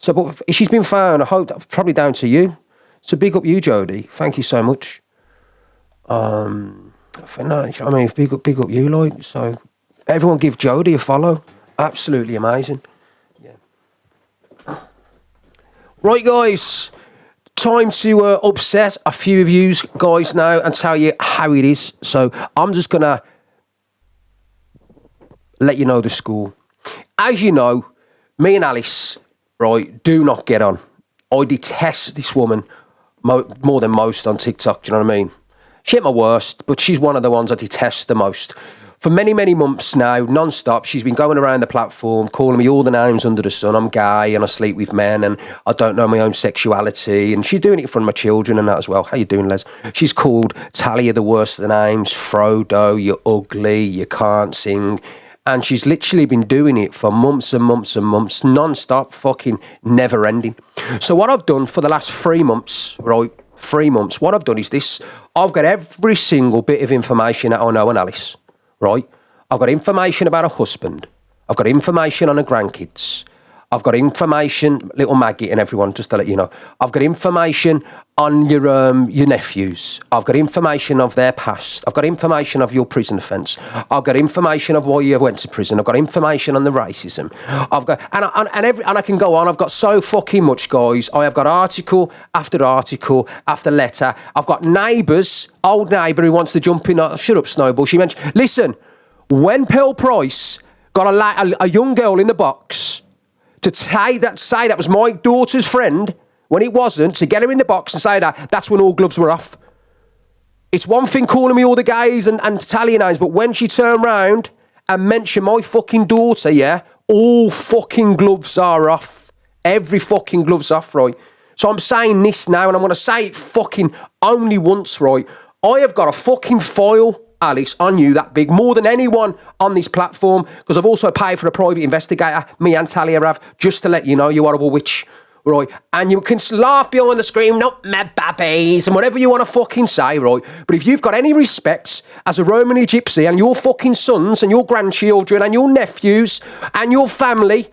So, but if she's been found, I hope that's probably down to you. So big up you, Jodie. Thank you so much. Big up you, like. So everyone give Jodie a follow. Absolutely amazing. Yeah. Right, guys. Time to upset a few of you guys now and tell you how it is. So I'm just going to let you know the score. As you know, me and Alice, right, do not get on. I detest this woman more than most on TikTok, do you know what I mean? She ain't my worst, but she's one of the ones I detest the most. For many, many months now, non-stop, she's been going around the platform, calling me all the names under the sun. I'm gay and I sleep with men and I don't know my own sexuality. And she's doing it in front of my children and that as well. How you doing, Les? She's called Talia the worst of the names. Frodo, you're ugly, you can't sing. And she's literally been doing it for months and months and months, non-stop, fucking never ending. So what I've done for the last 3 months, right, 3 months, what I've done is this. I've got every single bit of information that I know on Alice, right? I've got information about her husband. I've got information on her grandkids. I've got information, little Maggie and everyone, just to let you know. I've got information on your nephews. I've got information of their past. I've got information of your prison offence. I've got information of why you went to prison. I've got information on the racism. I've got and I can go on. I've got so fucking much, guys. I have got article after letter. I've got neighbours, old neighbour who wants to jump in. Shut up, Snowball. She mentioned, listen, when Pearl Price got a young girl in the box to say that was my daughter's friend when it wasn't, to get her in the box and say that's when all gloves were off. It's one thing calling me all the gays and Italian names, but when she turned round and mentioned my fucking daughter, yeah, all fucking gloves are off. Every fucking glove's off, right? So I'm saying this now, and I'm going to say it fucking only once, right? I have got a fucking file, Alice, on you that big, more than anyone on this platform, because I've also paid for a private investigator, me and Talia have, just to let you know, you horrible witch, right? And you can laugh behind the screen, not my babbies, and whatever you want to fucking say, right? But if you've got any respects as a Romany gypsy and your fucking sons and your grandchildren and your nephews and your family,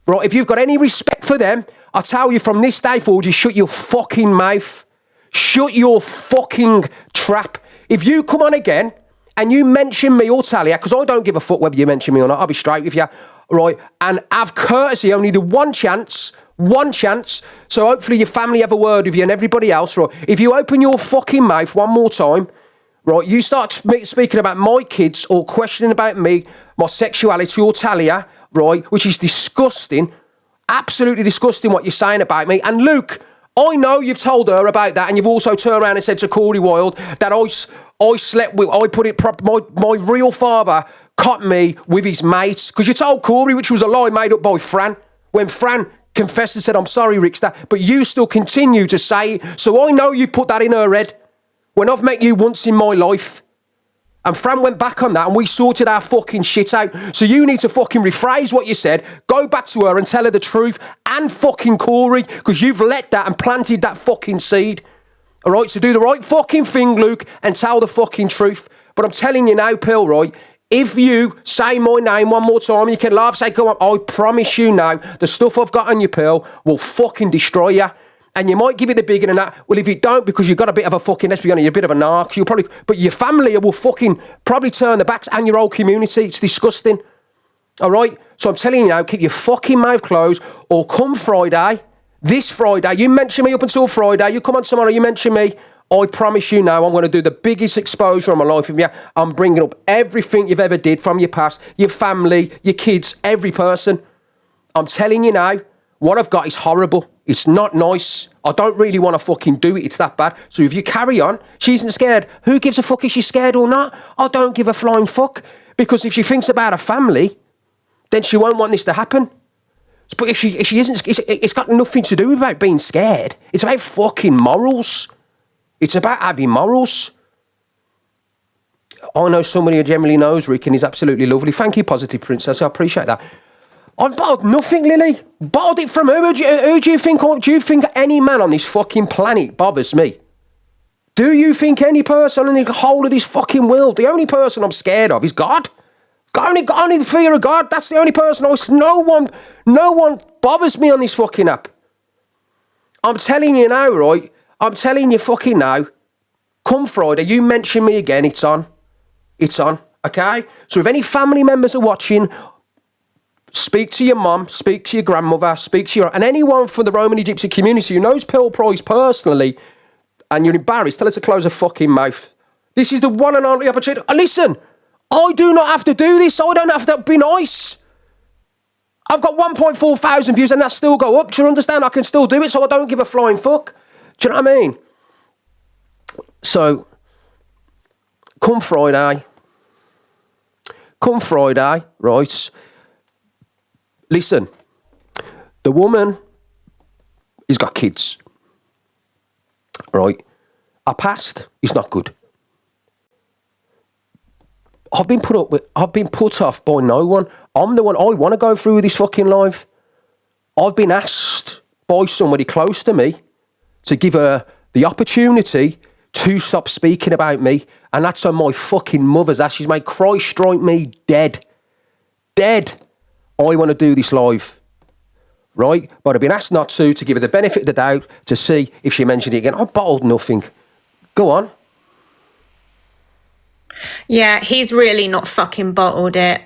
right, if you've got any respect for them, I tell you from this day forward, you shut your fucking mouth. Shut your fucking trap. If you come on again and you mention me or Talia, because I don't give a fuck whether you mention me or not, I'll be straight with you, right? And have courtesy, only the one chance, so hopefully your family have a word with you and everybody else, right? If you open your fucking mouth one more time, right, you start speaking about my kids or questioning about me, my sexuality or Talia, right, which is disgusting, absolutely disgusting what you're saying about me. And Luke, I know you've told her about that, and you've also turned around and said to Corey Wilde that I slept with, I put it my real father caught me with his mates, because you told Corey, which was a lie made up by Fran, when Fran confessed and said, I'm sorry, Ricksta, but you still continue to say it. So I know you put that in her head when I've met you once in my life. And Fran went back on that and we sorted our fucking shit out. So you need to fucking rephrase what you said, go back to her and tell her the truth, and fucking Corey, because you've let that and planted that fucking seed. All right, so do the right fucking thing, Luke, and tell the fucking truth. But I'm telling you now, Pearl, right, if you say my name one more time, you can laugh, say, go on, I promise you now, the stuff I've got on you, Pearl, will fucking destroy you. And you might give it the big and that. Well, if you don't, because you've got a bit of a fucking, let's be honest, you're a bit of a narc, you'll probably, but your family will fucking probably turn their backs, and your whole community. It's disgusting. All right? So I'm telling you now, keep your fucking mouth closed, or come Friday, this Friday, you mention me up until Friday, you come on tomorrow, you mention me, I promise you now, I'm going to do the biggest exposure of my life with you. I'm bringing up everything you've ever did from your past, your family, your kids, every person. I'm telling you now, what I've got is horrible. It's not nice. I don't really want to fucking do it. It's that bad. So if you carry on, she isn't scared. Who gives a fuck if she's scared or not? I don't give a flying fuck. Because if she thinks about her family, then she won't want this to happen. But if she isn't, it's got nothing to do with about being scared. It's about fucking morals. It's about having morals. I know somebody who generally knows Rick, and he's absolutely lovely. Thank you, Positive Princess. I appreciate that. I've bottled nothing, Lily. Bottled it from who? Who do you think? Do you think any man on this fucking planet bothers me? Do you think any person in the whole of this fucking world, the only person I'm scared of is God? Only the fear of God. That's the only person. No one bothers me on this fucking app. I'm telling you now, right? I'm telling you fucking now. Come Friday, you mention me again, it's on. It's on, okay? So if any family members are watching, speak to your mum, speak to your grandmother, speak to and anyone from the Romany Gypsy community who knows Pearl Price personally, and you're embarrassed, tell us to close her fucking mouth. This is the one and only opportunity. And listen, I do not have to do this. I don't have to be nice. I've got 1.4 thousand views and that still go up. Do you understand? I can still do it, so I don't give a flying fuck. Do you know what I mean? So, come Friday, right? Listen, the woman has got kids, right? Her past is not good. I've been put off by no one. I'm the one. I want to go through with this fucking life. I've been asked by somebody close to me to give her the opportunity to stop speaking about me, and that's on my fucking mother's ass. She's made Christ strike me dead. Dead. I want to do this live, right? But I've been asked not to give her the benefit of the doubt to see if she mentioned it again. I bottled nothing. Go on. Yeah, he's really not fucking bottled it.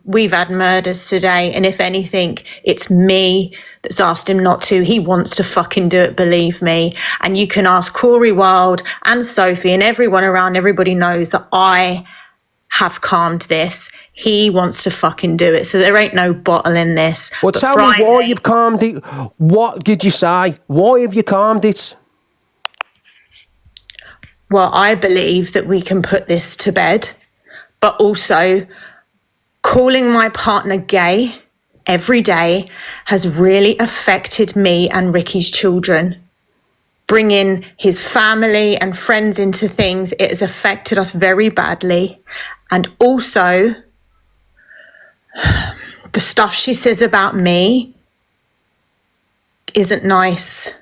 We've had murders today, and if anything, it's me that's asked him not to. He wants to fucking do it, believe me. And you can ask Corey Wilde and Sophie and everyone around. Everybody knows that I have calmed this. He wants to fucking do it, so there ain't no bottling this. Well, tell me why you've calmed it. What did you say? Why have you calmed it? Well, I believe that we can put this to bed, but also calling my partner gay every day has really affected me and Ricky's children. Bringing his family and friends into things, it has affected us very badly. And also, the stuff she says about me isn't nice.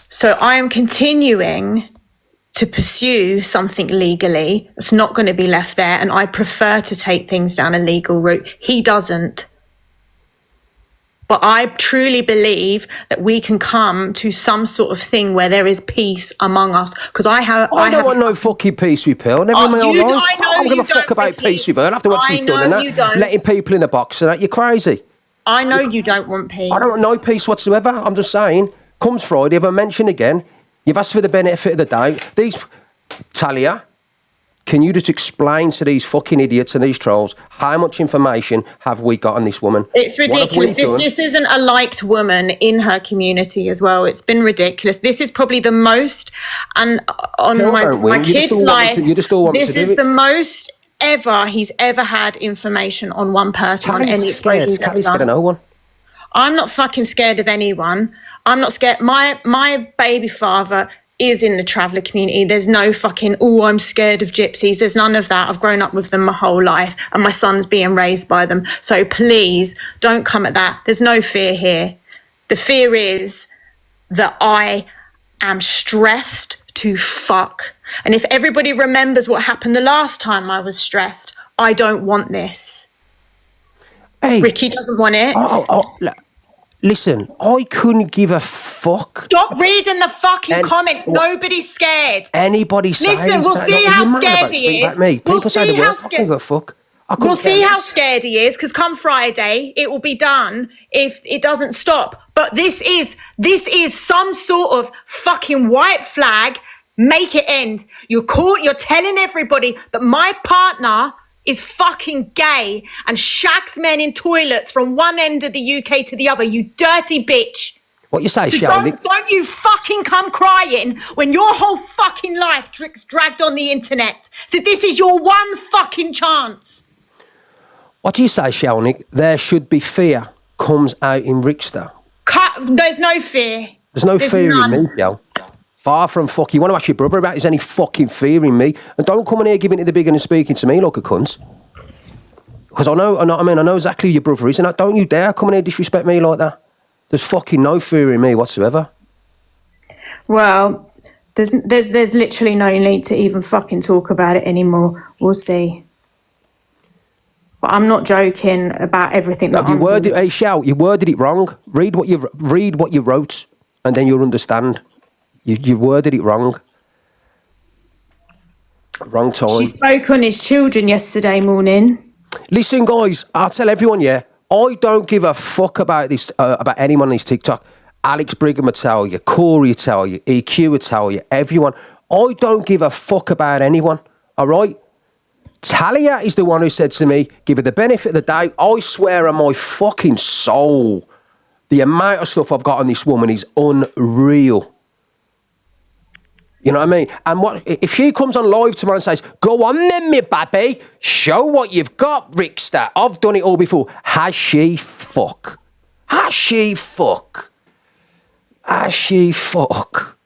So I am continuing to pursue something legally. It's not going to be left there, and I prefer to take things down a legal route. He doesn't. But I truly believe that we can come to some sort of thing where there is peace among us. Because I don't want no fucking peace with Pearl. Never in my own life. I don't give a fuck about peace with her. After what she's done and that, letting people in a box and that, you're crazy. I know you don't want peace. I don't want no peace whatsoever. I'm just saying. Comes Friday, if I mention again, you've asked for the benefit of the doubt. Talia, can you just explain to these fucking idiots and these trolls how much information have we got on this woman? It's ridiculous. This isn't a liked woman in her community as well. It's been ridiculous. This is probably the most, and on my kid's life, this is the most ever he's ever had information on one person on any exposure. Callie's scared of no one. I'm not fucking scared of anyone. I'm not scared. My baby father is in the traveller community. There's no fucking, I'm scared of gypsies. There's none of that. I've grown up with them my whole life and my son's being raised by them. So please don't come at that. There's no fear here. The fear is that I am stressed to fuck. And if everybody remembers what happened the last time I was stressed, I don't want this. Hey, Ricky doesn't want it. Listen, I couldn't give a fuck. Stop reading the fucking comments. Nobody's scared. Anybody saying Listen, we'll see how scared he is. People say the worst. I don't give a fuck. We'll see how scared he is, because come Friday, it will be done if it doesn't stop. But this is some sort of fucking white flag. Make it end. You're telling everybody that my partner is fucking gay and shacks men in toilets from one end of the UK to the other, you dirty bitch. What you say, so Shelly? Don't you fucking come crying when your whole fucking life gets dragged on the internet. So this is your one fucking chance. What do you say, Shelly? There should be fear comes out in Ricksta. There's no fear. There's fear none. In me, yo. Far from fuck. You want to ask your brother about there's any fucking fear in me. And don't come in here giving it the big and speaking to me like a cunt. Because I know exactly who your brother is, and don't you dare come in here disrespect me like that. There's fucking no fear in me whatsoever. Well, there's literally no need to even fucking talk about it anymore. We'll see. But I'm not joking about everything that I'm doing. Hey, Shell, you worded it wrong. Read what you wrote, and then you'll understand. You worded it wrong. Wrong time. She spoke on his children yesterday morning. Listen, guys, I'll tell everyone, I don't give a fuck about this, about anyone on this TikTok. Alex Brigham will tell you, Corey will tell you, EQ will tell you, everyone. I don't give a fuck about anyone, all right? Talia is the one who said to me, give her the benefit of the doubt. I swear on my fucking soul, the amount of stuff I've got on this woman is unreal. You know what I mean? And if she comes on live tomorrow and says, go on then, me baby, show what you've got, Ricksta. I've done it all before. Has she fuck? Has she fuck? Has she fuck?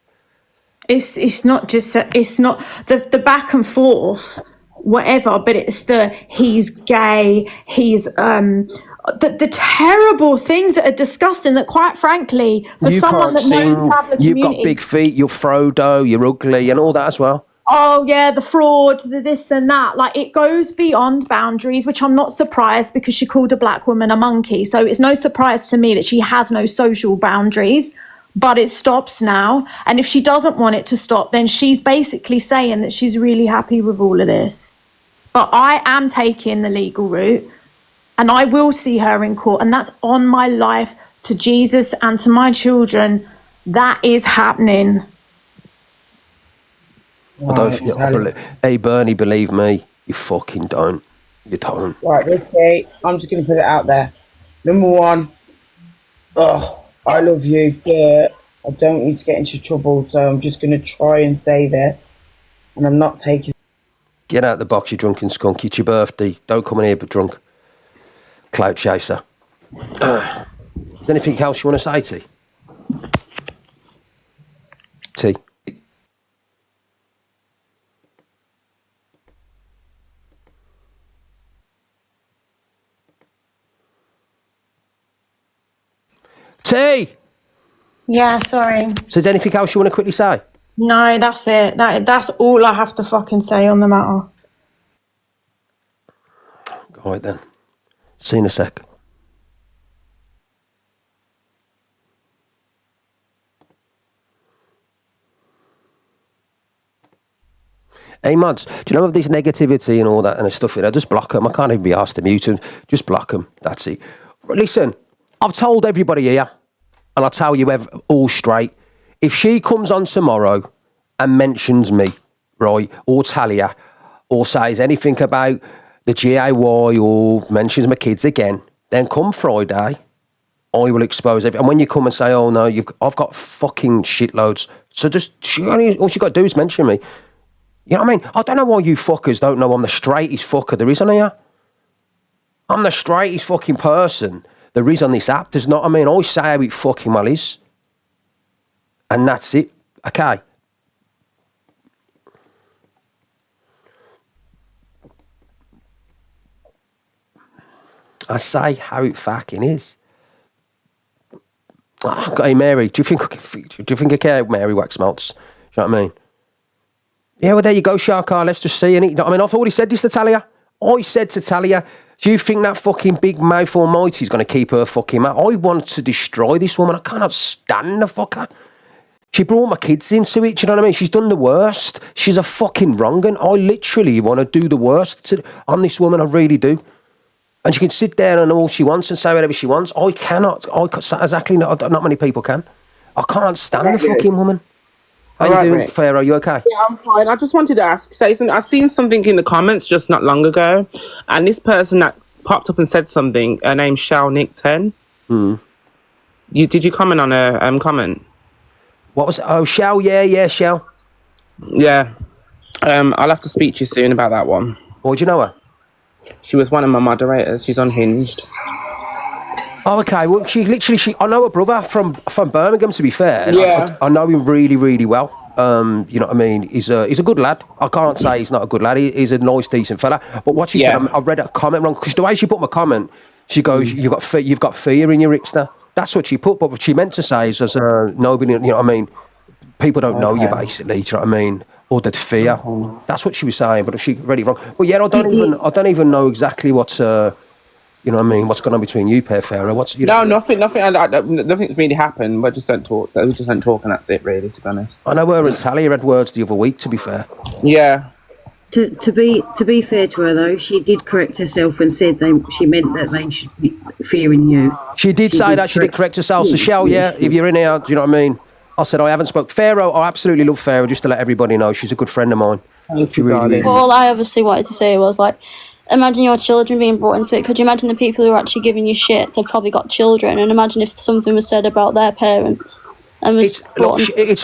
It's not just, it's not the back and forth, whatever, but it's the he's gay, he's the terrible things that are disgusting that, quite frankly, for you someone that knows traveller you've got communities, big feet, you're Frodo, you're ugly and all that as well. oh yeah, the fraud, the this and that, like it goes beyond boundaries, which I'm not surprised, because she called a black woman a monkey. So it's no surprise to me that she has no social boundaries, but it stops now. And if she doesn't want it to stop, then she's basically saying that she's really happy with all of this. But I am taking the legal route, and I will see her in court, and that's on my life, to Jesus and to my children. That is happening. I don't think hey, Bernie, believe me, you fucking don't. You don't. Right, okay, I'm just going to put it out there. Number one, I love you, but I don't need to get into trouble, so I'm just going to try and say this, and I'm not taking... Get out of the box, you drunken skunk. It's your birthday. Don't come in here but drunk. Clout chaser. Is there anything else you want to say, T? T? T! Yeah, sorry. So is there anything else you want to quickly say? No, that's it. That's all I have to fucking say on the matter. All right then. See you in a sec. Hey, mods, do you know of this negativity and all that and stuff? Just block them. I can't even be asked to mute them. Just block them. That's it. Listen, I've told everybody here, and I'll tell you all straight, if she comes on tomorrow and mentions me, right, or Talia, or says anything about the GAY or mentions my kids again, then come Friday, I will expose everything. And when you come and say, oh no, I've got fucking shitloads. So just, all you got to do is mention me. You know what I mean? I don't know why you fuckers don't know I'm the straightest fucker there is on here. I'm the straightest fucking person there is on this app. There's not, I mean, I say how it fucking well is. And that's it. Okay. I say how it fucking is. Oh, hey, Mary, do you think I care, Mary Wax Melts? Do you know what I mean? Yeah, well, there you go, Sharkar. Let's just see. I mean, I've already said this to Talia. I said to Talia, do you think that fucking big mouth almighty is going to keep her fucking mouth? I want to destroy this woman. I cannot stand the fucker. She brought my kids into it. Do you know what I mean? She's done the worst. She's a fucking wrong. And I literally want to do the worst on this woman. I really do. And she can sit there and all she wants and say whatever she wants. I cannot. Exactly. Not many people can. I can't stand the fucking woman. How you doing, Pharaoh? You okay? Yeah, I'm fine. I just wanted to say something. I've seen something in the comments just not long ago, and this person that popped up and said something, her name's Shell Nick 10. Did you comment on her comment? What was it? Oh, Shell, yeah, Shell. Yeah. I'll have to speak to you soon about that one. Why do you know her? She was one of my moderators. She's unhinged. Oh, okay. Well, I know her brother from Birmingham, to be fair. Yeah. I know him really, really well. You know what I mean? He's a good lad. I can't say he's not a good lad. He's a nice, decent fella. But what she said, I read a comment wrong, because the way she put my comment, she goes, you've got fear in your Ricksta. That's what she put, but what she meant to say is, nobody, you know what I mean? People don't know you, basically, do you know what I mean? or that fear. That's what she was saying, but she read it wrong. But yeah, I don't even know exactly what's you know what I mean, what's going on between you pair, Pharaoh. What's nothing. Nothing's really happened. We just don't talk. We just don't talk, and that's it, really. To be honest. I know her and Talia had words the other week. To be fair. Yeah. To be fair to her though, she did correct herself and said she meant that they should be fearing you. She did say that. She did correct herself. So Shell, if you're in here, do you know what I mean? I said I haven't spoke. Pharaoh, I absolutely love Pharaoh. Just to let everybody know, she's a good friend of mine. She really is. Well, all I obviously wanted to say was like, imagine your children being brought into it. Could you imagine the people who are actually giving you shit? They've probably got children, and imagine if something was said about their parents. And it's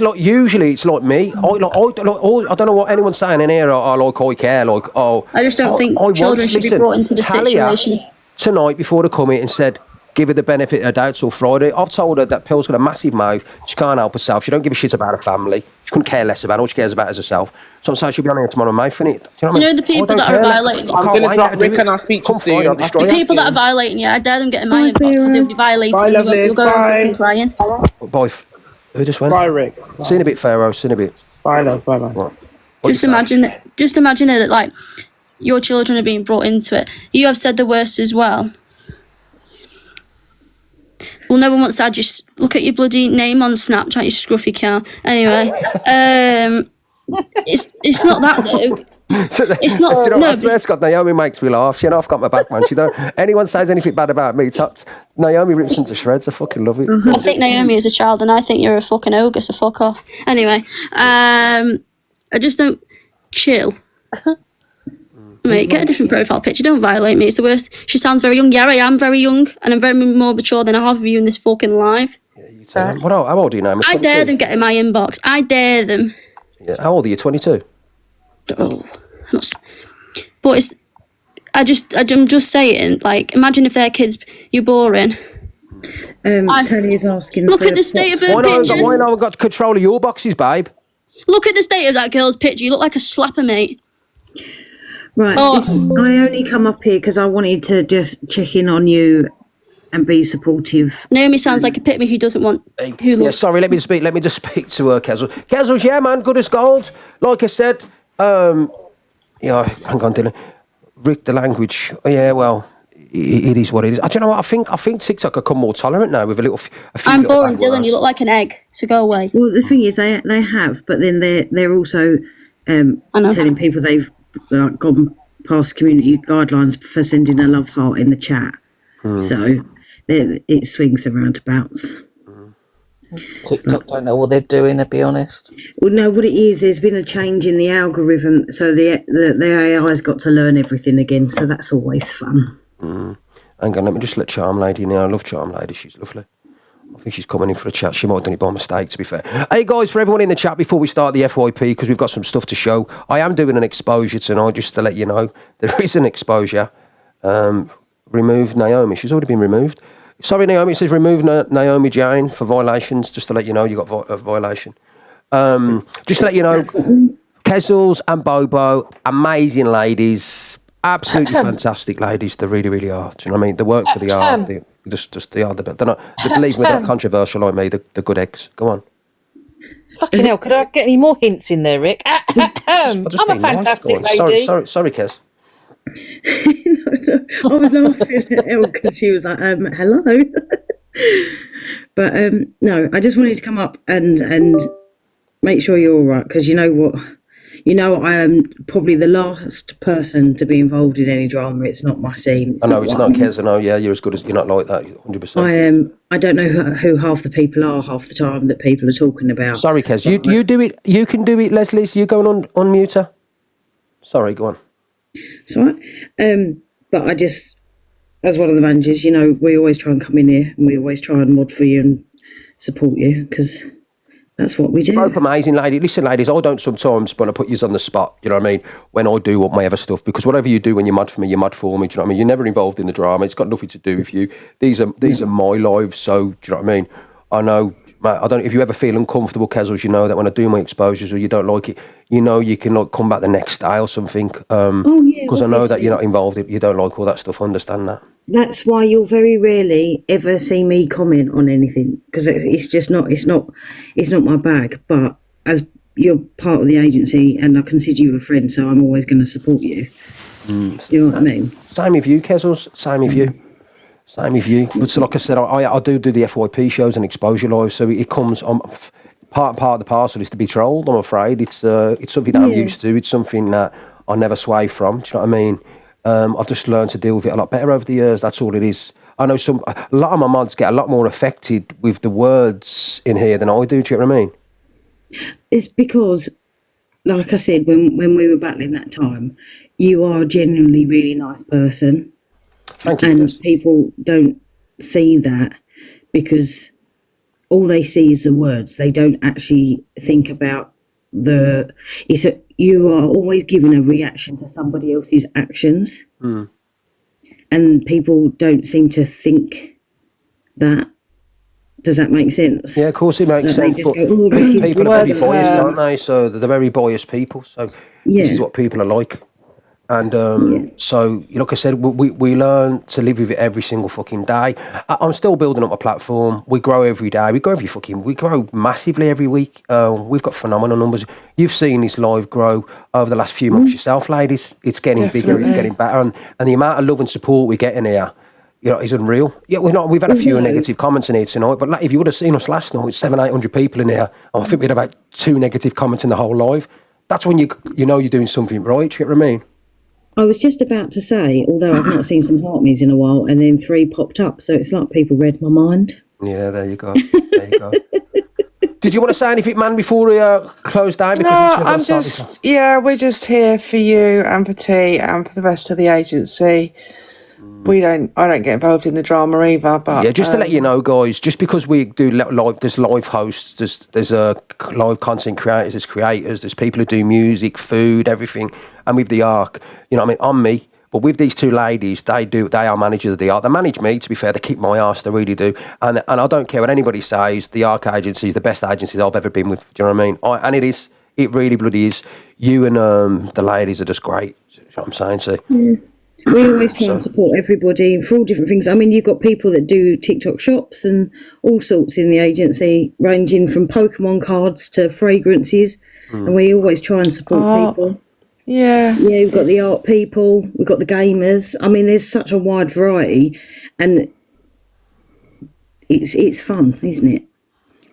like usually it's like me. I don't know what anyone's saying in here. I care. I just don't think children should be brought into the situation. Tonight before they come in and said, give her the benefit of the doubt till Friday. I've told her that Pill's got a massive mouth. She can't help herself. She don't give a shit about her family. She couldn't care less about her. All she cares about is herself. So I'm saying she'll be on here tomorrow night for it. You know the people that are violating you? I'm going to drop Rick and I'll speak to Steve. The people that are violating you, I dare them get in my inbox because they'll be violating you. You'll go around fucking crying. Bye. Who just went? Bye, Rick. See you in a bit, Pharaoh. See you in a bit. Bye, love. Bye. What just imagine that like your children are being brought into it. You have said the worst as well. Well, no one wants to just look at your bloody name on Snapchat, you scruffy cow. Anyway, it's not that though. It's not. You know, I swear to God, Naomi makes me laugh. She I've got my back, man. She don't. Anyone says anything bad about me, Naomi rips them to shreds. I fucking love it. I think Naomi is a child, and I think you're a fucking ogre. So fuck off. Anyway, I just don't chill. Mate, get a different profile picture. Don't violate me. It's the worst. She sounds very young. Yeah, I am very young, and I'm very more mature than half of you in this fucking live. Yeah, you tell them. How old are you now? I dare them get in my inbox. I dare them. Yeah. How old are you? 22. Oh, but I'm just saying. Like, imagine if their kids. You're boring. Talia's asking. Look at the state of her picture. Why not? I've got control of your boxes, babe. Look at the state of that girl's picture. You look like a slapper, mate. Right, I only come up here because I wanted to just check in on you and be supportive. Naomi sounds like a pitman who doesn't want. Sorry. Let me just speak to her, Kezzle. Kezzles, yeah, man, good as gold. Like I said, hang on, Dylan. Rick, the language. Yeah, well, it is what it is. Do you know what? I think TikTok have become more tolerant now with a few. I'm boring, Dylan. You look like an egg. So go away. Well, the thing is, they have, but then they're also telling people they've gone past community guidelines for sending a love heart in the chat. So it swings and roundabouts. TikTok don't know what they're doing, to be honest. Well, no, what it is, there's been a change in the algorithm, so the AI's got to learn everything again, so that's always fun. Hang on, let me just let Charm Lady know. I love Charm Lady, she's lovely. I think she's coming in for a chat. She might have done it by mistake, to be fair. Hey, guys, for everyone in the chat, before we start the FYP, because we've got some stuff to show, I am doing an exposure tonight, just to let you know. There is an exposure. Remove Naomi. She's already been removed. Sorry, Naomi. It says remove Naomi Jane for violations, just to let you know you got a violation. Just to let you know, Kezzles and Bobo, amazing ladies. Absolutely fantastic ladies. They really, really are. Do you know what I mean? They work for the art. They are the best. Believe me, they're not controversial like me. They're good eggs. Go on. Fucking hell, could I get any more hints in there, Rick? I'm a fantastic lady. Sorry, Kez. No, I was laughing at Elle because she was like, hello. But no, I just wanted to come up and make sure you're all right, because you know what? You know, I am probably the last person to be involved in any drama. It's not my scene. I know it's not Kez. I know, yeah, you're as good as you're not like that. 100%. I don't know who half the people are half the time that people are talking about. Sorry, Kez. You do it. You can do it, Leslie. So you going on mute her? Sorry, go on. It's all right. But I just, as one of the managers, you know, we always try and come in here and we always try and mod for you and support you, because that's what we do. Both amazing, lady. Listen, ladies, I don't sometimes want to put you on the spot, you know what I mean, when I do my other stuff, because whatever you do when you're mad for me, you're mad for me, do you know what I mean? You're never involved in the drama. It's got nothing to do with you. These are my lives, so do you know what I mean? I know, I don't. If you ever feel uncomfortable, Kezzles, you know that when I do my exposures or you don't like it, you know you can like come back the next day or something. Because I know that you're not involved. You don't like all that stuff. I understand that. That's why you'll very rarely ever see me comment on anything, because it's just not. It's not my bag. But as you're part of the agency, and I consider you a friend, so I'm always going to support you. You know what I mean? Same with you, Kezzles. Same with you. Same with you. But so like I said, I do the FYP shows and exposure live, so it comes on. Part of the parcel is to be trolled. I'm afraid it's something that I'm used to. It's something that I never sway from. Do you know what I mean? I've just learned to deal with it a lot better over the years. That's all it is. I know a lot of my mods get a lot more affected with the words in here than I do. Do you know what I mean? It's because, like I said, when we were battling that time, you are a genuinely really nice person. Thank you. And people don't see that because all they see is the words. They don't actually think about you are always giving a reaction to somebody else's actions. And people don't seem to think that. Does that make sense? Yeah, of course it makes sense. But Go, people are very biased, aren't they? So they're very biased people. So this is what people are like. And so, like I said, we learn to live with it every single fucking day. I'm still building up my platform. We grow every day. We grow massively every week. We've got phenomenal numbers. You've seen this live grow over the last few months yourself, ladies. It's getting bigger. It's getting better. And the amount of love and support we get in here, is unreal. Yeah, we've had a few negative comments in here tonight, but if you would have seen us last night, 700-800 people in here, I think we had about 2 negative comments in the whole live. That's when you know you're doing something right. Do you get what I mean? I was just about to say, although I've not seen some heart me's in a while, and then 3 popped up, so it's like people read my mind. Yeah, there you go. There you go. Did you want to say anything, man, before we close down? Because we're just here for you and for T and for the rest of the agency. I don't get involved in the drama either, but... Yeah, just to let you know, guys, just because we do live, there's live hosts, there's live content creators, there's creators, there's people who do music, food, everything, and with the ARC, I'm me, but with these 2 ladies, they are managers of the ARC. They manage me, to be fair, they kick my arse, they really do, and I don't care what anybody says, the ARC agency is the best agency I've ever been with, do you know what I mean? And it really bloody is. You and the ladies are just great, you know what I'm saying, so... Yeah. We always try and support everybody for all different things. I mean, you've got people that do TikTok shops and all sorts in the agency, ranging from Pokemon cards to fragrances, and we always try and support people. Yeah. Yeah, we've got the art people, we've got the gamers. I mean, there's such a wide variety, and it's fun, isn't it?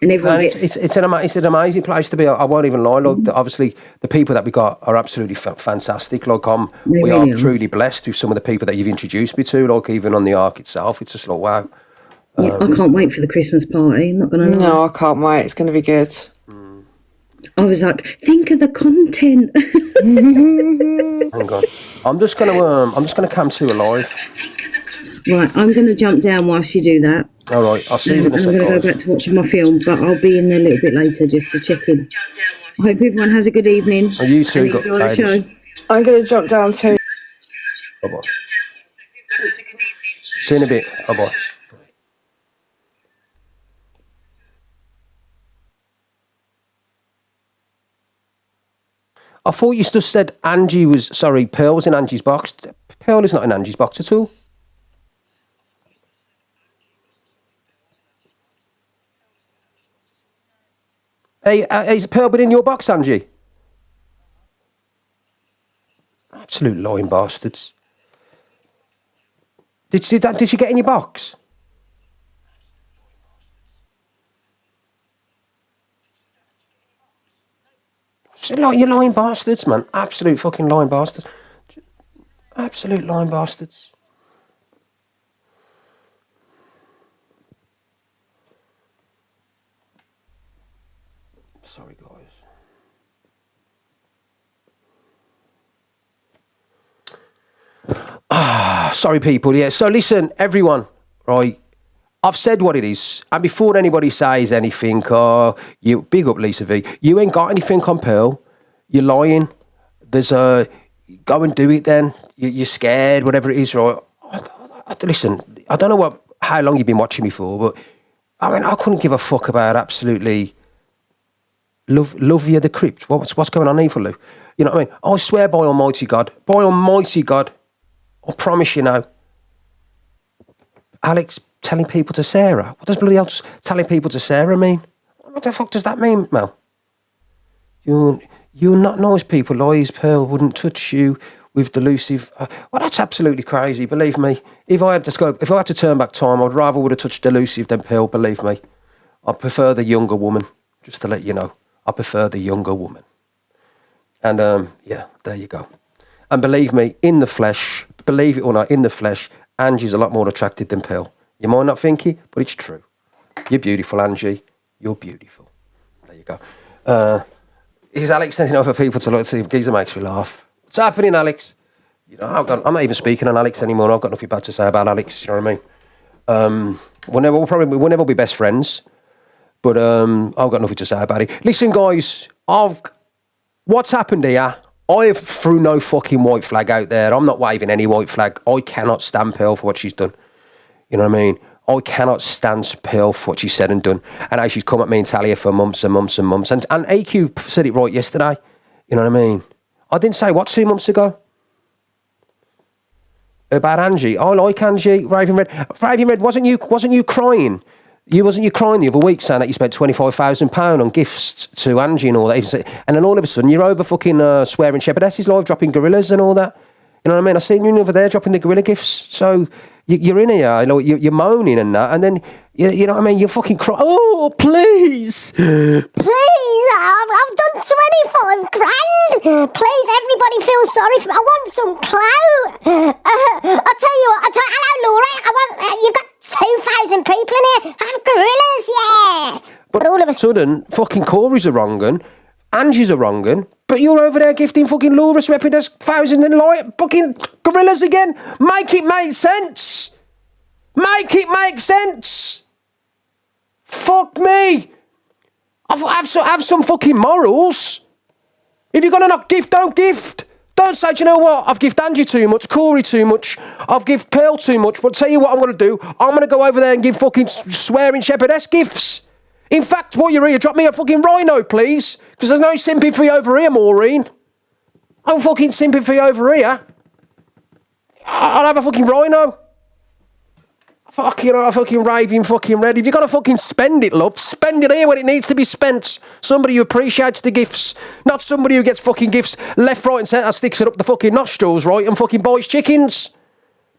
And everyone it's an amazing place to be. I won't even lie. Look, obviously the people that we got are absolutely fantastic. Like we are truly blessed with some of the people that you've introduced me to. Like even on the ARC itself, it's just like wow. Yeah, I can't wait for the Christmas party. I'm not going to lie. No, I can't wait. It's going to be good. I was like, think of the content. Hang on, I'm just gonna come to alive. Right, I'm going to jump down whilst you do that. All right, I'll see you in a second. I'm going to go back to watching my film, but I'll be in there a little bit later just to check in. I hope everyone has a good evening. Oh, you too, enjoy the show. I'm going to jump down too. Bye-bye. See you in a bit. Bye-bye. I thought you just said Pearl was in Angie's box. Pearl is not in Angie's box at all. Hey, is Pearl been in your box, Angie? Absolute lying bastards. Did she get in your box? You're lying bastards, man. Absolute fucking lying bastards. Absolute lying bastards. Sorry, guys. Sorry, people. Yeah. So listen, everyone. Right. I've said what it is, and before anybody says anything, you big up Lisa V. You ain't got anything on Pearl. You're lying. There's go and do it. Then you're scared, whatever it is. Right. Listen, I don't know how long you've been watching me for, but I mean, I couldn't give a fuck about absolutely. Love you the crypt. What's going on here for Lou? You know what I mean? I swear by Almighty God, I promise you now. Alex telling people to Sarah. What does bloody else telling people to Sarah mean? What the fuck does that mean, Mel? You're not nice people. Lies, Pearl wouldn't touch you with delusive. Well, that's absolutely crazy. Believe me. If I had to turn back time, I'd rather would have touched delusive than Pearl. Believe me. I prefer the younger woman. Just to let you know, I prefer the younger woman. And yeah, there you go. And believe me, in the flesh, believe it or not, in the flesh, Angie's a lot more attractive than Pearl. You might not think it, but it's true. You're beautiful, Angie. You're beautiful. There you go. Is Alex sending over people to look to see? Geezer makes me laugh. What's happening, Alex? You know, I'm not even speaking on Alex anymore. I've got nothing bad to say about Alex. You know what I mean? We'll never be best friends, but I've got nothing to say about it. Listen, guys, what's happened here? I threw no fucking white flag out there. I'm not waving any white flag. I cannot stand Pearl for what she's done. You know what I mean? I cannot stand Pearl for what she said and done. And how she's come at me and Talia for months and months and months. And AQ said it right yesterday. You know what I mean? I didn't say what 2 months ago? About Angie. I like Angie. Raven Red, wasn't you crying? Wasn't you crying the other week saying that you spent £25,000 on gifts to Angie and all that? And then all of a sudden you're over fucking swearing Shepherdesses live, dropping gorillas and all that. You know what I mean? I seen you over there dropping the gorilla gifts. So you're in here, you know, you're moaning and that, and then you know what I mean? You're fucking crying. Oh, please, I've done 25 grand. Please, everybody feel sorry for me. I want some clout. I'll tell you what. Hello, Laura. You've got 2,000 people in here. Have gorillas, yeah. But all of a sudden, fucking Corey's a wrong un, Angie's a wrong un, but you're over there gifting fucking Laura sweeping us 1,000 and like fucking gorillas again. Make it make sense. Make it make sense. Fuck me. Have some fucking morals. If you're gonna not gift, don't gift. Don't say, do you know what? I've gifted Angie too much, Corey too much, I've gifted Pearl too much. But tell you what I'm gonna do. I'm gonna go over there and give fucking swearing shepherdess gifts. In fact, while you're here, drop me a fucking rhino, please. Because there's no sympathy over here, Maureen. No fucking sympathy over here. I'll have a fucking rhino. Fucking, a fucking raving fucking red. If you're going to fucking spend it, love, spend it here when it needs to be spent. Somebody who appreciates the gifts. Not somebody who gets fucking gifts left, right and centre, sticks it up the fucking nostrils, right, and fucking buys chickens.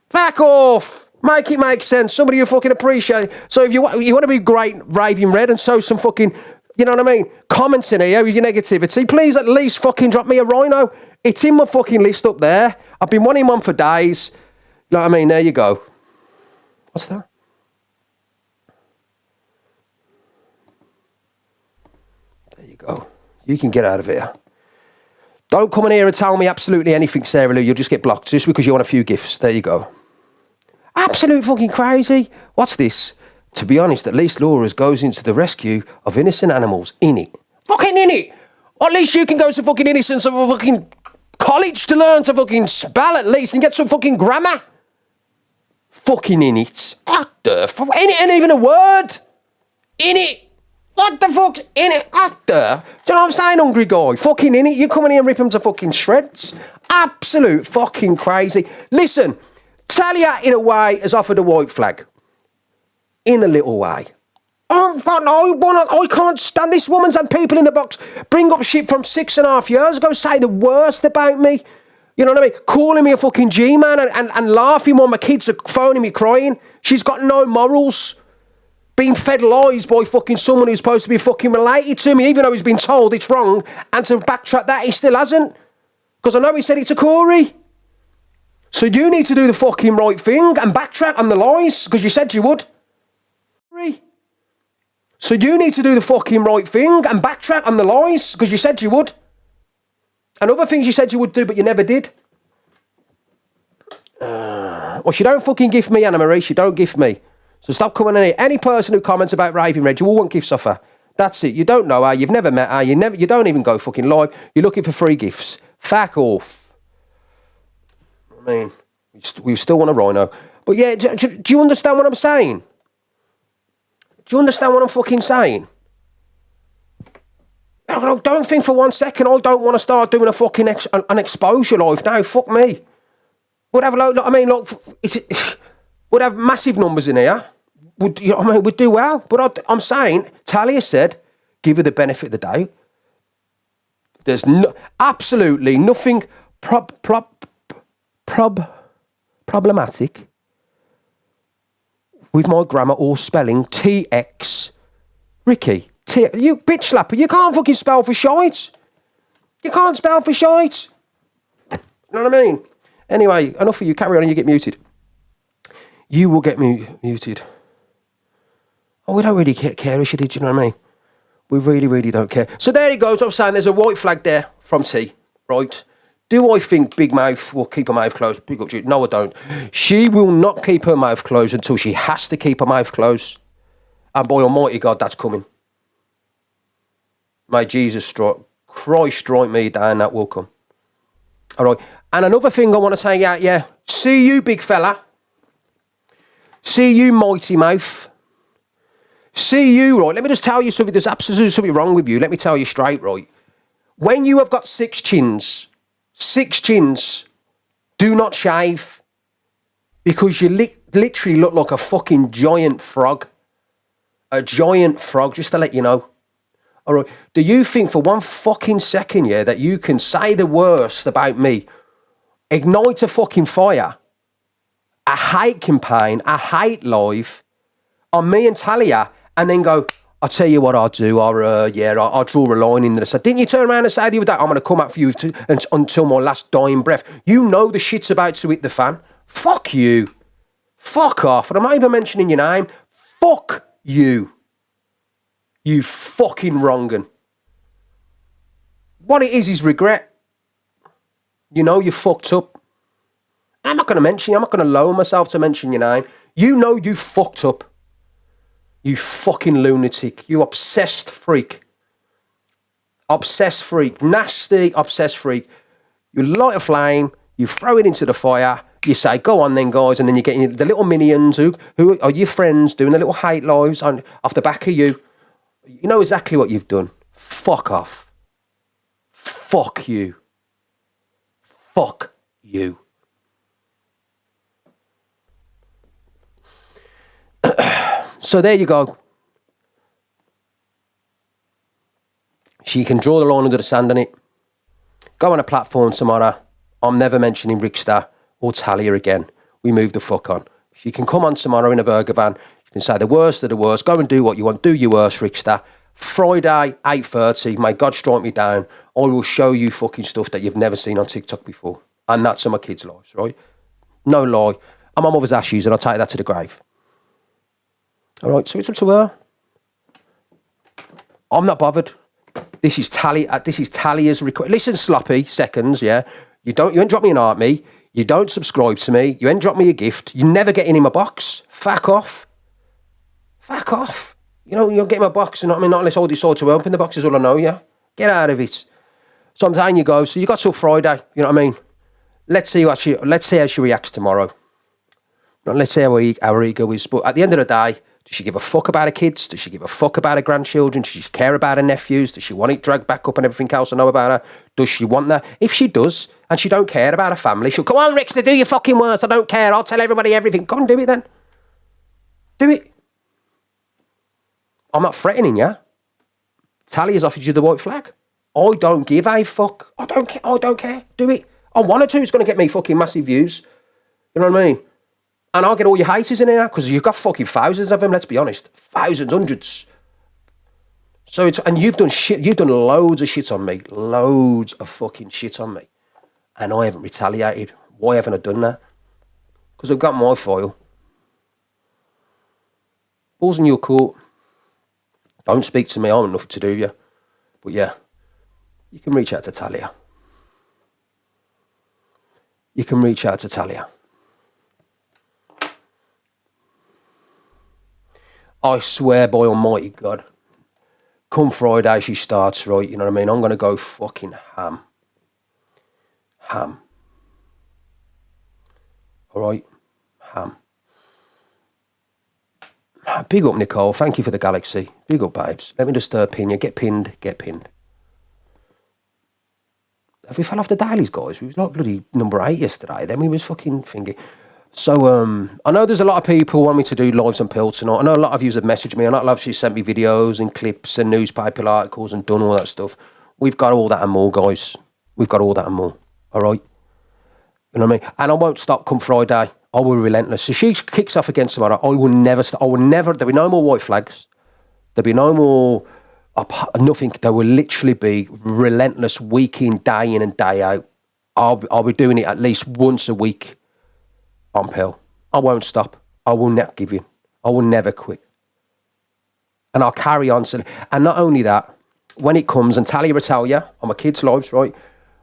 Back off. Make it make sense. Somebody who fucking appreciates. So if you want to be great, raving red, and show some fucking, you know what I mean, comments in here with your negativity, please at least fucking drop me a rhino. It's in my fucking list up there. I've been wanting one for days. You know what I mean? There you go. What's that? There you go. You can get out of here. Don't come in here and tell me absolutely anything, Sarah Lou. You'll just get blocked just because you want a few gifts. There you go. Absolute fucking crazy. What's this? To be honest, at least Laura's goes into the rescue of innocent animals. In it. Fucking in it. Or at least you can go to fucking innocence of a fucking college to learn to fucking spell at least and get some fucking grammar. Fucking in it. What the fuck? In it ain't even a word. In it. What the fuck's in it? What the? Do you know what I'm saying, hungry guy? Fucking in it. You come in here and rip them to fucking shreds. Absolute fucking crazy. Listen, Talia, in a way, has offered a white flag. In a little way. I can't stand this woman's had people in the box bring up shit from 6.5 years ago, say the worst about me. You know what I mean? Calling me a fucking G-man and laughing while my kids are phoning me crying. She's got no morals. Being fed lies by fucking someone who's supposed to be fucking related to me, even though he's been told it's wrong. And to backtrack that, he still hasn't. Because I know he said it to Corey. So you need to do the fucking right thing and backtrack on the lies, because you said you would. So you need to do the fucking right thing and backtrack on the lies, because you said you would. And other things you said you would do, but you never did. Well, she don't fucking gift me, Anna Marie. She don't gift me. So stop coming in here. Any person who comments about Raving Red, you all want gifts off her. That's it. You don't know her. You've never met her. You don't even go fucking live. You're looking for free gifts. Fuck off. I mean, we still want a rhino. But yeah, do you understand what I'm saying? Do you understand what I'm fucking saying? Don't think for 1 second I don't want to start doing a fucking an exposure live now. Fuck me. We'd have we'd have massive numbers in here. We'd do well. But I'm saying, Talia said, give her the benefit of the doubt. There's absolutely nothing problematic with my grammar or spelling. TX. Ricky, you bitch slapper, you can't fucking spell for shite. You can't spell for shite. You know what I mean? Anyway, enough of you. Carry on and you get muted. You will get muted. Oh, we don't really care if you did, you know what I mean? We really, really don't care. So there he goes. I'm saying there's a white flag there from T, right? Do I think Big Mouth will keep her mouth closed? Big up, Jude. No, I don't. She will not keep her mouth closed until she has to keep her mouth closed. And by Almighty God, that's coming. May Jesus Christ strike me down, that will come. All right. And another thing I want to say out, yeah. See you, big fella. See you, mighty mouth. See you, right. Let me just tell you something. There's absolutely something wrong with you. Let me tell you straight, right. When you have got 6 chins, do not shave. Because you literally look like a fucking giant frog. A giant frog, just to let you know. All right. Do you think for one fucking second, yeah, that you can say the worst about me, ignite a fucking fire, a hate campaign, a hate live on me and Talia, and then go, I'll tell you what I'll do, I'll draw a line in the sand. Didn't you turn around and say the other day, I'm going to come up for you until my last dying breath? You know the shit's about to hit the fan. Fuck you. Fuck off. And I'm not even mentioning your name. Fuck you. You fucking wrong'un. What it is regret. You know you fucked up. I'm not going to mention you. I'm not going to lower myself to mention your name. You know you fucked up. You fucking lunatic. You obsessed freak. Obsessed freak. Nasty obsessed freak. You light a flame. You throw it into the fire. You say, go on then, guys. And then you get the little minions who are your friends doing the little hate lives off the back of you. You know exactly what you've done. Fuck off. Fuck you. Fuck you. So there you go. She can draw the line under the sand on it. Go on a platform tomorrow. I'm never mentioning Ricksta or Talia again. We move the fuck on. She can come on tomorrow in a burger van. You can say the worst of the worst. Go and do what you want. Do your worst, Ricksta. Friday, 8:30. May God strike me down. I will show you fucking stuff that you've never seen on TikTok before. And that's on my kids' lives, right? No lie. I'm my mother's ashes and I'll take that to the grave. All right, so it's up to her. I'm not bothered. This is Talia's request. Listen, sloppy seconds, yeah. You ain't drop me an art me. You don't subscribe to me. You ain't drop me a gift. You never get in my box. Fuck off. Fuck off. You know, you'll get in my box, and not unless I decide to open the box is all I know, yeah. Get out of it. So I'm telling you, go. So you got till Friday. You know what I mean? Let's see how she reacts tomorrow. Let's see how our ego is. But at the end of the day, does she give a fuck about her kids? Does she give a fuck about her grandchildren? Does she care about her nephews? Does she want it dragged back up and everything else I know about her? Does she want that? If she does, and she don't care about her family, she'll come on, Ricksta, do your fucking worst. I don't care. I'll tell everybody everything. Go on, do it then. Do it. I'm not threatening you. Talia's offered you the white flag. I don't give a fuck. I don't care. I don't care. Do it. I want her to. It's going to get me fucking massive views. You know what I mean? And I'll get all your haters in here because you've got fucking thousands of them, let's be honest. Thousands, hundreds. So and you've done shit, you've done loads of shit on me. Loads of fucking shit on me. And I haven't retaliated. Why haven't I done that? Because I've got my file. Balls in your court. Don't speak to me, I want nothing to do with you. But yeah, you can reach out to Talia. You can reach out to Talia. I swear by Almighty God, come Friday she starts, right? You know what I mean? I'm going to go fucking ham. Ham. All right? Ham. Big up, Nicole. Thank you for the galaxy. Big up, babes. Let me just pin you. Get pinned. Get pinned. Have we fell off the dailies, guys? We was like bloody number 8 yesterday. Then we was fucking thingy. So, I know there's a lot of people who want me to do lives on Pill tonight. I know a lot of you have messaged me. A lot of you sent me videos and clips and newspaper articles and done all that stuff. We've got all that and more, guys. We've got all that and more. All right? You know what I mean? And I won't stop come Friday. I will be relentless. If she kicks off against tomorrow, I will never stop. I will never, there'll be no more white flags. There'll be no more, nothing. There will literally be relentless week in and day out. I'll be doing it at least once a week on pill. I won't stop. I will never give in. I will never quit. And I'll carry on. And not only that, when it comes, and Talia will tell you, on my kids' lives, right,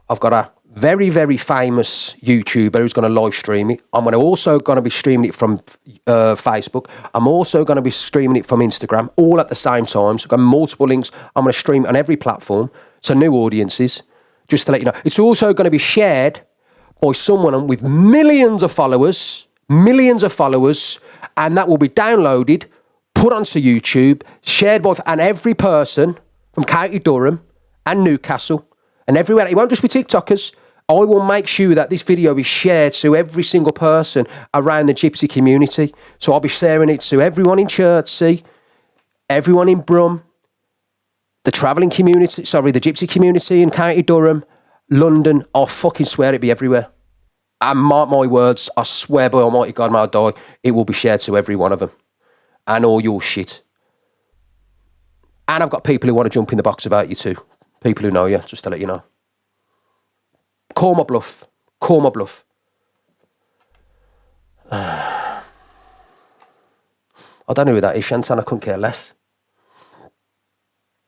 I've got a very, very famous YouTuber who's going to live stream it. I'm also going to be streaming it from Facebook. I'm also going to be streaming it from Instagram, all at the same time. So I've got multiple links. I'm going to stream it on every platform. So new audiences, just to let you know. It's also going to be shared by someone with millions of followers, and that will be downloaded, put onto YouTube, shared by, and every person from County Durham and Newcastle and everywhere. It won't just be TikTokers. I will make sure that this video is shared to every single person around the gypsy community. So I'll be sharing it to everyone in Chertsey, everyone in Brum, the travelling community, the gypsy community in County Durham, London. I fucking swear it'll be everywhere. And mark my words, I swear by Almighty God, may I die, it will be shared to every one of them. And all your shit. And I've got people who want to jump in the box about you too. People who know you, just to let you know. Call my bluff. Call my bluff. I don't know who that is, Shantan. I couldn't care less.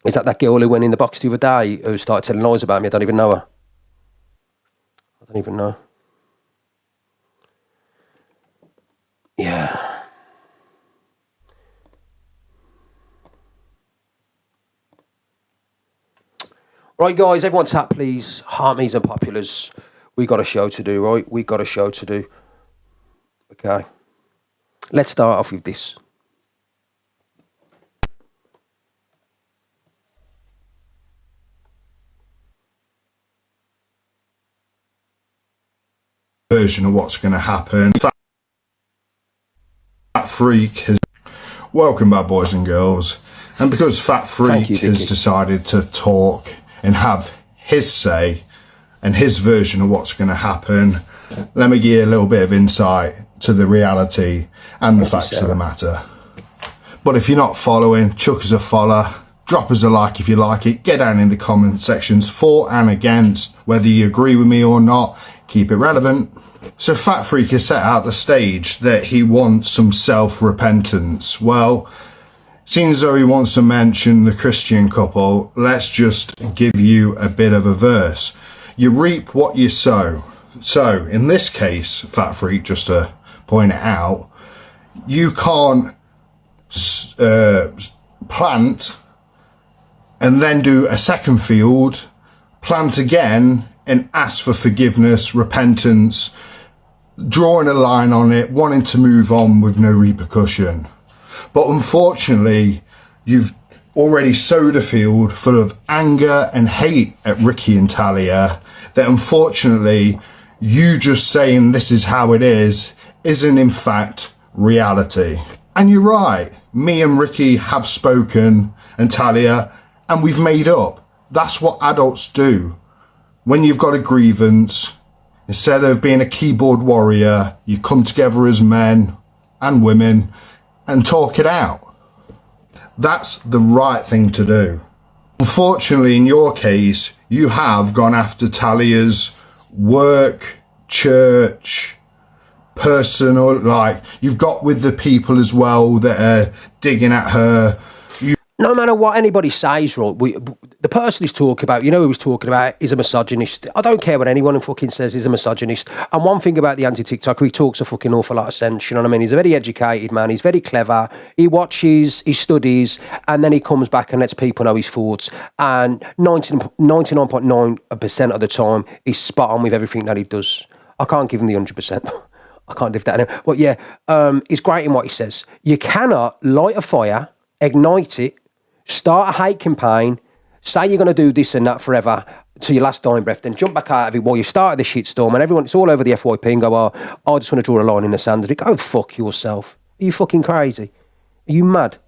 Is that girl who went in the box the other day who started telling lies about me? I don't even know her. I don't even know. Yeah. Right, guys, everyone tap, please. Heartme's and populars. We got a show to do, right? We got a show to do. Okay. Let's start off with this. Version of what's going to happen. Fat Freak has... Welcome back, boys and girls. And because Fat Freak has decided to talk and have his say and his version of what's going to happen, let me give you a little bit of insight to the reality and the facts of the matter. But if you're not following, chuck us a follow, drop us a like if you like it, get down in the comment sections for and against, whether you agree with me or not, keep it relevant. So Fat Freak has set out the stage that he wants some self-repentance. Well, seeing as though he wants to mention the Christian couple, let's just give you a bit of a verse. You reap what you sow. So, in this case, Fat Freak, just to point it out, you can't plant and then do a second field, plant again and ask for forgiveness, repentance, drawing a line on it, wanting to move on with no repercussion. But unfortunately, you've already sowed a field full of anger and hate at Ricky and Talia that unfortunately you just saying this is how it is isn't in fact reality. And you're right, me and Ricky have spoken and Talia, and we've made up. That's what adults do. When you've got a grievance, instead of being a keyboard warrior, you come together as men and women and talk it out. That's the right thing to do. Unfortunately, in your case, you have gone after Talia's work, church, personal, like you've got with the people as well that are digging at her. No matter what anybody says, right, the person he's talking about, who he's talking about, is a misogynist. I don't care what anyone fucking says, he's a misogynist. And one thing about the anti-TikToker, he talks a fucking awful lot of sense, you know what I mean? He's a very educated man, he's very clever, he watches, he studies, and then he comes back and lets people know his thoughts. And 99.9% of the time, he's spot on with everything that he does. I can't give him the 100%. I can't give that in him. But yeah, he's great in what he says. You cannot light a fire, ignite it, start a hate campaign, say you're going to do this and that forever to your last dying breath, then jump back out of it while you started the shitstorm and everyone, it's all over the FYP and go, I just want to draw a line in the sand. And go fuck yourself. Are you fucking crazy? Are you mad?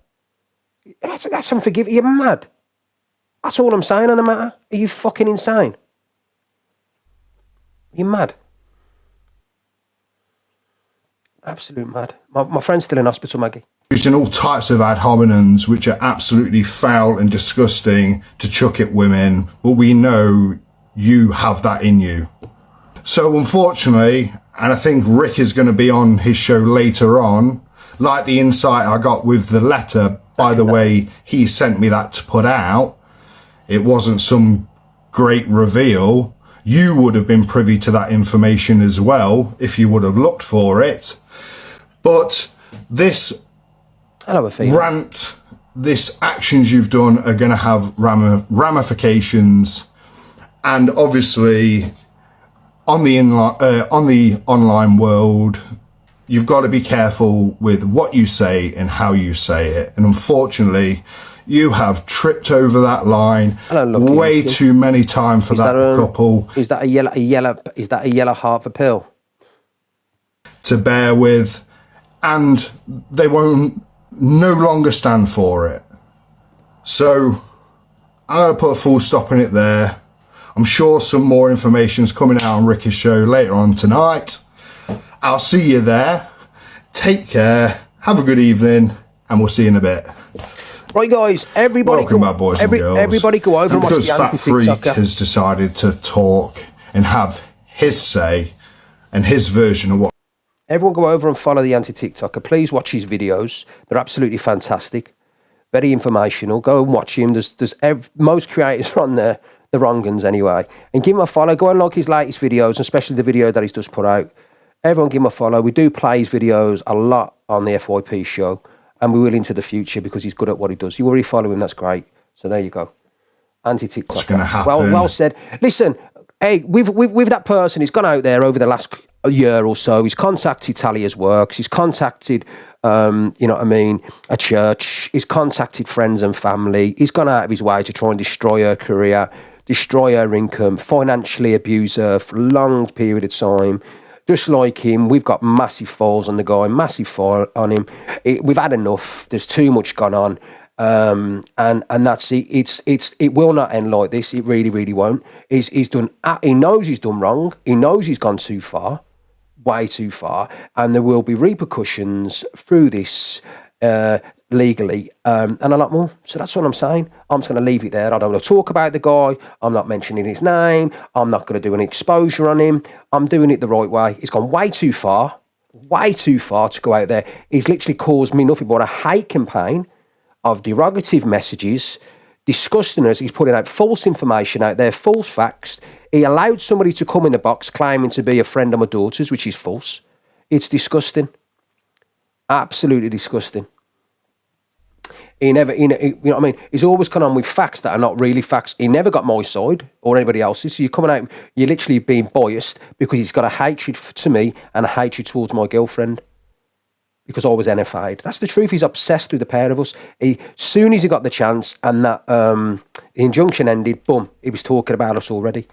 That's unforgivable. You're mad. That's all I'm saying on the matter. Are you fucking insane? You're mad. Absolute mad. My friend's still in hospital, Maggie. Used in all types of ad hominems, which are absolutely foul and disgusting to chuck at women, but we know you have that in you. So unfortunately, and I think Rick is going to be on his show later on, like the insight I got with the letter, by the way, he sent me that to put out. It wasn't some great reveal. You would have been privy to that information as well if you would have looked for it. But this rant, this actions you've done are going to have ramifications, and obviously on the online world, you've got to be careful with what you say and how you say it. And unfortunately, you have tripped over that line way too many times for that couple. Is that a yellow heart for pill? To bear with, and they won't no longer stand for it. So I'm going to put a full stop in it there. I'm sure some more information is coming out on Ricky's show later on tonight. I'll see you there. Take care. Have a good evening, and we'll see you in a bit. Right, guys. Everybody, welcome back, boys and girls. Everybody, go over and watch the Fat Freak has decided to talk and have his say and his version of what. Everyone, go over and follow the anti-TikToker. Please watch his videos. They're absolutely fantastic. Very informational. Go and watch him. Most creators are on there. The wrong ones anyway. And give him a follow. Go and like his latest videos, and especially the video that he's just put out. Everyone give him a follow. We do play his videos a lot on the FYP show, and we will into the future because he's good at what he does. You already follow him, that's great. So there you go. Anti-TikTok. What's going to happen? Well said. Listen, hey, with that person, he's gone out there over the last year or so. He's contacted Talia's works. He's contacted, you know what I mean, a church. He's contacted friends and family. He's gone out of his way to try and destroy her career, destroy her income, financially abuse her for a long period of time. Just like him, we've got massive falls on the guy, massive fall on him. We've had enough. There's too much gone on, and that's it. It will not end like this. It really, really won't. He's done. He knows he's done wrong. He knows he's gone too far, way too far, and there will be repercussions through this legally, and a lot more. So that's what I'm saying. I'm just going to leave it there. I don't want to talk about the guy. I'm not mentioning his name. I'm not going to do any exposure on him. I'm doing it the right way. He's gone way too far to go out there. He's literally caused me nothing but a hate campaign of derogative messages, disgusting us. He's putting out false information out there, false facts. He allowed somebody to come in the box claiming to be a friend of my daughter's, which is false. It's disgusting. Absolutely disgusting. You know what I mean? He's always come on with facts that are not really facts. He never got my side or anybody else's. So you're coming out, you're literally being biased because he's got a hatred to me and a hatred towards my girlfriend because I was NFA'd. That's the truth. He's obsessed with the pair of us. Soon as he got the chance and that the injunction ended, boom, he was talking about us already.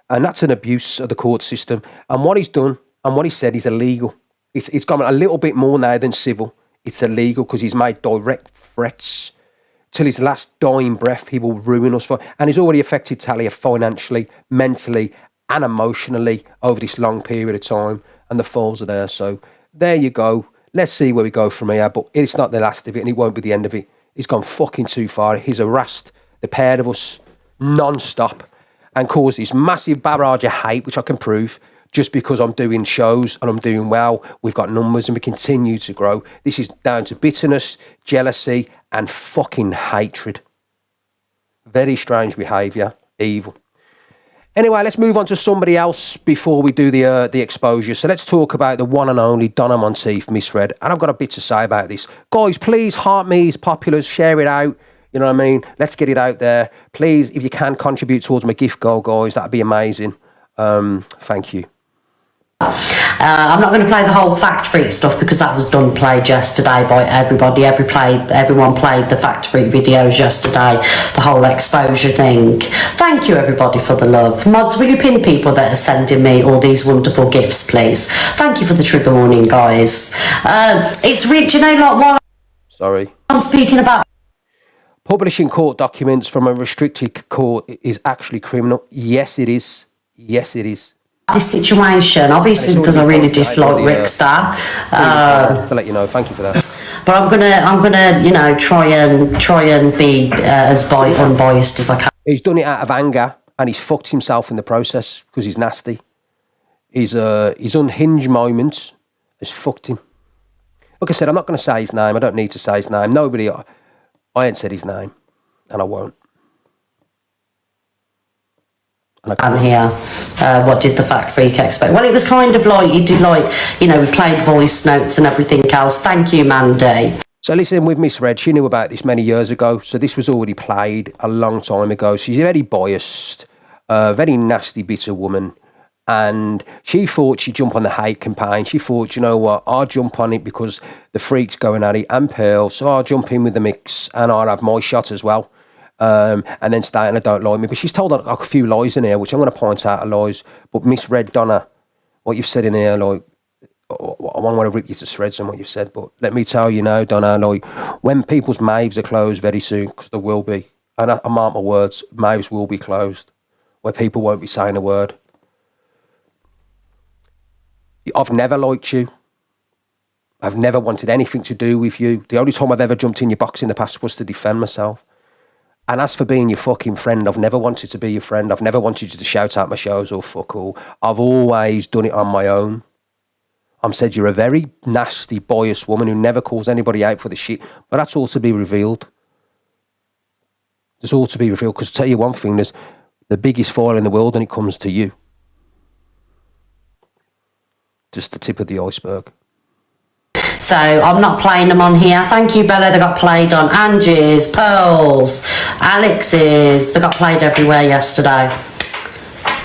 And that's an abuse of the court system. And what he's done and what he said is illegal. It's gone a little bit more now than civil. It's illegal because he's made direct threats. Till his last dying breath, he will ruin us. And he's already affected Talia financially, mentally, and emotionally over this long period of time. And the falls are there. So there you go. Let's see where we go from here. But it's not the last of it, and it won't be the end of it. He's gone fucking too far. He's harassed the pair of us non-stop and caused this massive barrage of hate, which I can prove. Just because I'm doing shows and I'm doing well, we've got numbers and we continue to grow. This is down to bitterness, jealousy, and fucking hatred. Very strange behaviour, evil. Anyway, let's move on to somebody else before we do the exposure. So let's talk about the one and only Donna Monteith, misread. And I've got a bit to say about this. Guys, please heart me, it's popular, share it out. You know what I mean? Let's get it out there. Please, if you can contribute towards my gift goal, guys, that'd be amazing. Thank you. I'm not going to play the whole Fact Freak stuff because that was done played yesterday by everybody. Everyone played the Fact Freak videos yesterday, the whole exposure thing. Thank you everybody for the love. Mods, will you pin people that are sending me all these wonderful gifts, please? Thank you for the trigger warning, guys. It's rich, you know, like while Sorry. I'm speaking about Publishing court documents from a restricted court is actually criminal. Yes, it is. Yes, it is. This situation, obviously, because I really dislike Ricksta. To let you know, thank you for that. But I'm gonna, you know, try and be as unbiased as I can. He's done it out of anger, and he's fucked himself in the process because he's nasty. His unhinged moments has fucked him. Like I said, I'm not going to say his name. I don't need to say his name. I ain't said his name, and I won't. And here, what did the Fact Freak expect? Well, it was kind of like, you did like, you know, we played voice notes and everything else. Thank you, Mandy. So listen, with Miss Red, she knew about this many years ago, so this was already played a long time ago. She's very biased, very nasty, bitter woman, and she thought she'd jump on the hate campaign. She thought, you know what, I'll jump on it because the Freak's going at it and Pearl, so I'll jump in with the mix and I'll have my shot as well. And then Staten, I don't like me. But she's told like a few lies in here, which I'm going to point out are lies. But Miss Red Donna, what you've said in here, like, I don't want to rip you to shreds on what you've said, but let me tell you now, Donna, like, when people's maves are closed very soon, because there will be, and I mark my words, maves will be closed, where people won't be saying a word. I've never liked you. I've never wanted anything to do with you. The only time I've ever jumped in your box in the past was to defend myself. And as for being your fucking friend, I've never wanted to be your friend. I've never wanted you to shout out my shows or fuck all. I've always done it on my own. I'm said you're a very nasty, biased woman who never calls anybody out for the shit. But that's all to be revealed. There's all to be revealed. Because I'll tell you one thing, there's the biggest file in the world when it comes to you. Just the tip of the iceberg. So I'm not playing them on here. Thank you, Bella. They got played on Angie's, Pearl's, Alex's. They got played everywhere yesterday.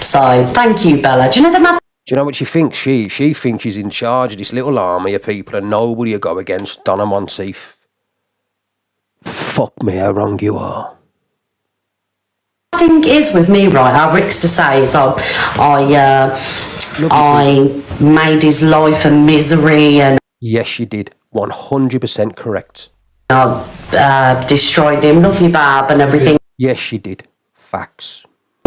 So thank you, Bella. Do you know the matter? Do you know what she thinks? She thinks she's in charge of this little army of people and nobody will go against Donna Monteith. Fuck me, how wrong you are. I think is with me, right? How Ricksta says, I made his life a misery and yes, you did. 100% correct. Destroyed him. Love you, Bab, and everything. Yes, you did. Facts.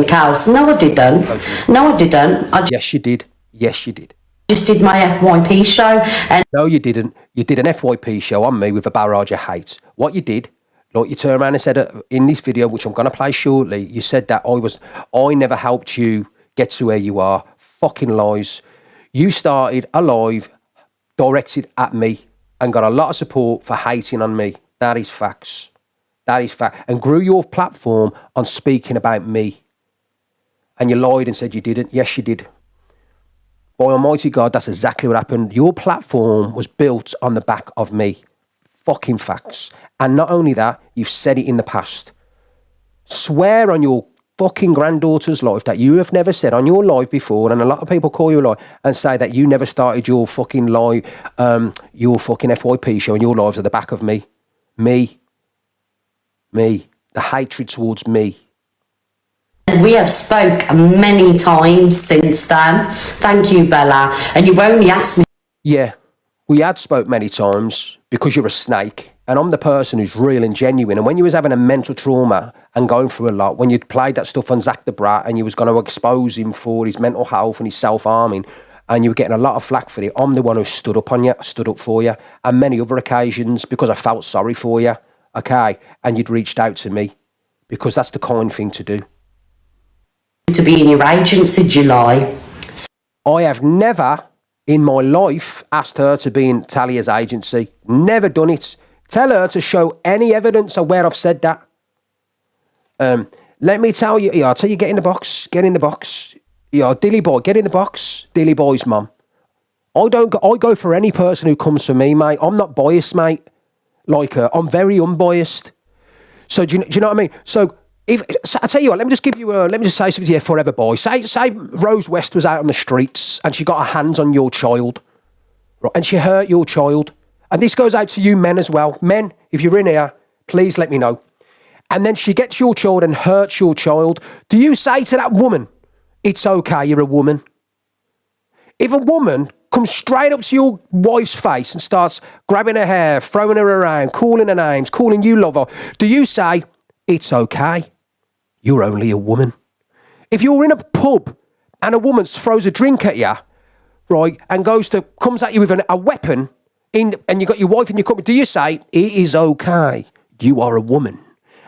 Cows. No, I didn't. No, I didn't. Yes, you did. Yes, you did. Just did my FYP show. And no, you didn't. You did an FYP show on me with a barrage of hate. What you did, like you turned around and said in this video, which I'm going to play shortly, you said that I never helped you get to where you are. Fucking lies. You started a live directed at me and got a lot of support for hating on me. That is facts. That is fact. And grew your platform on speaking about me. And you lied and said you didn't. Yes, you did. By almighty God, that's exactly what happened. Your platform was built on the back of me. Fucking facts. And not only that, you've said it in the past. Swear on your fucking granddaughter's life that you have never said on your live before, and a lot of people call you a lie and say that you never started your fucking live, your fucking FYP show and your lives at the back of me. Me. The hatred towards me. We have spoke many times since then. Thank you, Bella. And you only asked me. Yeah, we had spoke many times because you're a snake. And I'm the person who's real and genuine. And when you was having a mental trauma and going through a lot, when you'd played that stuff on Zach the Brat and you was going to expose him for his mental health and his self-harming, and you were getting a lot of flack for it, I'm the one who stood up on you, stood up for you, and many other occasions because I felt sorry for you, okay? And you'd reached out to me because that's the kind thing to do. To be in your agency, July. I have never in my life asked her to be in Talia's agency. Never done it. Tell her to show any evidence of where I've said that. Let me tell you, I'll tell you, get in the box. Dilly boy, get in the box. Dilly boy's mum. I go for any person who comes for me, mate. I'm not biased, mate. Like her. I'm very unbiased. So do you know what I mean? So I tell you what, let me just say something here, forever boy. Say Rose West was out on the streets and she got her hands on your child, right, and she hurt your child. And this goes out to you men as well. Men, if you're in here, please let me know. And then she gets your child and hurts your child. Do you say to that woman, it's okay, you're a woman? If a woman comes straight up to your wife's face and starts grabbing her hair, throwing her around, calling her names, calling you lover, do you say, it's okay, you're only a woman? If you're in a pub and a woman throws a drink at you, right, and comes at you with a weapon, and you got your wife in your company, do you say, it is okay, you are a woman?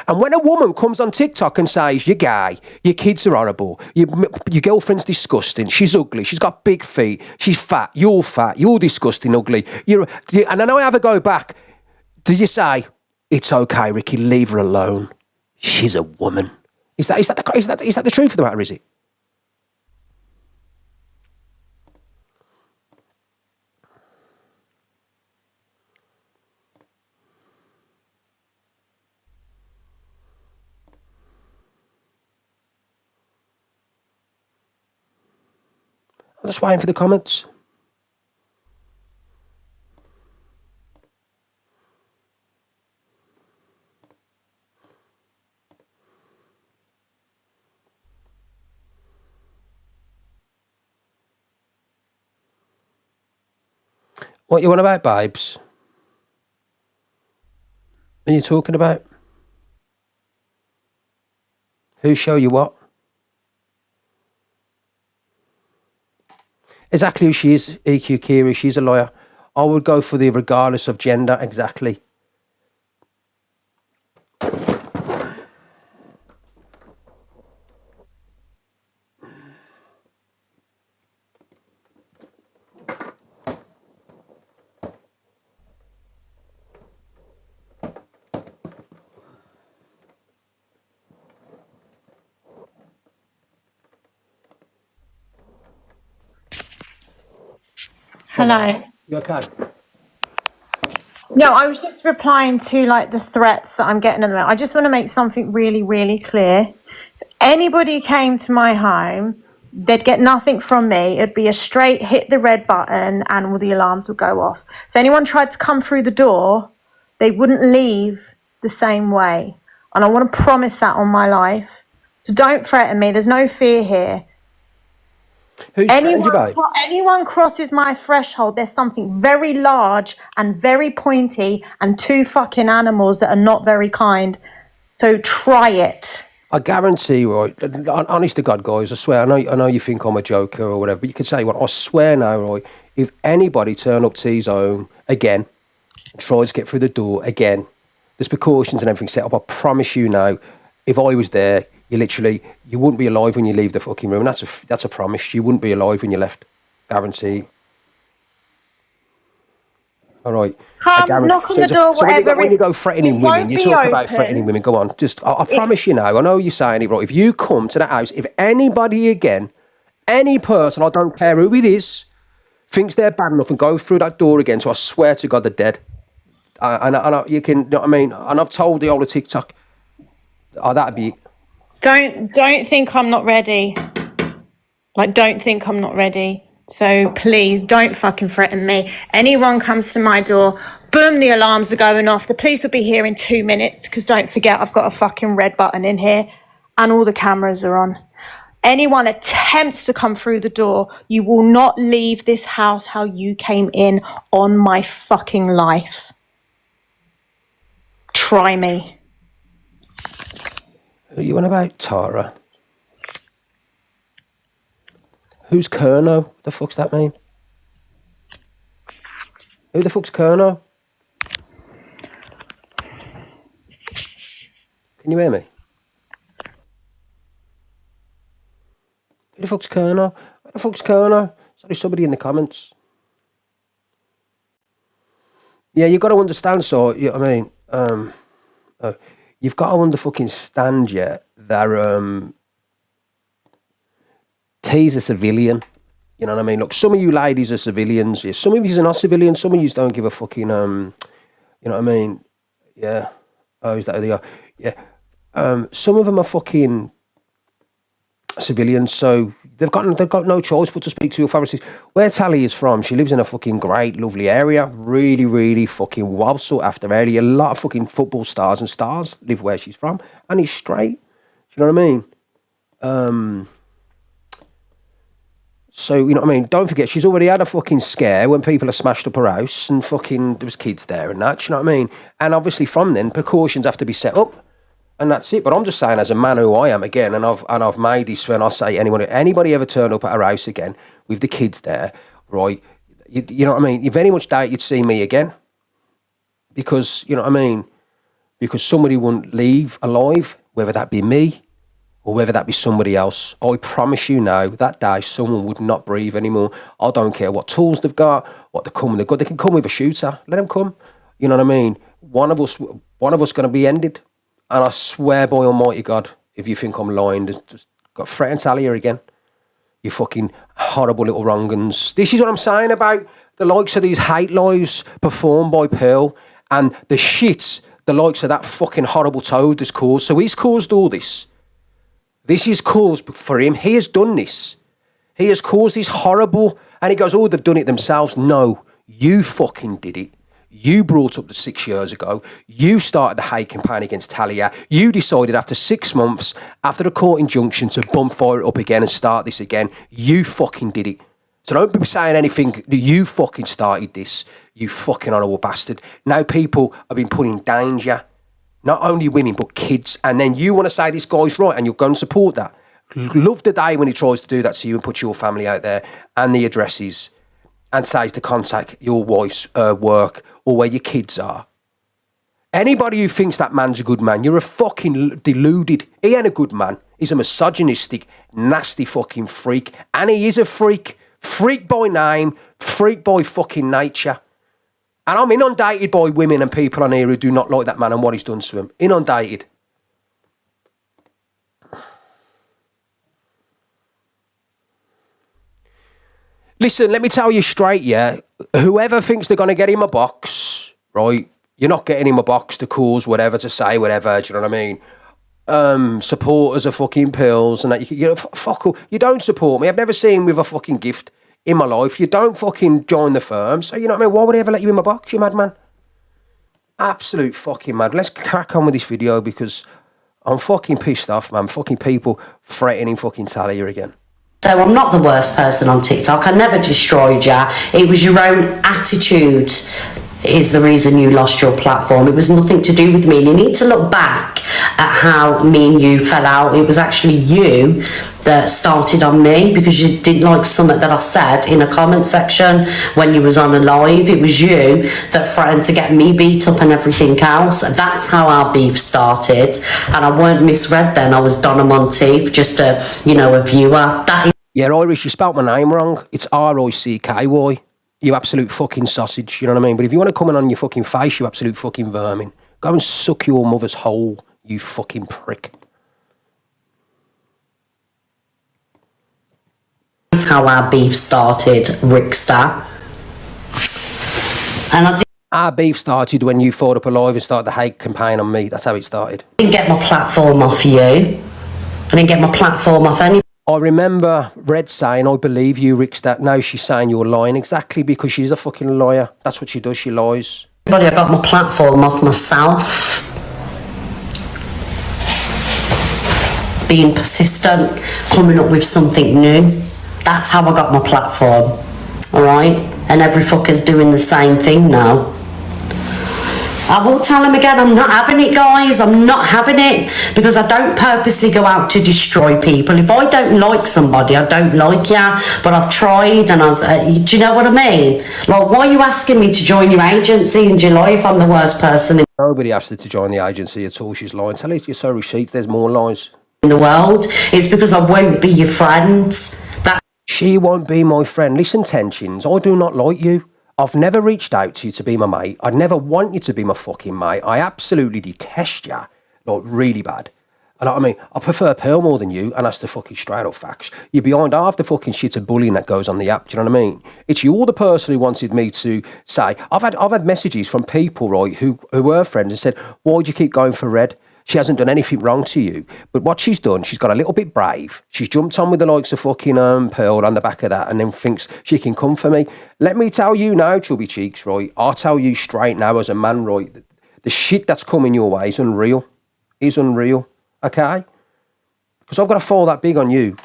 And when a woman comes on TikTok and says, you're gay, your kids are horrible, your girlfriend's disgusting, she's ugly, she's got big feet, she's fat, you're disgusting, ugly, and then I have a go back, do you say, it's okay, Ricky, leave her alone, she's a woman? Is that the truth of the matter, is it? I'm just waiting for the comments. What you want about, babes? What are you talking about? Who show you what? Exactly who she is, EQ Kiri, she's a lawyer. I would go for the regardless of gender, exactly. Hello. You okay? No, I was just replying to like the threats that I'm getting at the moment. I just want to make something really, really clear. If anybody came to my home, they'd get nothing from me. It'd be a straight hit the red button and all the alarms would go off. If anyone tried to come through the door, they wouldn't leave the same way. And I want to promise that on my life. So don't threaten me. There's no fear here. Who's threatened you, babe? Anyone crosses my threshold, there's something very large and very pointy and two fucking animals that are not very kind. So try it. I guarantee, right, honest to God, guys, I swear, I know you think I'm a joker or whatever, but you could say, well, I swear now, right, if anybody turn up to his home again, tries to get through the door again, there's precautions and everything set up, I promise you now, if I was there, you wouldn't be alive when you leave the fucking room. That's a promise. You wouldn't be alive when you left. Guarantee. All right. Come, knock on the door, whatever. When you go threatening women, you talk about threatening women. Go on. I promise you now. I know you're saying it right. If you come to that house, if anybody again, any person, I don't care who it is, thinks they're bad enough and go through that door again, so I swear to God they're dead. And you can, you know what I mean? And I've told the old TikTok, that'd be. Don't think I'm not ready. Like, don't think I'm not ready. So please don't fucking threaten me. Anyone comes to my door, boom, the alarms are going off. The police will be here in 2 minutes because don't forget I've got a fucking red button in here and all the cameras are on. Anyone attempts to come through the door, you will not leave this house how you came in on my fucking life. Try me. Who are you on about, Tara? Who's Kerno? The fuck's that mean? Who the fuck's Kerno? Can you hear me? Who the fuck's Kerno? Who the fuck's Kerno? Sorry, somebody in the comments. Yeah, you've got to understand, so, you know what I mean? You've got to understand, yeah, that T's a civilian. You know what I mean? Look, some of you ladies are civilians. Yeah. Some of you are not civilians. Some of you don't give a fucking, you know what I mean? Yeah. Oh, is that who they are? Yeah. Some of them are fucking civilians, so they've got no choice but to speak to authorities. Where Tally is from, she lives in a fucking great, lovely area. Really, really fucking well sought after area. A lot of fucking football stars and stars live where she's from, and it's straight. Do you know what I mean? So, you know what I mean? Don't forget, she's already had a fucking scare when people have smashed up her house and fucking there was kids there and that, you know what I mean? And obviously from then, precautions have to be set up and that's it. But I'm just saying, as a man who I am again, and I've made this when I say anybody ever turn up at her house again with the kids there, right? You know what I mean? You very much doubt you'd see me again because, you know what I mean? Because somebody wouldn't leave alive, whether that be me or whether that be somebody else. I promise you now, that day, someone would not breathe anymore. I don't care what tools they've got, what they're coming. They can come with a shooter. Let them come. You know what I mean? One of us going to be ended. And I swear by Almighty God, if you think I'm lying, just got Fret and Talia again. You fucking horrible little wrong'uns. This is what I'm saying about the likes of these hate lives performed by Pearl and the shit the likes of that fucking horrible Toad has caused. So he's caused all this. This is caused for him. He has done this. He has caused this horrible... And he goes, oh, they've done it themselves. No, you fucking did it. You brought up the 6 years ago. You started the hate campaign against Talia. You decided after 6 months, after the court injunction, to fire it up again and start this again. You fucking did it. So don't be saying anything. You fucking started this. You fucking horrible bastard. Now people have been put in danger. Not only women, but kids. And then you want to say this guy's right and you'll go and support that. Love the day when he tries to do that to you and put your family out there and the addresses and says to contact your wife's work or where your kids are. Anybody who thinks that man's a good man, you're a fucking deluded. He ain't a good man. He's a misogynistic, nasty fucking freak. And he is a freak. Freak by name, freak by fucking nature. And I'm inundated by women and people on here who do not like that man and what he's done to them. Inundated. Listen, let me tell you straight, yeah. Whoever thinks they're going to get him a box, right, you're not getting him a box to cause whatever, to say whatever, do you know what I mean? Supporters of fucking pills and that. You know, fuck all. You don't support me. I've never seen with a fucking gift in my life. You don't fucking join the firm. So, you know what I mean? Why would I ever let you in my box, you madman? Absolute fucking mad. Let's crack on with this video because I'm fucking pissed off, man. Fucking people threatening fucking Talia again. So I'm not the worst person on TikTok. I never destroyed you. It was your own attitude is the reason you lost your platform. It was nothing to do with me. And you need to look back at how me and you fell out. It was actually you that started on me because you didn't like something that I said in a comment section when you was on a live. It was you that threatened to get me beat up and everything else. That's how our beef started. And I weren't misread then. I was Donna Monteith, just a viewer. That is yeah, Irish, you spelt my name wrong. It's R-I-C-K-Y. You absolute fucking sausage, you know what I mean? But if you want to come in on your fucking face, you absolute fucking vermin, go and suck your mother's hole, you fucking prick. That's how our beef started, Ricksta. And our beef started when you fought up alive and started the hate campaign on me. That's how it started. I didn't get my platform off you. I didn't get my platform off any. I remember Red saying, I believe you, Ricksta. Now she's saying you're lying. Exactly, because she's a fucking liar. That's what she does, she lies. I got my platform off myself. Being persistent, coming up with something new. That's how I got my platform. Alright? And every fucker's doing the same thing now. I will tell him again, I'm not having it, guys. I'm not having it because I don't purposely go out to destroy people. If I don't like somebody, I don't like you, but I've tried and do you know what I mean? Like, why are you asking me to join your agency in July if I'm the worst person Nobody asked her to join the agency at all. She's lying. Tell her you saw receipts. There's more lies in the world? It's because I won't be your friend. She won't be my friend. Listen, Tensions, I do not like you. I've never reached out to you to be my mate. I'd never want you to be my fucking mate. I absolutely detest you, like really bad. And I mean, I prefer Pearl more than you, and that's the fucking straight up facts. You're behind half the fucking shit of bullying that goes on the app. Do you know what I mean? It's you, the person who wanted me to say. I've had messages from people, right, who were friends and said, "Why'd you keep going for Red? She hasn't done anything wrong to you." But what she's done, she's got a little bit brave. She's jumped on with the likes of fucking Pearl on the back of that and then thinks she can come for me. Let me tell you now, Chubby Cheeks, right? I'll tell you straight now as a man, right? The shit that's coming your way is unreal. Is unreal, okay? Because I've got to fall that big on you.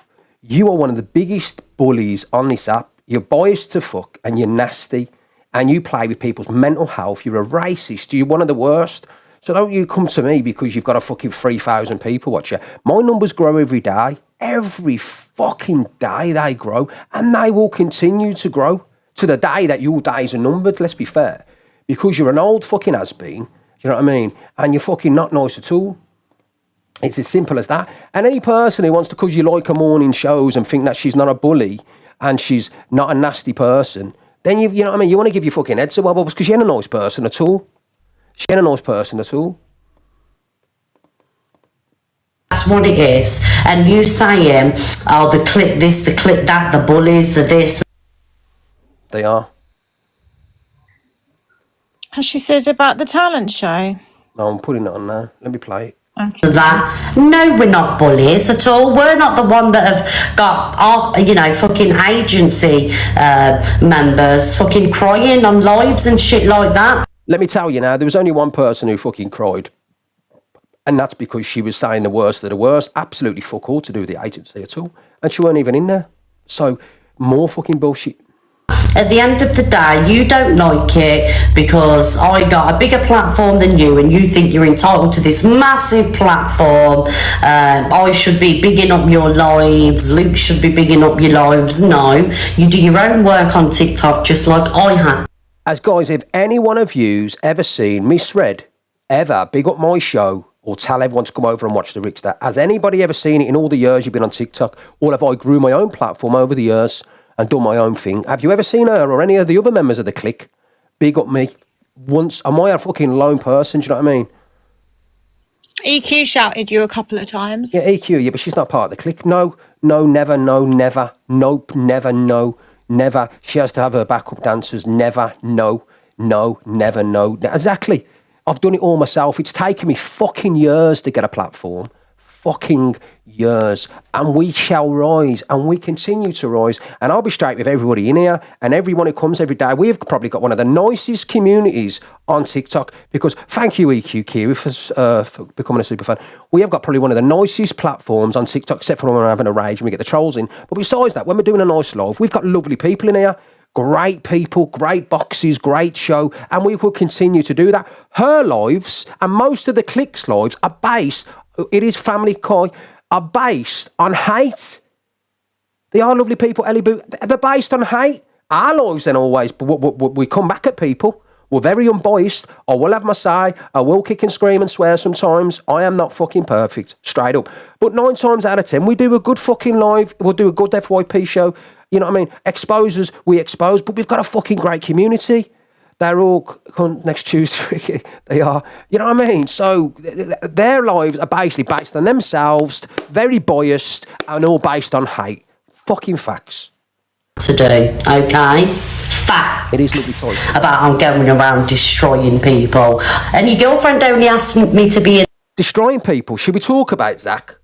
You are one of the biggest bullies on this app. You're biased to fuck and you're nasty and you play with people's mental health. You're a racist. You're one of the worst. So don't you come to me because you've got a fucking 3,000 people watch you. My numbers grow every day. Every fucking day they grow, and they will continue to grow to the day that your days are numbered, let's be fair. Because you're an old fucking has-been, you know what I mean? And you're fucking not nice at all. It's as simple as that. And any person who wants to, because you like her morning shows and think that she's not a bully and she's not a nasty person, then you know what I mean? You want to give your fucking head to wobbles because she ain't a nice person at all. She ain't a nice person at all. That's what it is. And you saying, oh, the click this, the click that, the bullies, the this. They are. Has she said about the talent show? No, I'm putting it on now. Let me play it. That. No, we're not bullies at all. We're not the one that have got our, fucking agency members fucking crying on lives and shit like that. Let me tell you now, there was only one person who fucking cried. And that's because she was saying the worst of the worst. Absolutely fuck all to do with the agency at all. And she weren't even in there. So, more fucking bullshit. At the end of the day, you don't like it because I got a bigger platform than you and you think you're entitled to this massive platform. I should be bigging up your lives. Luke should be bigging up your lives. No, you do your own work on TikTok just like I have. As guys, if any one of you's ever seen Misread, ever big up my show, or tell everyone to come over and watch the Ricksta. Has anybody ever seen it in all the years you've been on TikTok? Or have I grew my own platform over the years and done my own thing? Have you ever seen her or any of the other members of the clique? Big up me. Once, am I a fucking lone person? Do you know what I mean? EQ shouted you a couple of times. Yeah, EQ, yeah, but she's not part of the clique. No, never, nope, never, no, never. She has to have her backup dancers. Never, no, never, no. Exactly. I've done it all myself. It's taken me fucking years to get a platform. Fucking years. And we shall rise. And we continue to rise. And I'll be straight with everybody in here. And everyone who comes every day. We've probably got one of the nicest communities on TikTok. Because, thank you EQ Kiri for becoming a super fan. We have got probably one of the nicest platforms on TikTok. Except for when we're having a rage and we get the trolls in. But besides that, when we're doing a nice live, we've got lovely people in here. Great people, great boxes, great show, and we will continue to do that. Her lives, and most of the cliques' lives, are based, it is family Koi, are based on hate. They are lovely people, Ellie Boo. They're based on hate. Our lives then always, we come back at people. We're very unbiased. I will have my say. I will kick and scream and swear sometimes. I am not fucking perfect, straight up. But 9 times out of 10, we do a good fucking live. We'll do a good FYP show. You know what I mean? Exposers, we expose, but we've got a fucking great community. They're all next Tuesday. They are. You know what I mean? So their lives are basically based on themselves, very biased, and all based on hate. Fucking facts. To do, okay? Facts. It is lovely choice. About I'm going around destroying people. And your girlfriend only asked me to be destroying people. Should we talk about Zach?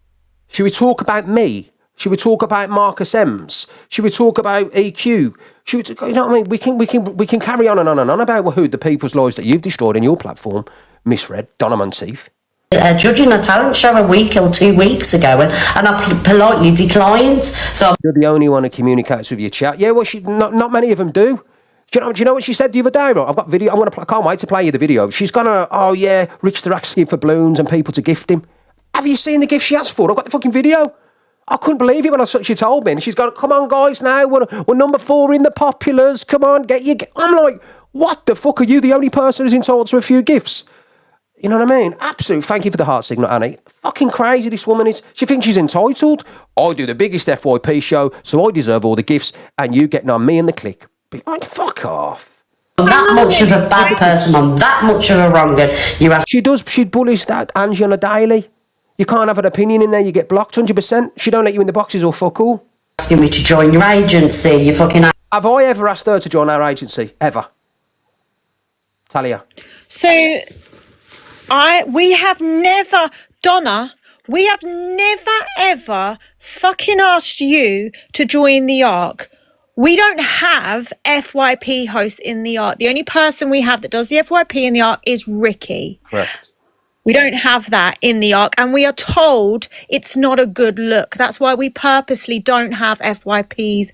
Should we talk about me? Should we talk about Marcus Ems? Should we talk about EQ? Should we, you know what I mean? We can carry on and on and on about who the people's lives that you've destroyed in your platform. Misread, Donna Monteith. Judging a talent show a week or 2 weeks ago, and I politely declined. So you're the only one who communicates with your chat. Yeah, well, not many of them do. Do you know what she said the other day? Right? I've got video. I can't wait to play you the video. She's gonna, oh yeah, Ricksta asking for balloons and people to gift him. Have you seen the gift she asked for? I've got the fucking video. I couldn't believe it when she told me. And she's gone, come on, guys, now. We're number 4 in the populars. Come on, get your... I'm like, what the fuck? Are you the only person who's entitled to a few gifts? You know what I mean? Absolute. Thank you for the heart signal, Annie. Fucking crazy this woman is. She thinks she's entitled. I do the biggest FYP show, so I deserve all the gifts, and you getting on me and the clique. Like, fuck off. I'm that much of a bad person. I'm that much of a wronger. She bullies that Angie on a daily. You can't have an opinion in there, you get blocked 100%. She don't let you in the boxes or fuck all. Asking me to join your agency, you fucking... Have I ever asked her to join our agency? Ever? Talia. So, we have never, Donna, we have never ever fucking asked you to join the Ark. We don't have FYP hosts in the Ark. The only person we have that does the FYP in the Ark is Ricky. Correct. We don't have that in the Ark, and we are told it's not a good look. That's why we purposely don't have FYPs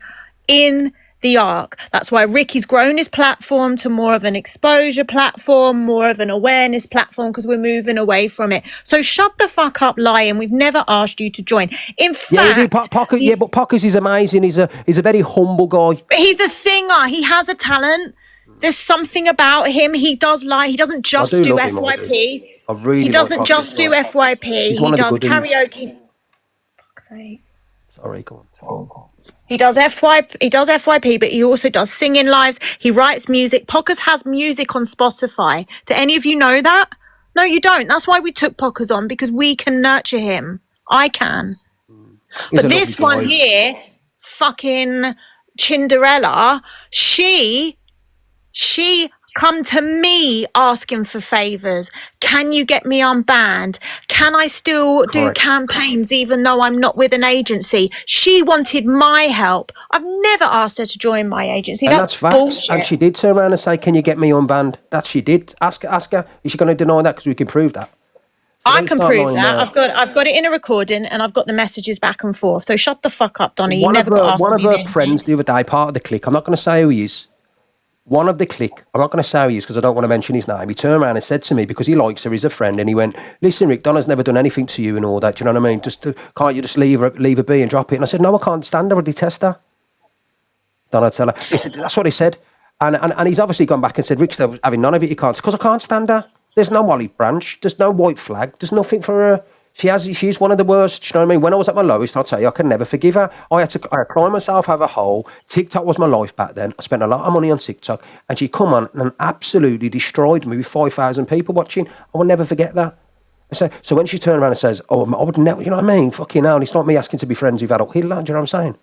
in the Ark. That's why Ricky's grown his platform to more of an exposure platform, more of an awareness platform, because we're moving away from it. So shut the fuck up, lying. We've never asked you to join. In fact, but Pockers is amazing. He's a very humble guy. he's a singer. He has a talent. There's something about him. He does lie. He doesn't just do love him, FYP. I really He doesn't like just do FYP. He's He one of the does good ones. karaoke. Fuck's sake. Sorry, go on. He does FYP, but he also does singing lives. He writes music. Pockers has music on Spotify. Do any of you know that? No, you don't. That's why we took Pockers on, because we can nurture him. I can. But this one here, fucking Cinderella, she come to me asking for favours. Can you get me unbanned? Can I still do campaigns even though I'm not with an agency? She wanted my help. I've never asked her to join my agency. And that's facts. bullshit. And she did turn around and say, "Can you get me unbanned?" That she did. Ask her. Is she going to deny that? Because we can prove that. So I can prove that. I've got it in a recording, and I've got the messages back and forth. So shut the fuck up, Donna. You never got asked to be One of her friends the other day, part of the clique. I'm not going to say who he is. One of the clique, I'm not going to say who he is because I don't want to mention his name. He turned around and said to me, because he likes her, he's a friend, and he went, "Listen, Rick, Donna's never done anything to you and all that. Do you know what I mean? Can't you just leave her be and drop it?" And I said, "No, I can't stand her. I detest her." Donna tell her. He said, that's what he said. And he's obviously gone back and said, "Rick's having none of it. You can't." Because I can't stand her. There's no olive branch. There's no white flag. There's nothing for her. She's one of the worst. Do you know what I mean? When I was at my lowest, I'll tell you, I can never forgive her. I had to cry myself out of a hole. TikTok was my life back then. I spent a lot of money on TikTok, and she come on and absolutely destroyed me with 5,000 people watching. I will never forget that. So when she turned around and says, "Oh, I would never," you know what I mean? Fucking hell. And it's not me asking to be friends with Adolf Hitler. Do you know what I'm saying?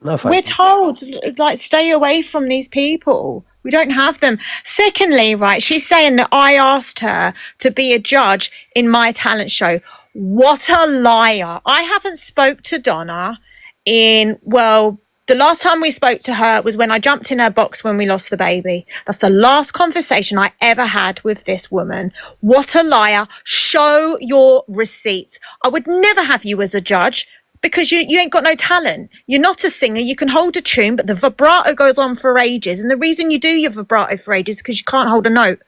No, thank We're you. told, like, stay away from these people. We don't have them. Secondly, right, she's saying that I asked her to be a judge in my talent show. What a liar. I haven't spoke to Donna the last time we spoke to her was when I jumped in her box when we lost the baby. That's the last conversation I ever had with this woman. What a liar. Show your receipts. I would never have you as a judge, because you ain't got no talent. You're not a singer. You can hold a tune, but the vibrato goes on for ages. And the reason you do your vibrato for ages is because you can't hold a note.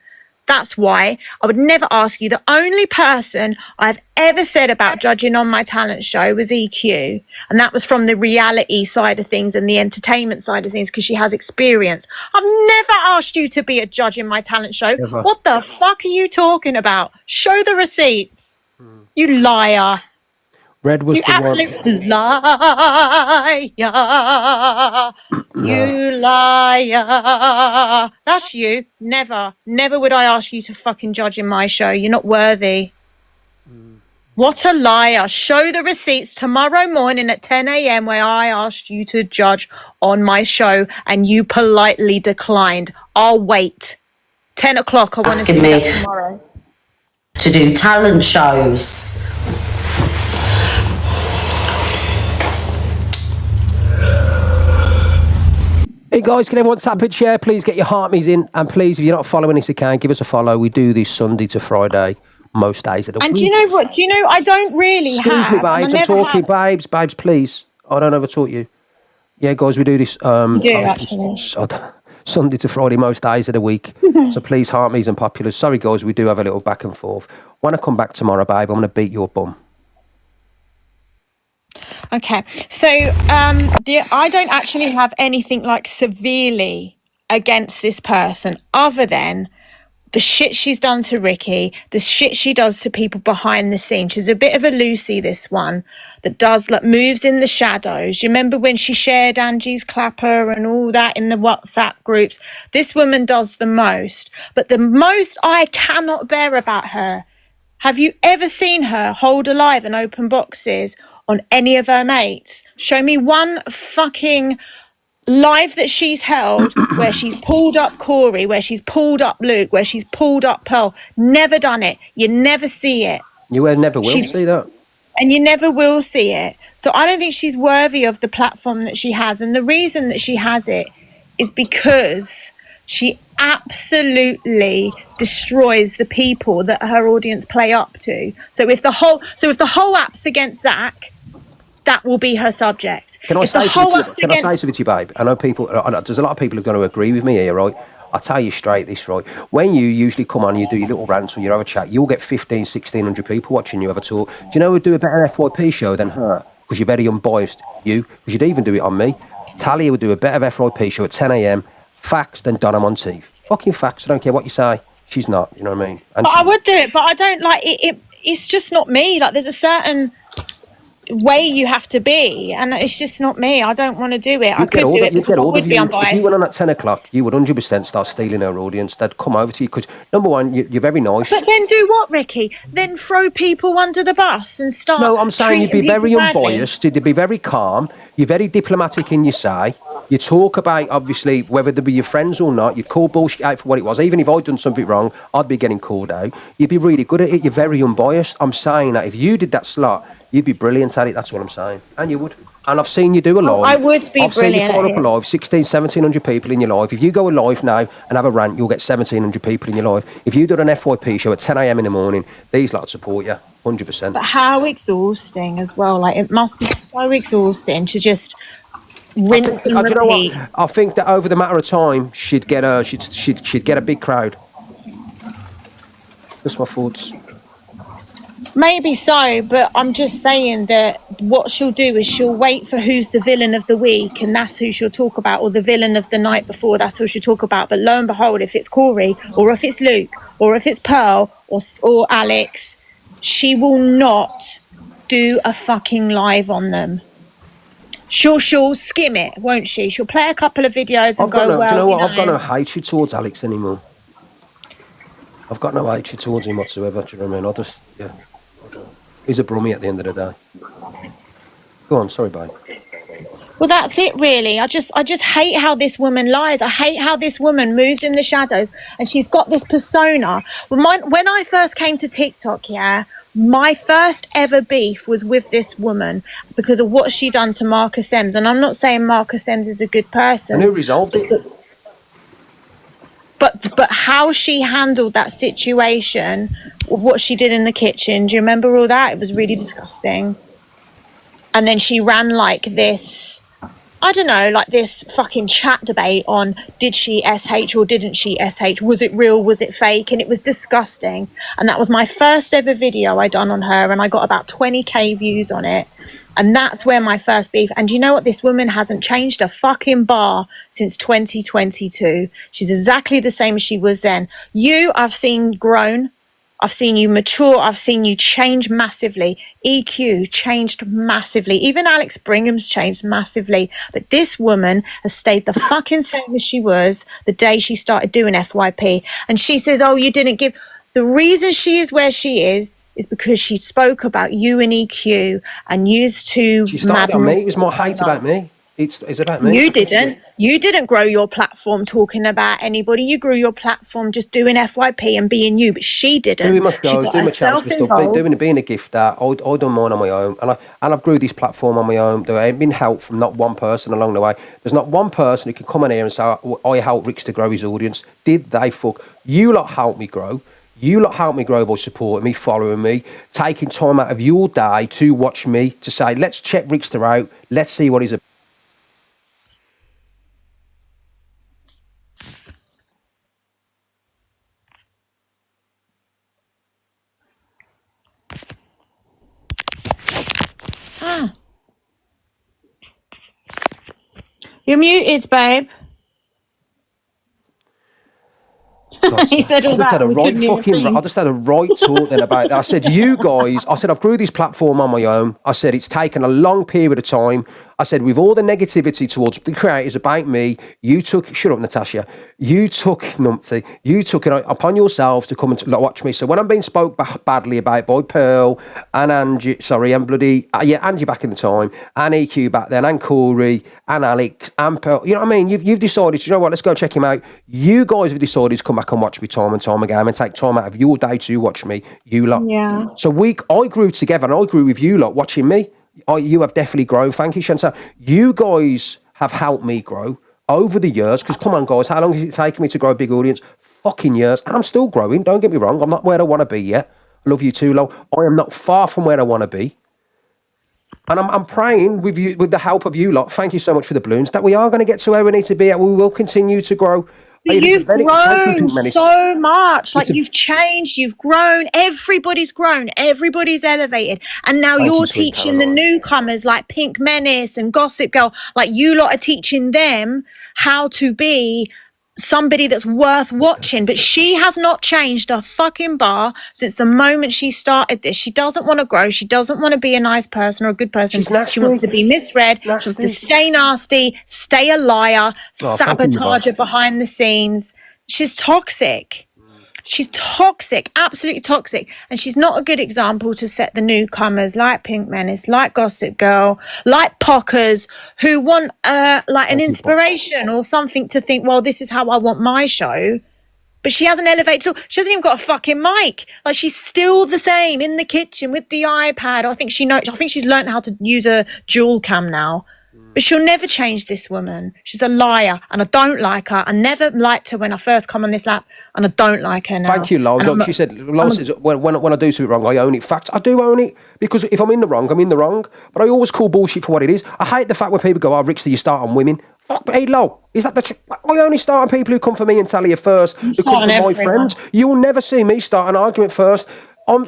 That's why I would never ask you. The only person I've ever said about judging on my talent show was EQ. And that was from the reality side of things and the entertainment side of things, because she has experience. I've never asked you to be a judge in my talent show. Never. What the fuck are you talking about? Show the receipts. You liar. Red was You the one. absolute liar. You liar. That's you. Never would I ask you to fucking judge in my show. You're not worthy. What a liar. Show the receipts tomorrow morning at 10 a.m. where I asked you to judge on my show and you politely declined. I'll wait. 10 o'clock. I want to see that tomorrow. To do talent shows. Hey guys, can everyone tap and share? Please get your heartmies in. And please, if you're not following this account, give us a follow. We do this Sunday to Friday, most days of the week. And do you know what? Do you know, I don't really have. Stupid babes, I'm talking, babes, please. I don't ever taught you. Yeah, guys, we do this You do, actually. Sunday to Friday, most days of the week. So please, heartmies and populars. Sorry, guys, we do have a little back and forth. When I come back tomorrow, babe, I'm going to beat your bum. Okay, so I don't actually have anything like severely against this person other than the shit she's done to Ricky, the shit she does to people behind the scenes. She's a bit of a Lucy, this one, that moves in the shadows. You remember when she shared Angie's clapper and all that in the WhatsApp groups? This woman does the most. But the most I cannot bear about her, have you ever seen her hold alive and open boxes on any of her mates? Show me one fucking live that she's held where she's pulled up Corey, where she's pulled up Luke, where she's pulled up Pearl. Never done it. You never see it. You never will see that. And you never will see it. So I don't think she's worthy of the platform that she has. And the reason that she has it is because she absolutely destroys the people that her audience play up to. So if the whole app's against Zach, that will be her subject. Can I If the say whole something app's to you, against, babe? I know people, there's a lot of people who are going to agree with me here, right? I'll tell you straight this, right? When you usually come on, you do your little rants or you have a chat, you'll get 1,600 people watching you have a talk. Do you know who'd do a better FYP show than her? Because you're very unbiased. You, because you'd even do it on me. Talia would do a better FYP show at 10 a.m. Facts than Donna Monteith. Fucking facts. I don't care what you say. She's not, you know what I mean? And but I would do it, but I don't like it. It's just not me. Like there's a certain way you have to be, and it's just not me. I don't want to do it. I could do it because I would be unbiased. If you went on at 10 o'clock, you would 100% start stealing her audience. They'd come over to you because, number one, you're very nice. But then do what, Ricky? Then throw people under the bus and start. No, I'm saying you'd be very unbiased. You'd be very calm. You're very diplomatic in your say. You talk about, obviously, whether they be your friends or not. You'd call bullshit out for what it was. Even if I'd done something wrong, I'd be getting called out. You'd be really good at it. You're very unbiased. I'm saying that if you did that slot, you'd be brilliant at it. That's what I'm saying. And you would. And I've seen you do a live. I would be I've brilliant. I've seen you fire up a live, 1,700 people in your live. If you go live now and have a rant, you'll get 1,700 people in your live. If you did an FYP show at 10 a.m. in the morning, these lot support you, 100%. But how exhausting as well. Like, it must be so exhausting to just rinse and repeat. You know what? I think that over the matter of time, she'd get a big crowd. That's my thoughts. Maybe so, but I'm just saying that what she'll do is she'll wait for who's the villain of the week, and that's who she'll talk about, or the villain of the night before, that's who she'll talk about. But lo and behold, if it's Corey, or if it's Luke, or if it's Pearl, or Alex, she will not do a fucking live on them. She'll skim it, won't she? She'll play a couple of videos and go, well, do you know what? I've got no hatred towards Alex anymore. I've got no hatred towards him whatsoever. Do you know what I mean? I just, yeah. He's a brummie at the end of the day. Go on, sorry, babe. Well, that's it, really. I just hate how this woman lies. I hate how this woman moves in the shadows, and she's got this persona. When I first came to TikTok, my first ever beef was with this woman because of what she done to Marcus Ems. And I'm not saying Marcus Ems is a good person. And who resolved it? But how she handled that situation, what she did in the kitchen, do you remember all that? It was really disgusting. And then she ran like this, I don't know, like this fucking chat debate on did she SH or didn't she SH? Was it real? Was it fake? And it was disgusting. And that was my first ever video I done on her, and I got about 20k views on it. And that's where my first beef. And you know what? This woman hasn't changed a fucking bar since 2022. She's exactly the same as she was then. I've seen grown. I've seen you mature. I've seen you change massively. EQ changed massively. Even Alex Brigham's changed massively. But this woman has stayed the fucking same as she was the day she started doing FYP. And she says, oh, you didn't give... The reason she is where she is because she spoke about you and EQ and used to... She started on me. It was more hate about me. It's about me. You didn't. You didn't grow your platform talking about anybody. You grew your platform just doing FYP and being you, but she didn't. Doing my shows, she got doing my herself channels and stuff, being a gifter. I done mine on my own, and I've grew this platform on my own. There ain't been help from not one person along the way. There's not one person who can come in here and say, I helped Ricksta grow his audience. Did they fuck? You lot helped me grow. You lot helped me grow by supporting me, following me, taking time out of your day to watch me, to say, let's check Ricksta out. Let's see what he's about. You're muted, babe. He said all that. I just had a right talk then about that. I said, you guys, I've grew this platform on my own. I said, it's taken a long period of time. I said, with all the negativity towards the creators about me, shut up, Natasha. You took it upon yourselves to come and watch me. So when I'm being spoke badly about by Pearl and Angie, Angie back in the time, and EQ back then, and Corey, and Alex, and Pearl, you know what I mean? You've decided, you know what, let's go check him out. You guys have decided to come back and watch me time and time again and take time out of your day to watch me, you lot. Yeah. So I grew together, and I grew with you lot watching me. You have definitely grown. Thank you, Chantal. You guys have helped me grow. over the years, because come on, guys, how long has it taken me to grow a big audience? Fucking years. And I'm still growing. Don't get me wrong. I'm not where I want to be yet. I love you too, Lo. I am not far from where I want to be. And I'm praying with you, with the help of you lot. Thank you so much for the balloons. That we are going to get to where we need to be. We will continue to grow. But you've grown so much. Like, you've changed, you've grown. Everybody's grown. Everybody's elevated. And now you're teaching the newcomers like Pink Menace and Gossip Girl. Like, you lot are teaching them how to be somebody that's worth watching. But she has not changed a fucking bar since the moment she started this. She doesn't want to grow. She doesn't want to be a nice person or a good person. She wants to be misread. She wants to stay nasty, stay a liar, sabotage her behind the scenes. She's toxic. She's toxic, absolutely toxic. And she's not a good example to set the newcomers like Pink Menace, like Gossip Girl, like Pockers, who want like an inspiration or something to think, well, this is how I want my show. But she hasn't elevated at all. She hasn't even got a fucking mic. Like, she's still the same in the kitchen with the iPad. I think she's learned how to use a dual cam now. But she'll never change, this woman. She's a liar, and I don't like her. I never liked her when I first come on this lap, and I don't like her now. Thank you, Lo. Look, she said, Lo says, when I do something wrong, I own it. Fact, I do own it, because if I'm in the wrong, I'm in the wrong. But I always call bullshit for what it is. I hate the fact when people go, oh, Ricksta, you start on women. Fuck, hey, Lo, is that the I only start on people who come for me and tell you first, who come for my friends. You'll never see me start an argument first.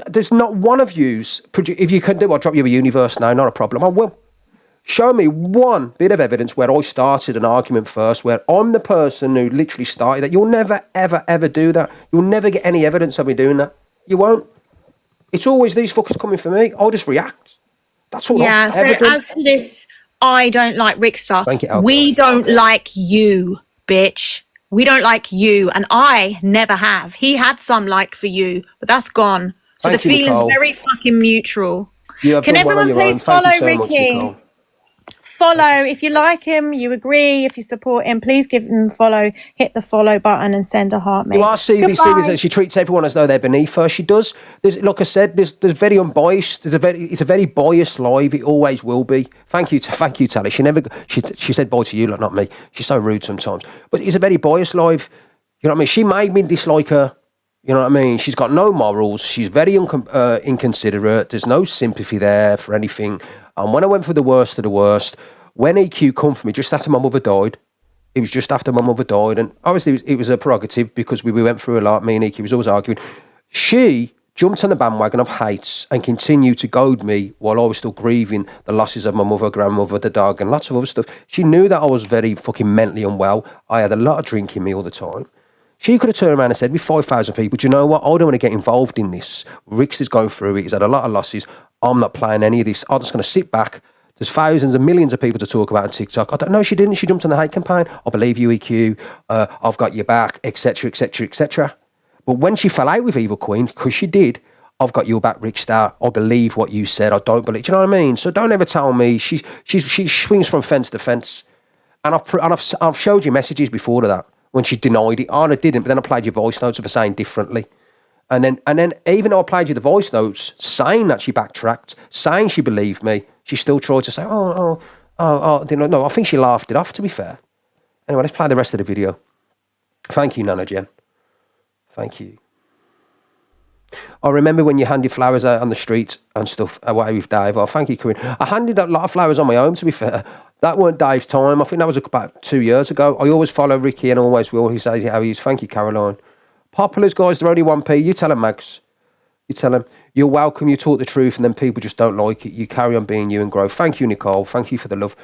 There's not one of yous. If you can do, I'll drop you a universe now, not a problem. I will. Show me one bit of evidence where I started an argument first, where I'm the person who literally started that. You'll never, ever, ever do that. You'll never get any evidence of me doing that. You won't. It's always these fuckers coming for me. I'll just react. That's all. Yeah, so as for this, I don't like Ricksta. Thank you, we don't like you, bitch. We don't like you, and I never have. He had some like for you, but that's gone. So the feeling's very fucking mutual. Can everyone please follow Ricky? Follow if you like him, you agree, if you support him, please give him a follow, hit the follow button and send a heart, mate. You are CBC, she treats everyone as though they're beneath her. She does. Like I said, there's very unbiased. It's a very biased live. It always will be. Thank you, Tally. She said bye to you, like, not me. She's so rude sometimes. But it's a very biased live. You know what I mean? She made me dislike her. You know what I mean? She's got no morals. She's very inconsiderate. There's no sympathy there for anything. And when I went for the worst of the worst, when EQ come for me just after my mother died, it was just after my mother died, and obviously it was a prerogative because we went through a lot. Me and EQ was always arguing. She jumped on the bandwagon of hates and continued to goad me while I was still grieving the losses of my mother, grandmother, the dog, and lots of other stuff. She knew that I was very fucking mentally unwell. I had a lot of drink in me all the time. She could have turned around and said, with 5,000 people, do you know what? I don't want to get involved in this. Ricksta's going through it. He's had a lot of losses. I'm not playing any of this. I'm just going to sit back. There's thousands and millions of people to talk about on TikTok. I don't know, she didn't. She jumped on the hate campaign. I believe you, EQ. I've got your back, etc., etc., etc. But when she fell out with Evil Queen, because she did, I've got your back, Ricksta. I believe what you said. I don't believe. Do you know what I mean? So don't ever tell me. She swings from fence to fence. And I've showed you messages before to that when she denied it. Oh, I didn't. But then I played your voice notes of her saying differently. And then even though I played you the voice notes saying that she backtracked, saying she believed me, she still tried to say, no, I think she laughed it off, to be fair. Anyway, let's play the rest of the video. Thank you, Nana Jen. Thank you. I remember when you handed flowers out on the street and stuff away with Dave. Oh, thank you, Corinne. I handed out a lot of flowers on my own, to be fair. That weren't Dave's time. I think that was about 2 years ago. I always follow Ricky and always will. He says how he is. Thank you, Caroline. Populars, guys, they're only 1p. You tell him, Mags. You tell him, you're welcome, you talk the truth, and then people just don't like it. You carry on being you and grow. Thank you, Nicole. Thank you for the love.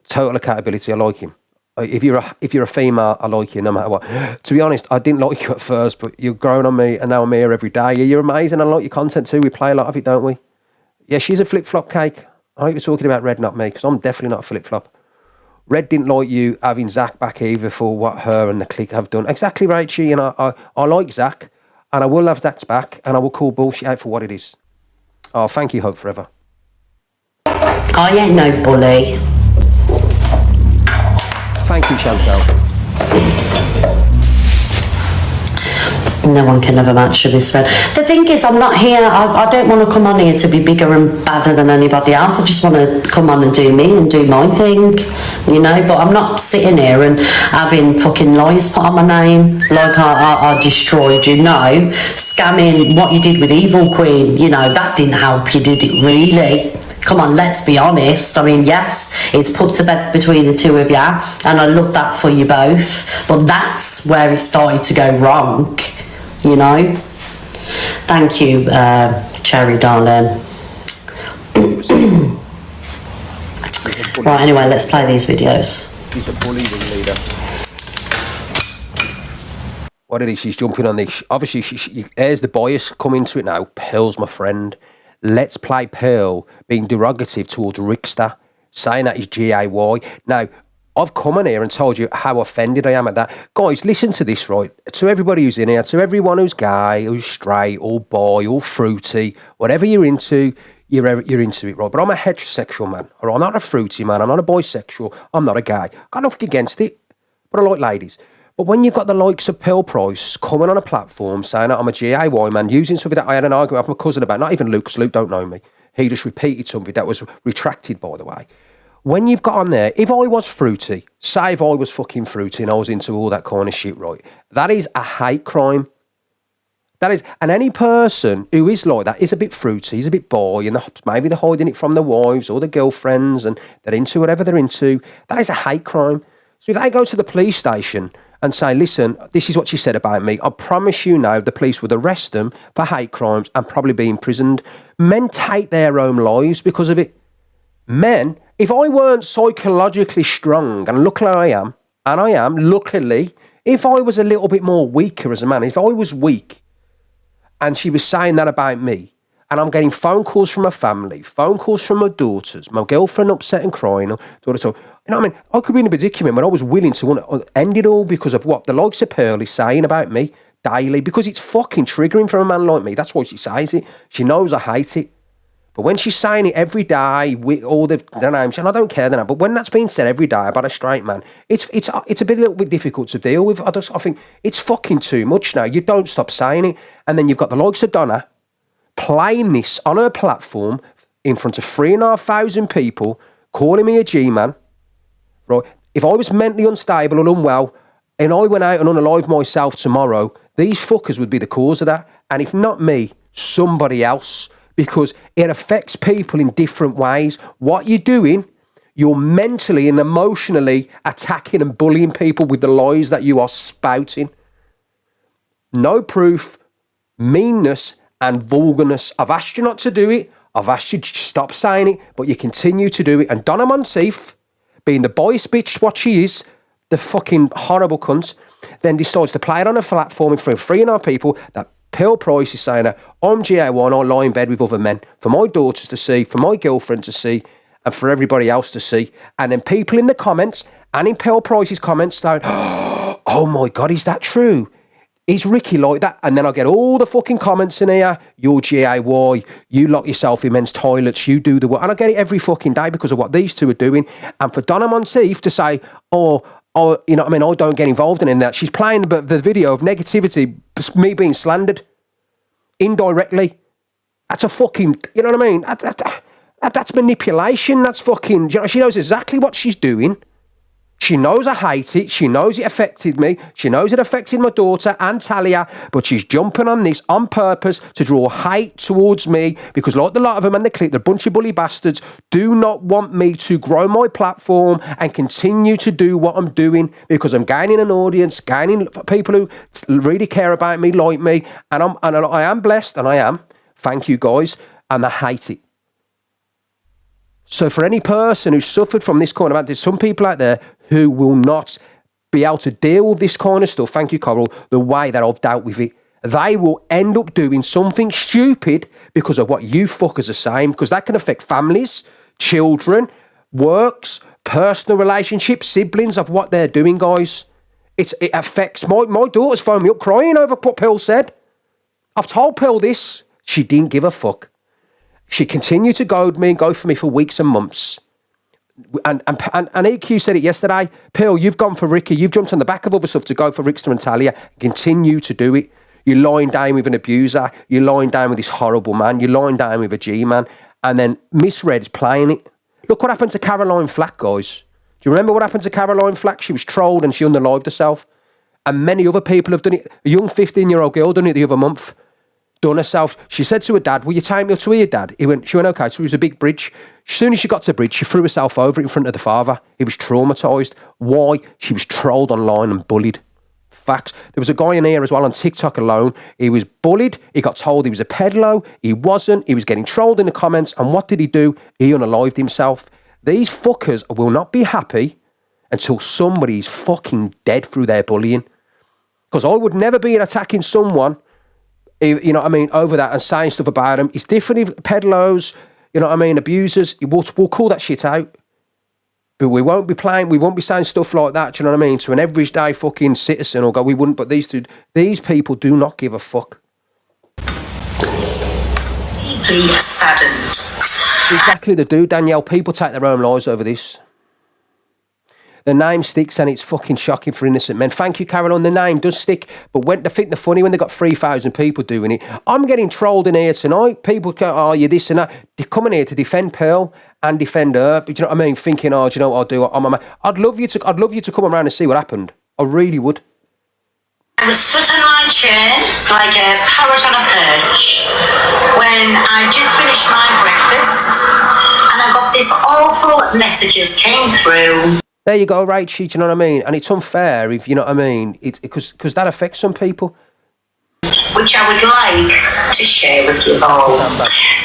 Total accountability. I like him. If you're a female, I like you no matter what. To be honest, I didn't like you at first, but you've grown on me, and now I'm here every day. You're amazing. I like your content too. We play a lot of it, don't we? Yeah, she's a flip-flop cake. I hope you're talking about Red, not me, because I'm definitely not a flip-flop. Red didn't like you having Zach back either for what her and the clique have done. Exactly right, she. And I like Zach, and I will have Zach's back, and I will call bullshit out for what it is. Oh, thank you, Hope Forever. I ain't no bully. Thank you, Chantal. No one can ever match your best friend. The thing is, I'm not here. I don't want to come on here to be bigger and badder than anybody else. I just want to come on and do me and do my thing, you know. But I'm not sitting here and having fucking lies put on my name, like I destroyed you. No, scamming what you did with Evil Queen, you know, that didn't help you, did it really? Come on, let's be honest. I mean, yes, it's put to bed between the two of you, and I love that for you both. But that's where it started to go wrong, you know. Thank you, Cherry, darling. Right, anyway, let's play these videos. She's a bullying leader. What it is, she's jumping on this. Obviously, here's the bias come into it now. Pearl's my friend. Let's play Pearl being derogative towards Ricksta, saying that he's GAY. Now, I've come in here and told you how offended I am at that. Guys, listen to this, right? To everybody who's in here, to everyone who's gay, who's straight, or boy, or fruity, whatever you're into, you're into it, right? But I'm a heterosexual man, or I'm not a fruity man, I'm not a bisexual, I'm not a gay. Got nothing against it, but I like ladies. But when you've got the likes of Pearl Price coming on a platform saying that I'm a GAY man, using something that I had an argument with my cousin about, not even Luke, because Luke don't know me. He just repeated something that was retracted, by the way. When you've got on there, if I was fruity, say if I was fucking fruity and I was into all that kind of shit, right, that is a hate crime. That is, and any person who is like that is a bit fruity, is a bit boy, and maybe they're hiding it from their wives or their girlfriends, and they're into whatever they're into. That is a hate crime. So if they go to the police station and say, listen, this is what she said about me, I promise you now the police would arrest them for hate crimes and probably be imprisoned. Men take their own lives because of it. Men, if I weren't psychologically strong, and luckily I am, and I am, luckily, if I was a little bit more weaker as a man, if I was weak, and she was saying that about me, and I'm getting phone calls from my family, phone calls from my daughters, my girlfriend upset and crying, you know what I mean? I could be in a predicament when I was willing to end it all because of what the likes of Pearl is saying about me daily, because it's fucking triggering for a man like me. That's why she says it. She knows I hate it. But when she's saying it every day with all the names, and I don't care then, but when that's being said every day about a straight man, it's a little bit difficult to deal with. I think it's fucking too much now. You don't stop saying it. And then you've got the likes of Donna playing this on her platform in front of 3,500 people, calling me a G-man. Right? If I was mentally unstable and unwell, and I went out and unalive myself tomorrow, these fuckers would be the cause of that. And if not me, somebody else. Because it affects people in different ways. What you're doing, you're mentally and emotionally attacking and bullying people with the lies that you are spouting. No proof, meanness and vulgarness. I've asked you not to do it. I've asked you to stop saying it, but you continue to do it. And Donna Monteith, being the bias bitch what she is, the fucking horrible cunt, then decides to play it on a platform in front of 3,500 people that Pearl Price is saying that I'm GA1, I lie in bed with other men, for my daughters to see, for my girlfriend to see, and for everybody else to see. And then people in the comments, and in Pearl Price's comments, going, oh my God, is that true? Is Ricky like that? And then I get all the fucking comments in here, you're GAY, you lock yourself in men's toilets, you do the work. And I get it every fucking day because of what these two are doing. And for Donna Monteith to say, you know what I mean, I don't get involved in that. She's playing the video of negativity, me being slandered indirectly. That's a fucking, you know what I mean? That's manipulation. That's fucking, you know, she knows exactly what she's doing. She knows I hate it. She knows it affected me. She knows it affected my daughter and Talia, but she's jumping on this on purpose to draw hate towards me because like a lot of them and the clique, they're a bunch of bully bastards, do not want me to grow my platform and continue to do what I'm doing because I'm gaining an audience, gaining people who really care about me, like me, and I am blessed, and I am. Thank you, guys, and I hate it. So for any person who's suffered from this kind of, there's some people out there who will not be able to deal with this kind of stuff, thank you, Coral, the way that I've dealt with it. They will end up doing something stupid because of what you fuckers are saying, because that can affect families, children, works, personal relationships, siblings, of what they're doing, guys. It affects, my daughter's phoned me up crying over what Pearl said. I've told Pearl this. She didn't give a fuck. She continued to goad me and go for me for weeks and months. And EQ said it yesterday. Pearl, you've gone for Ricky. You've jumped on the back of other stuff to go for Ricksta and Talia. Continue to do it. You're lying down with an abuser. You're lying down with this horrible man. You're lying down with a G-man. And then Misred's playing it. Look what happened to Caroline Flack, guys. Do you remember what happened to Caroline Flack? She was trolled and she unalived herself. And many other people have done it. A young 15-year-old girl done it the other month. Done herself. She said to her dad, will you take me to your dad? She went, okay. So it was a big bridge. As soon as she got to the bridge, she threw herself over it in front of the father. He was traumatised. Why? She was trolled online and bullied. Facts. There was a guy in here as well on TikTok alone. He was bullied. He got told he was a peddler. He wasn't. He was getting trolled in the comments. And what did he do? He unalived himself. These fuckers will not be happy until somebody's fucking dead through their bullying. Because I would never be attacking someone, you know what I mean, over that and saying stuff about them. It's different if peddlers, you know what I mean, abusers, we'll call that shit out. But we won't be saying stuff like that, do you know what I mean, to an everyday fucking citizen or go, we wouldn't, but these people do not give a fuck. Deeply saddened. Exactly, they do, Danielle. People take their own lives over this. The name sticks and it's fucking shocking for innocent men. Thank you, Caroline. The name does stick. But when they think they're funny when they got 3,000 people doing it. I'm getting trolled in here tonight. People go, oh, you're this and that. They're coming here to defend Pearl and defend her. But do you know what I mean? Thinking, oh, do you know what I'll do? I'd love you to come around and see what happened. I really would. I was sat on my chair like a parrot on a perch when I just finished my breakfast and I got this awful messages came through. There you go, Rachel, do you know what I mean? And it's unfair if, you know what I mean, because that affects some people. Which I would like to share with you all.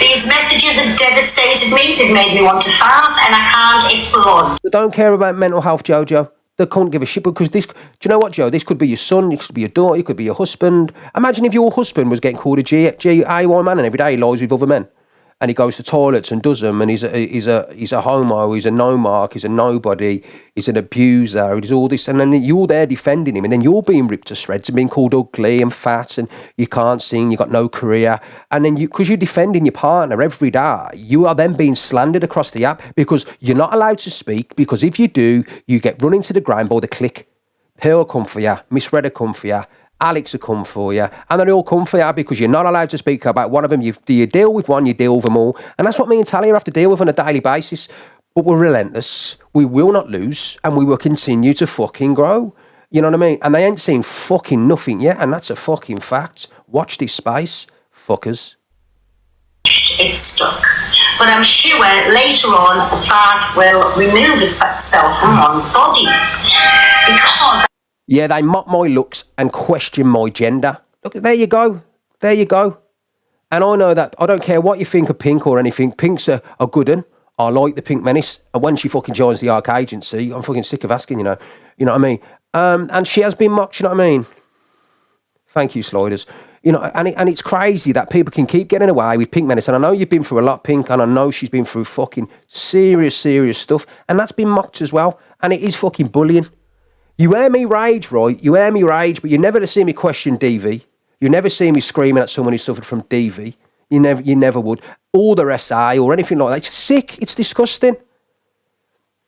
These messages have devastated me, they've made me want to fart, and I can't, it's on. They don't care about mental health, Jojo. They can't give a shit because this, do you know what, Joe? This could be your son, it could be your daughter, it could be your husband. Imagine if your husband was getting called a G-A-Y man and every day he lies with other men. And he goes to toilets and does them, and he's a homo, he's a no-mark, he's a nobody, he's an abuser, he's all this, and then you're there defending him, and then you're being ripped to shreds and being called ugly and fat, and you can't sing, you got no career, and then because you're defending your partner every day, you are then being slandered across the app because you're not allowed to speak, because if you do, you get run into the ground by the clique. Pearl come for you, Miss Redder come for you, Alex will come for you, and they all come for you because you're not allowed to speak about one of them. You deal with one, you deal with them all. And that's what me and Talia have to deal with on a daily basis. But we're relentless. We will not lose, and we will continue to fucking grow. You know what I mean? And they ain't seen fucking nothing yet, and that's a fucking fact. Watch this space, fuckers. It's stuck. But I'm sure later on the fart will remove itself from one's body. Because yeah, they mock my looks and question my gender. Look, there you go. There you go. And I know that I don't care what you think of Pink or anything. Pink's a good one. I like the Pink Menace. And when she fucking joins the ARC agency, I'm fucking sick of asking, you know what I mean? And she has been mocked, you know what I mean? Thank you, Sliders. You know, and it's crazy that people can keep getting away with Pink Menace. And I know you've been through a lot, Pink, and I know she's been through fucking serious stuff. And that's been mocked as well. And it is fucking bullying. You hear me rage, right? You hear me rage, but you never see me question DV. You never see me screaming at someone who suffered from DV. You never would. Or the SA or anything like that. It's sick. It's disgusting.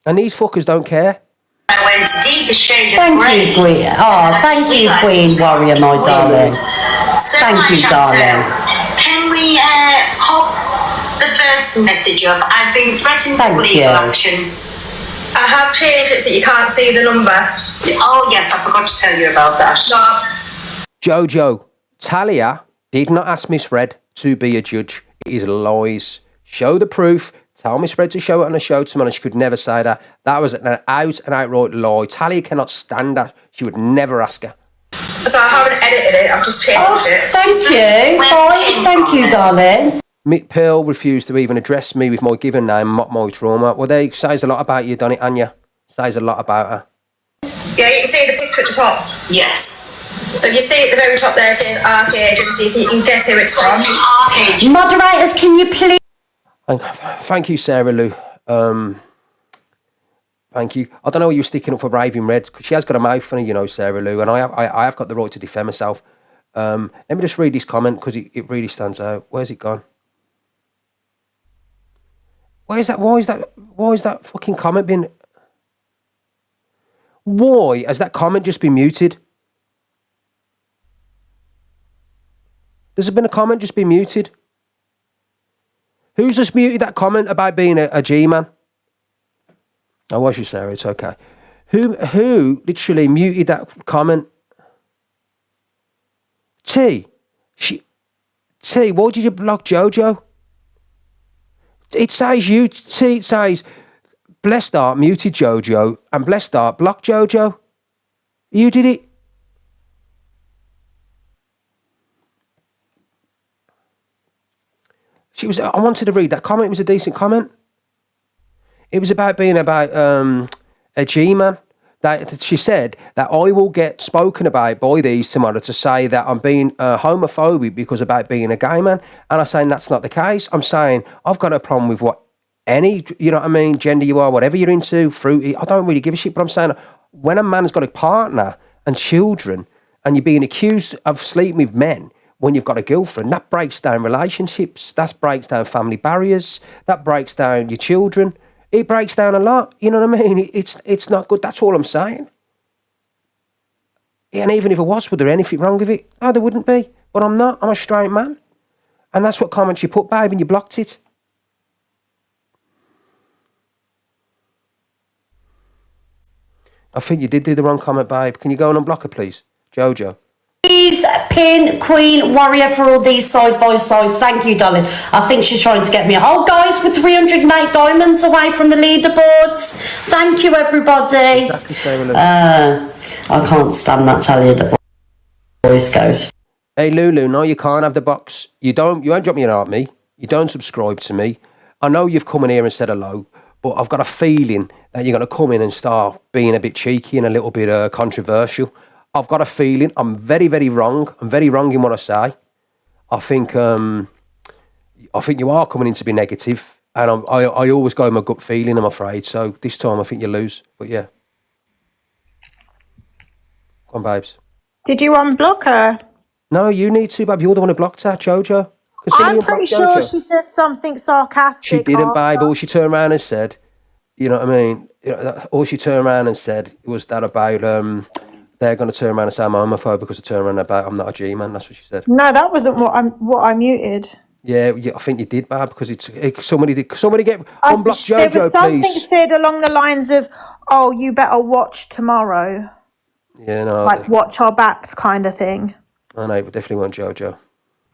And these fuckers don't care. I went deeper shade of Thank grey. you, Queen. Oh, thank you, Queen Warrior, my darling. Thank you, darling. Can we pop the first message up? I've been threatened with legal action. I have changed it so you can't see the number. Oh, yes, I forgot to tell you about that. Jojo, Talia did not ask Miss Red to be a judge. It is lies. Show the proof. Tell Miss Red to show it on a show tomorrow. She could never say that. That was an out and outright lie. Talia cannot stand that. She would never ask her. So I haven't edited it. I've just changed it. Thank you. Bye. Thank you, darling. Mick Pearl refused to even address me with my given name, mock my trauma. Well, that says a lot about you, don't it, Anya? Says a lot about her. Yeah, you can see the picture at the top. Yes. So if you see at the very top there saying ARC agency, so you can guess who it's from. Moderators, can you please? Thank you, Sarah Lou. Thank you. I don't know why you were sticking up for Raving Red, because she has got a mouth on her, you know, Sarah Lou, and I have got the right to defend myself. Let me just read this comment, because it really stands out. Where's it gone? Why is that fucking comment been... Why has that comment just been muted? There's been a comment just been muted. Who's just muted that comment about being a G-man? Oh, was you, Sarah? It's okay. Who literally muted that comment? T, why did you block Jojo? It says you, T, it says Blessed Art muted Jojo and Blessed Art blocked Jojo. You did it. I wanted to read that comment. It was a decent comment. It was about being a G-man. That she said that I will get spoken about by these tomorrow to say that I'm being homophobic because about being a gay man. And I'm saying that's not the case. I'm saying I've got a problem with what any, you know what I mean, gender you are, whatever you're into, fruity. I don't really give a shit. But I'm saying when a man's got a partner and children and you're being accused of sleeping with men when you've got a girlfriend, that breaks down relationships. That breaks down family barriers. That breaks down your children. It breaks down a lot, you know what I mean? It's not good. That's all I'm saying. And even if it was, would there anything wrong with it? No, there wouldn't be. But I'm not. I'm a straight man. And that's what comments you put, babe, and you blocked it. I think you did do the wrong comment, babe. Can you go and unblock her, please? Jojo. Please pin Queen Warrior for all these side by sides. Thank you, darling. I think she's trying to get me. Oh, guys, with 308 diamonds away from the leaderboards. Thank you, everybody. Exactly, Sarah. I can't stand that. Tell you the voice goes. Hey, Lulu, no, you can't have the box. You won't drop me an art me. You don't subscribe to me. I know you've come in here and said hello, but I've got a feeling that you're going to come in and start being a bit cheeky and a little bit controversial. I've got a feeling I'm very, very wrong. I'm very wrong in what I say. I think you are coming in to be negative, and I always go with my gut feeling, I'm afraid. So this time I think you lose. But yeah. Come on, babes. Did you unblock her? No, you need to, babe. You're the one who blocked her, Jojo. I'm pretty sure she said something sarcastic. She didn't, babe. All she turned around and said, you know what I mean? All she turned around and said was that about they're going to turn around and say I'm homophobic because they turn around about I'm not a G-man. That's what she said. No, that wasn't what I muted. Yeah, I think you did, babe, because somebody get unblock Jojo, there was something please. said along the lines of, "Oh, you better watch tomorrow." Yeah, no. Like watch our backs, kind of thing. I know, but definitely want Jojo.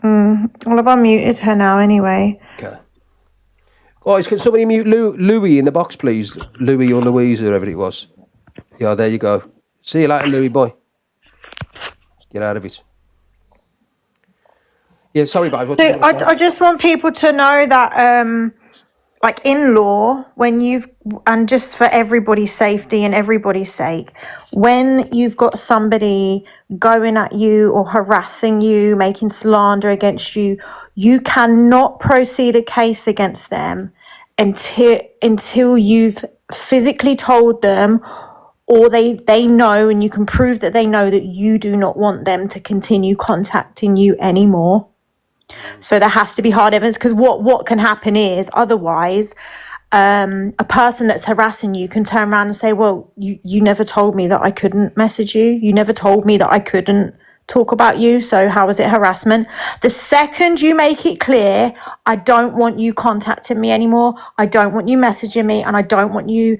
Well, I've unmuted her now anyway. Okay. Guys, can somebody mute Louis in the box, please? Louis or Louise, whoever it was. Yeah, there you go. See you later, Louis boy. Get out of it. Yeah, sorry, babe. So I just want people to know that, like in law, and just for everybody's safety and everybody's sake, when you've got somebody going at you or harassing you, making slander against you, you cannot proceed a case against them until you've physically told them, or they know, and you can prove that they know that you do not want them to continue contacting you anymore. So there has to be hard evidence, because what can happen is otherwise a person that's harassing you can turn around and say, well, you never told me that I couldn't message you. You never told me that I couldn't talk about you. So how is it harassment? The second you make it clear, I don't want you contacting me anymore. I don't want you messaging me, and I don't want you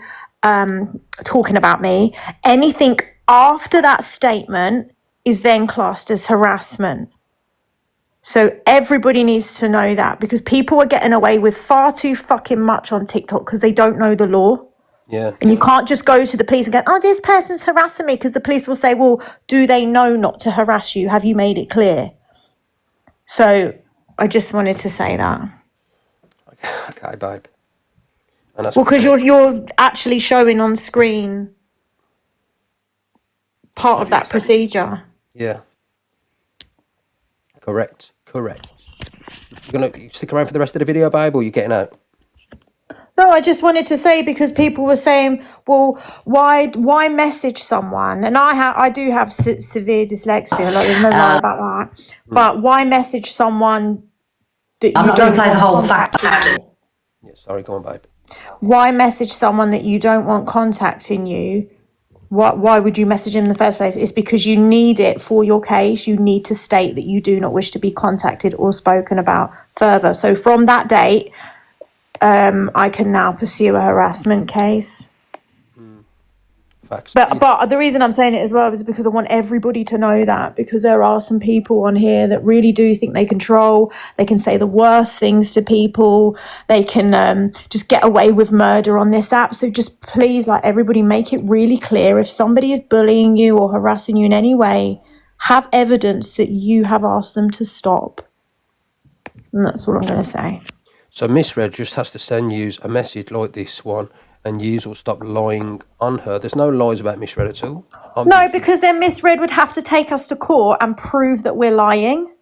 talking about me. Anything after that statement is then classed as harassment. So everybody needs to know that, because people are getting away with far too fucking much on TikTok because they don't know the law. Yeah. And you can't just go to the police and go, oh, this person's harassing me, because the police will say, well, do they know not to harass you? Have you made it clear? So I just wanted to say that. Okay, babe. Well, because you're actually showing on screen part of that procedure. Yeah. Correct. You're going to stick around for the rest of the video, babe, or are you getting out? No, I just wanted to say, because people were saying, well, why message someone? And I do have severe dyslexia, like there's no lie about that. But why message someone that you don't play the whole fact? Yeah, sorry, go on, babe. Why message someone that you don't want contacting you Why would you message him in the first place? It's because you need it for your case. You need to state that you do not wish to be contacted or spoken about further. So from that date, I can now pursue a harassment case. Facts. But the reason I'm saying it as well is because I want everybody to know that, because there are some people on here that really do think they control. They can say the worst things to people. They can just get away with murder on this app. So just please, like, everybody, make it really clear. If somebody is bullying you or harassing you in any way, have evidence that you have asked them to stop. And that's all I'm going to say. So Misread just has to send you a message like this one, and you will stop lying on her. There's no lies about Misread at all. No, because then Misread would have to take us to court and prove that we're lying.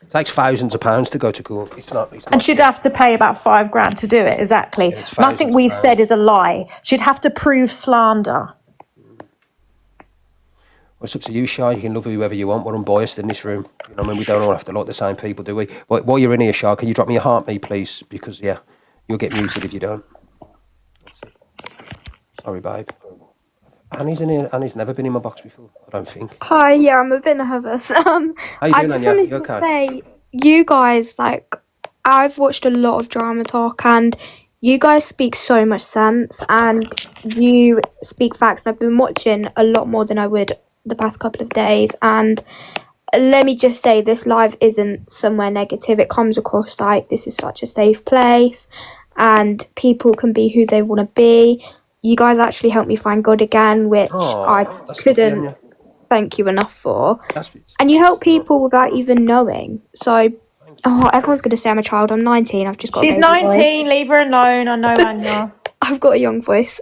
It takes thousands of pounds to go to court. It's not And she'd have to pay about $5,000 to do it. Exactly. Yeah, Nothing we've said is a lie. She'd have to prove slander. Well, it's up to you, Shah. You can love whoever you want. We're unbiased in this room. You know, I mean, we don't all have to like the same people, do we? But while you're in here, Shah, can you drop me a heartbeat, please? Because, yeah, you'll get muted if you don't. That's it. Sorry, babe. Annie's in here. Annie's never been in my box before, I don't think. Hi, yeah, I'm a bit nervous. How you I doing, just Anya? wanted You to okay? say, you guys, like, I've watched a lot of Drama Talk, and you guys speak so much sense, and you speak facts, and I've been watching a lot more than I would the past couple of days, and let me just say, this live isn't somewhere negative. It comes across like this is such a safe place, and people can be who they want to be. You guys actually helped me find God again, which I couldn't thank you enough for. And you help people without even knowing. So, everyone's going to say I'm a child. I'm 19. I've just got She's a baby 19. voice. Leave her alone. I know, Anya. I've got a young voice.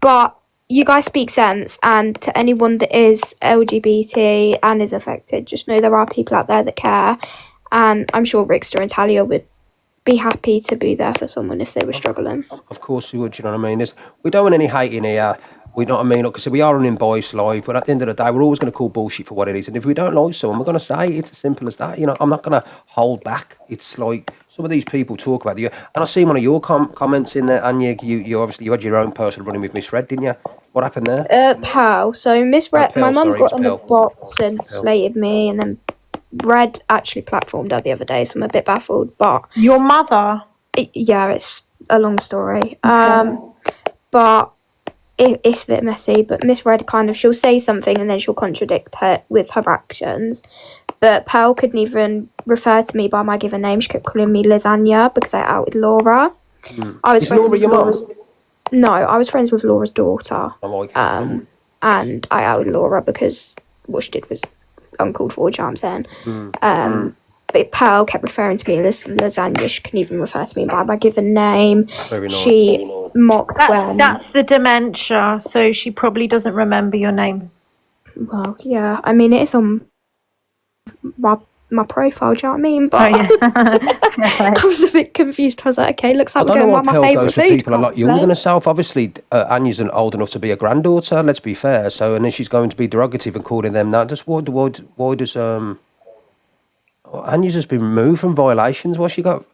But you guys speak sense, and to anyone that is LGBT and is affected, just know there are people out there that care, and I'm sure Ricksta and Talia would be happy to be there for someone if they were struggling. Of course we would, you know what I mean? We don't want any hate in here. We know what I mean? Like I said, we are an unbiased live, but at the end of the day, we're always going to call bullshit for what it is. And if we don't like someone, we're going to say it. It's as simple as that. You know, I'm not going to hold back. It's like some of these people talk about you. And I see one of your comments in there, and you obviously you had your own person running with Miss Red, didn't you? What happened there? Pal. So Miss Red, my mum got on the Pal. box and slated me, and then Red actually platformed her the other day, so I'm a bit baffled. But your mother? Yeah, it's a long story. But it's a bit messy. But Miss Red she'll say something and then she'll contradict her with her actions. But Pearl couldn't even refer to me by my given name. She kept calling me Lasagna because I outed Laura. I was friends with Laura's. No, I was friends with Laura's daughter. And I outed Laura because what she did was uncalled for, do you know what I'm saying? But Pearl kept referring to me as Lasagna. She couldn't even refer to me by my given name. Very nice. She mocked That's the dementia, so she probably doesn't remember your name. Well, yeah. I mean, it is on my profile, do you know what I mean? But I was a bit confused. I was like, okay, looks like we're going by my favourite food. People a lot younger than herself. Obviously, Anya's old enough to be a granddaughter, let's be fair. So, and then she's going to be derogative and calling them that. Just why does Anya's just been removed from violations? What's she got? Do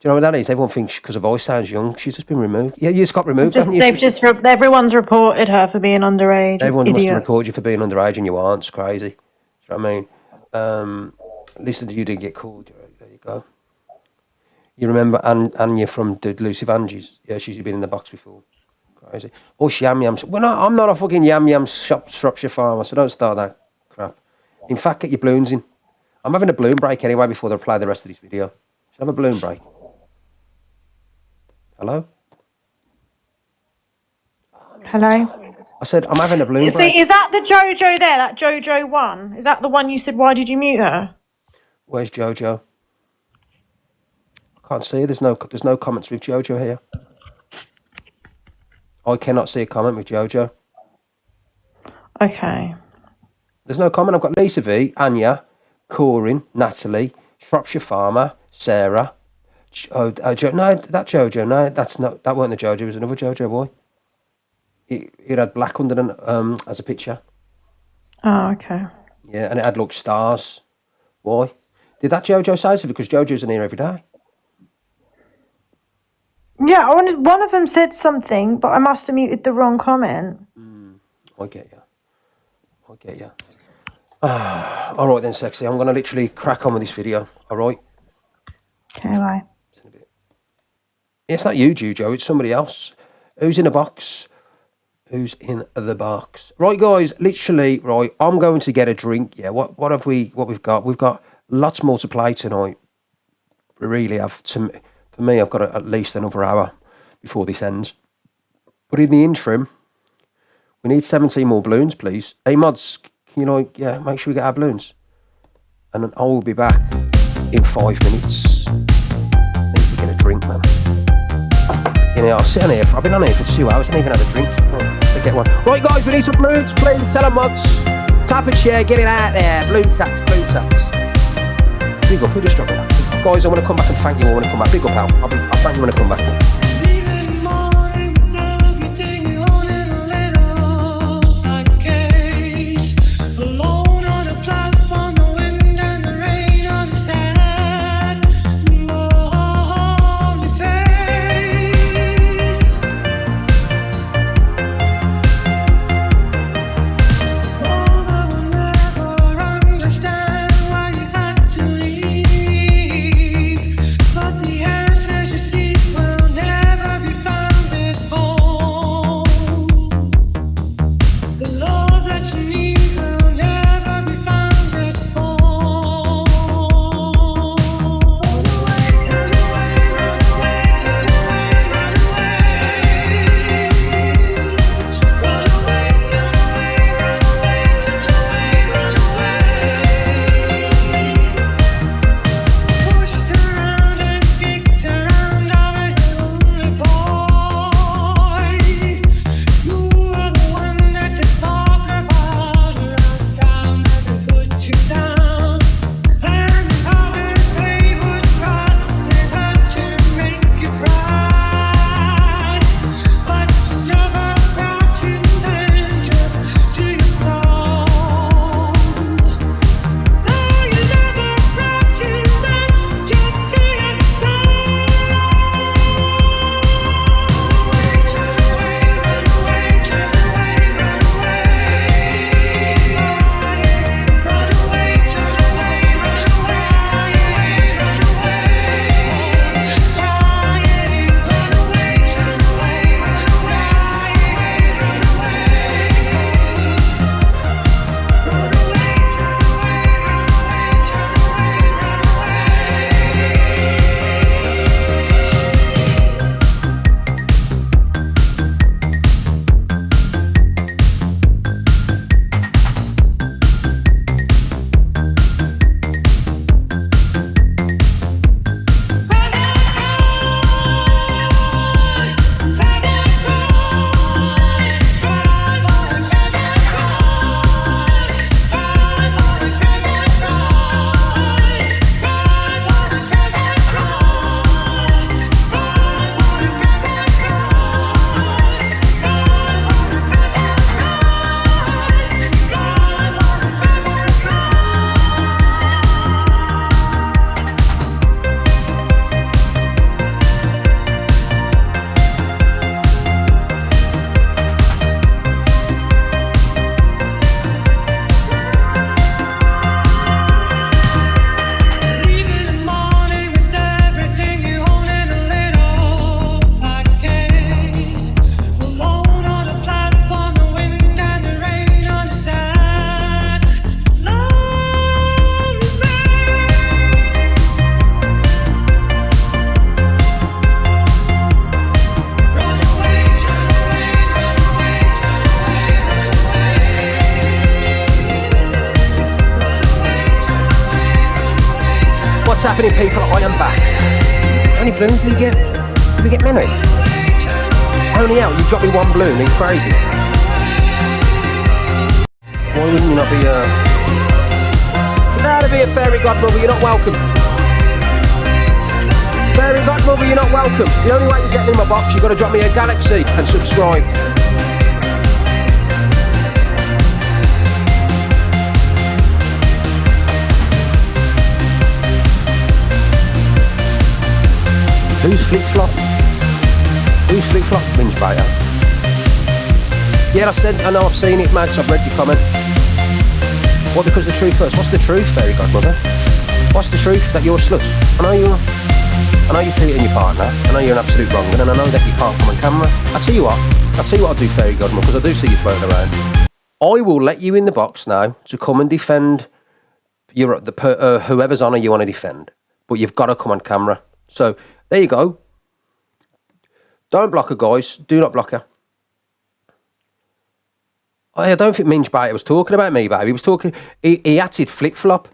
you know what that is? Everyone thinks because her voice sounds young, she's just been removed. Yeah, you just got removed, haven't you? Everyone's reported her for being underage. Everyone must have reported you for being underage and you aren't. It's crazy. Do you know what I mean? At least you did get called. There you go. You remember Anya from the Elusive Angies? Yeah, she's been in the box before. Crazy. Oh, Yam Yams. Well, no, I'm not a fucking Yam Yam Shropshire farmer, so don't start that crap. In fact, get your balloons in. I'm having a balloon break anyway before they play the rest of this video. Should I have a balloon break? Hello? Hello? I said, I'm having a balloon break. Is that the Jojo there? That Jojo one? Is that the one you said, why did you mute her? Where's Jojo? I can't see. There's no comments with Jojo here. I cannot see a comment with Jojo. Okay. There's no comment. I've got Lisa V, Anya, Corin, Natalie, Shropshire Farmer, Sarah. No, that Jojo. No, that weren't the Jojo. It was another Jojo boy. It had black under the, as a picture. Oh, okay. Yeah, and it had like stars. Why? Did that Jojo say something? Because Jojo's in here every day. Yeah, one of them said something, but I must have muted the wrong comment. I get you. All right then, sexy. I'm gonna literally crack on with this video. All right. Okay, bye. It's not you, Jujo. It's somebody else. Who's in the box? Who's in the box? Right, guys. Literally, right. I'm going to get a drink. Yeah. What have we? What we've got? We've got lots more to play tonight. We really have. For me, I've got at least another hour before this ends. But in the interim, we need 17 more balloons, please. Hey, mods, can you make sure we get our balloons? And then I will be back in 5 minutes. Need to get a drink, man. I'll sit on here. I've been on here for 2 hours. I haven't even had a drink. To get one. Right, guys, we need some balloons, please. Tell them, mods. Tap and share. Get it out there. Balloon taps. Big up. Who just dropped that? Guys, I want to come back and thank you all when I come back. Big up, pal. I'll thank you when I come back. What's happening, people? I am back. How many balloons did we get? Did we get many? Only out, you dropped me one balloon. Are you crazy? Why wouldn't you not be That'd be a fairy godmother. You're not welcome. Fairy godmother, you're not welcome. The only way to get in my box, you've got to drop me a galaxy and subscribe. Who's flip-flop? Who's flip-flop? Minge Bayer. Yeah, I know I've seen it, mate. I've read your comment. What, because the truth first? What's the truth, fairy godmother? What's the truth? That you're a slut? I know you're cheating your partner. I know you're an absolute wrong, and I know that you can't come on camera. I'll tell you what I'll do, fairy godmother, because I do see you floating around. I will let you in the box now to come and defend whoever's honour you want to defend, but you've got to come on camera. So there you go. Don't block her, guys. Do not block her. I don't think Minge Bater was talking about me, babe. He was talking... He acted flip-flop,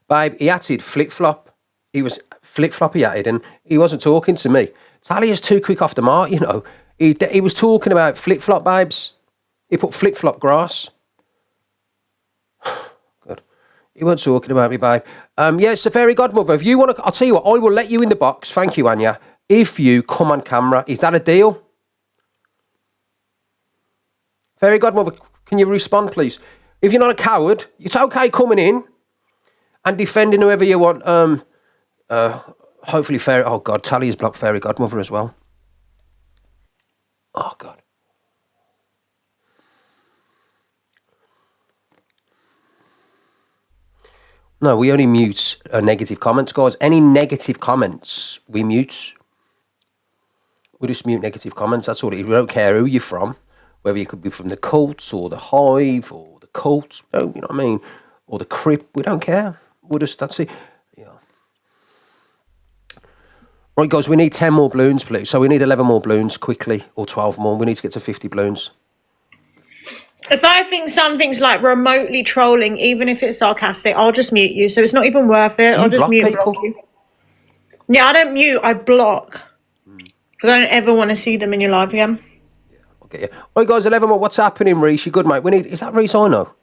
babe. He acted flip-flop. He was flip-flop, he acted, and he wasn't talking to me. Talia's too quick off the mark, you know. He was talking about flip-flop, babes. He put flip-flop grass. Good. He wasn't talking about me, babe. Yeah, it's a fairy godmother. If you want to... I'll tell you what, I will let you in the box. Thank you, Anya. If you come on camera. Is that a deal? Fairy godmother... Can you respond, please? If you're not a coward, it's okay coming in and defending whoever you want. Hopefully, fairy. Oh God, Tally has blocked fairy godmother as well. Oh God. No, we only mute negative comments, guys. Any negative comments, we mute. We just mute negative comments. That's all it is. We don't care who you're from. Whether you could be from the cults or the hive or the cults, you know what I mean? Or the crypt, we don't care. We'll just, that's it. Yeah. Right, guys, we need 10 more balloons, please. So we need 11 more balloons quickly, or 12 more. We need to get to 50 balloons. If I think something's like remotely trolling, even if it's sarcastic, I'll just mute you. So it's not even worth it. I'll just mute and block you. Yeah, I don't mute, I block. Because I don't ever want to see them in your live again. Yeah. Right, guys, 11 more. What's happening, Reese? You good, mate? We need... Is that Reese I know?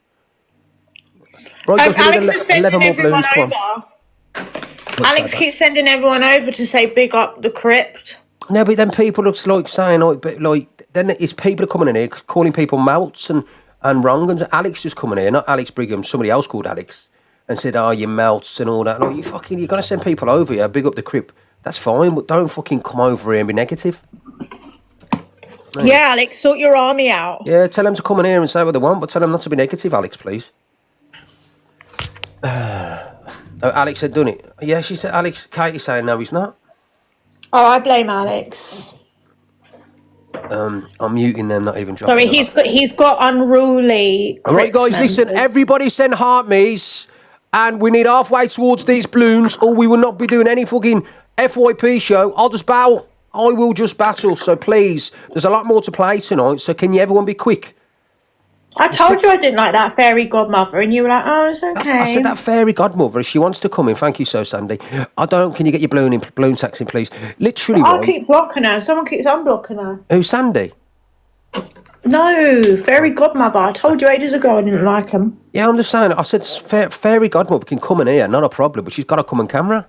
Right, guys, we need 11 more balloons. Come on. Alex keeps sending everyone over to say big up the crypt. No, but then people looks like saying, then it's people coming in here calling people melts and wrong. And Alex just coming here, not Alex Brigham, somebody else called Alex, and said, oh, you melts and all that. Like, you're going to send people over here, big up the crypt. That's fine, but don't fucking come over here and be negative. No. Yeah, Alex, sort your army out. Yeah, tell them to come in here and say what they want, but tell them not to be negative, Alex, please. Alex had done it. Yeah, she said, Katie's saying no, he's not. Oh, I blame Alex. I'm muting them, not even dropping. Sorry, he's got unruly. All right, guys, listen, everybody send heart me's, and we need halfway towards these balloons, or we will not be doing any fucking FYP show. I'll just bow. I will just battle, so please, there's a lot more to play tonight, so can you everyone be quick? I told you I didn't like that fairy godmother, and you were like, oh, it's okay. I said that fairy godmother, if she wants to come in, thank you so, Sandy. Can you get your balloon tax in, please? Literally, I'll keep blocking her. Someone keeps unblocking her. Who, Sandy? No, fairy godmother. I told you ages ago I didn't like him. Yeah, I'm just saying, I said fairy godmother can come in here, not a problem, but she's got to come on camera.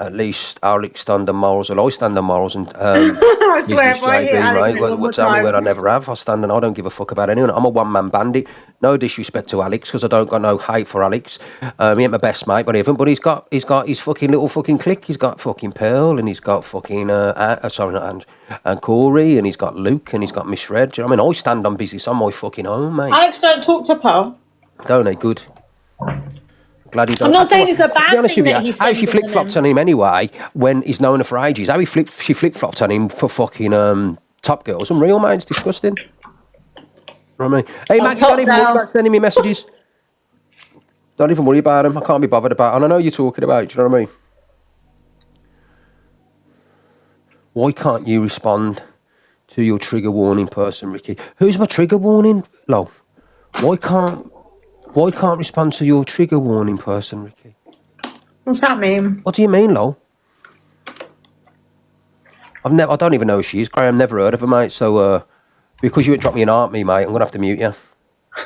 At least Alex stand on morals, and I stand on morals, and I swear, if I hear Alex tell me where I never have. I stand and I don't give a fuck about anyone. I'm a one-man bandit. No disrespect to Alex, because I don't got no hate for Alex. He ain't my best mate, but even. But he's got his fucking little fucking clique. He's got fucking Pearl, and he's got fucking and Corey, and he's got Luke, and he's got Miss Red. Do you know what I mean? I stand on business on my fucking home, mate. Alex don't talk to Pearl. Don't he? Good. Glad he don't. I'm not saying it's a bad thing that he's how she flip-flopped on him anyway when he's known her for ages. How she flip-flopped on him for fucking Top Girls. Unreal, mate. It's disgusting. You know what I mean? Hey, Matt, you don't even worry about sending me messages. Don't even worry about them. I can't be bothered about them. And I know you're talking about it. Do you know what I mean? Why can't you respond to your trigger warning person, Ricky? Who's my trigger warning? Lo. Why can't respond to your trigger warning person, Ricky? What's that mean? What do you mean, Lol? I don't even know who she is, Graham. Never heard of her, mate. So, because you wouldn't drop me an art, mate, I'm gonna have to mute you.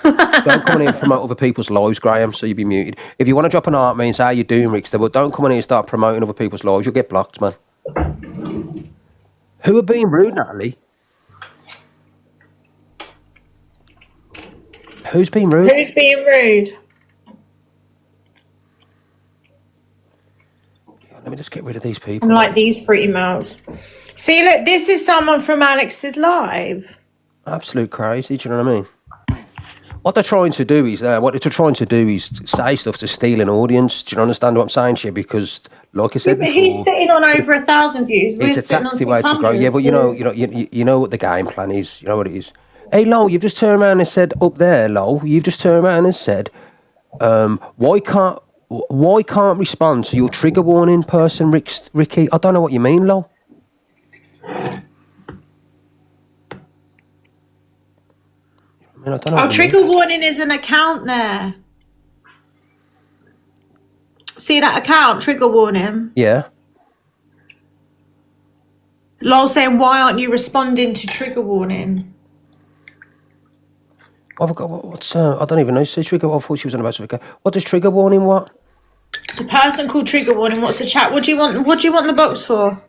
Don't come in here and promote other people's lives, Graham. So you'll be muted. If you want to drop an art, me and say how you doing, Ricksta, but don't come in here and start promoting other people's lives. You'll get blocked, man. Who are being rude, Natalie? Who's being rude? Who's being rude? Let me just get rid of these people. I'm like these fruity mouths. See, look, this is someone from Alex's live. Absolute crazy. Do you know what I mean? What they're trying to do is say stuff to steal an audience. Do you understand what I'm saying to you? Because, like I said But before, he's sitting on over 1,000 views. We're it's a sitting on tactic way to 600. grow. Yeah, but you know what the game plan is. You know what it is. Hey, Lowell, you've just turned around and said up there, Lowell. You've just turned around and said, why can't respond to your trigger warning person, Ricky? I don't know what you mean, Lowell. I don't know. Trigger warning is an account there. See that account, trigger warning? Yeah. Lol saying, why aren't you responding to trigger warning? I've got what's I don't even know. Say trigger. I thought she was on about something. What does trigger warning? What? The person called trigger warning. What's the chat? What do you want? What do you want the box for?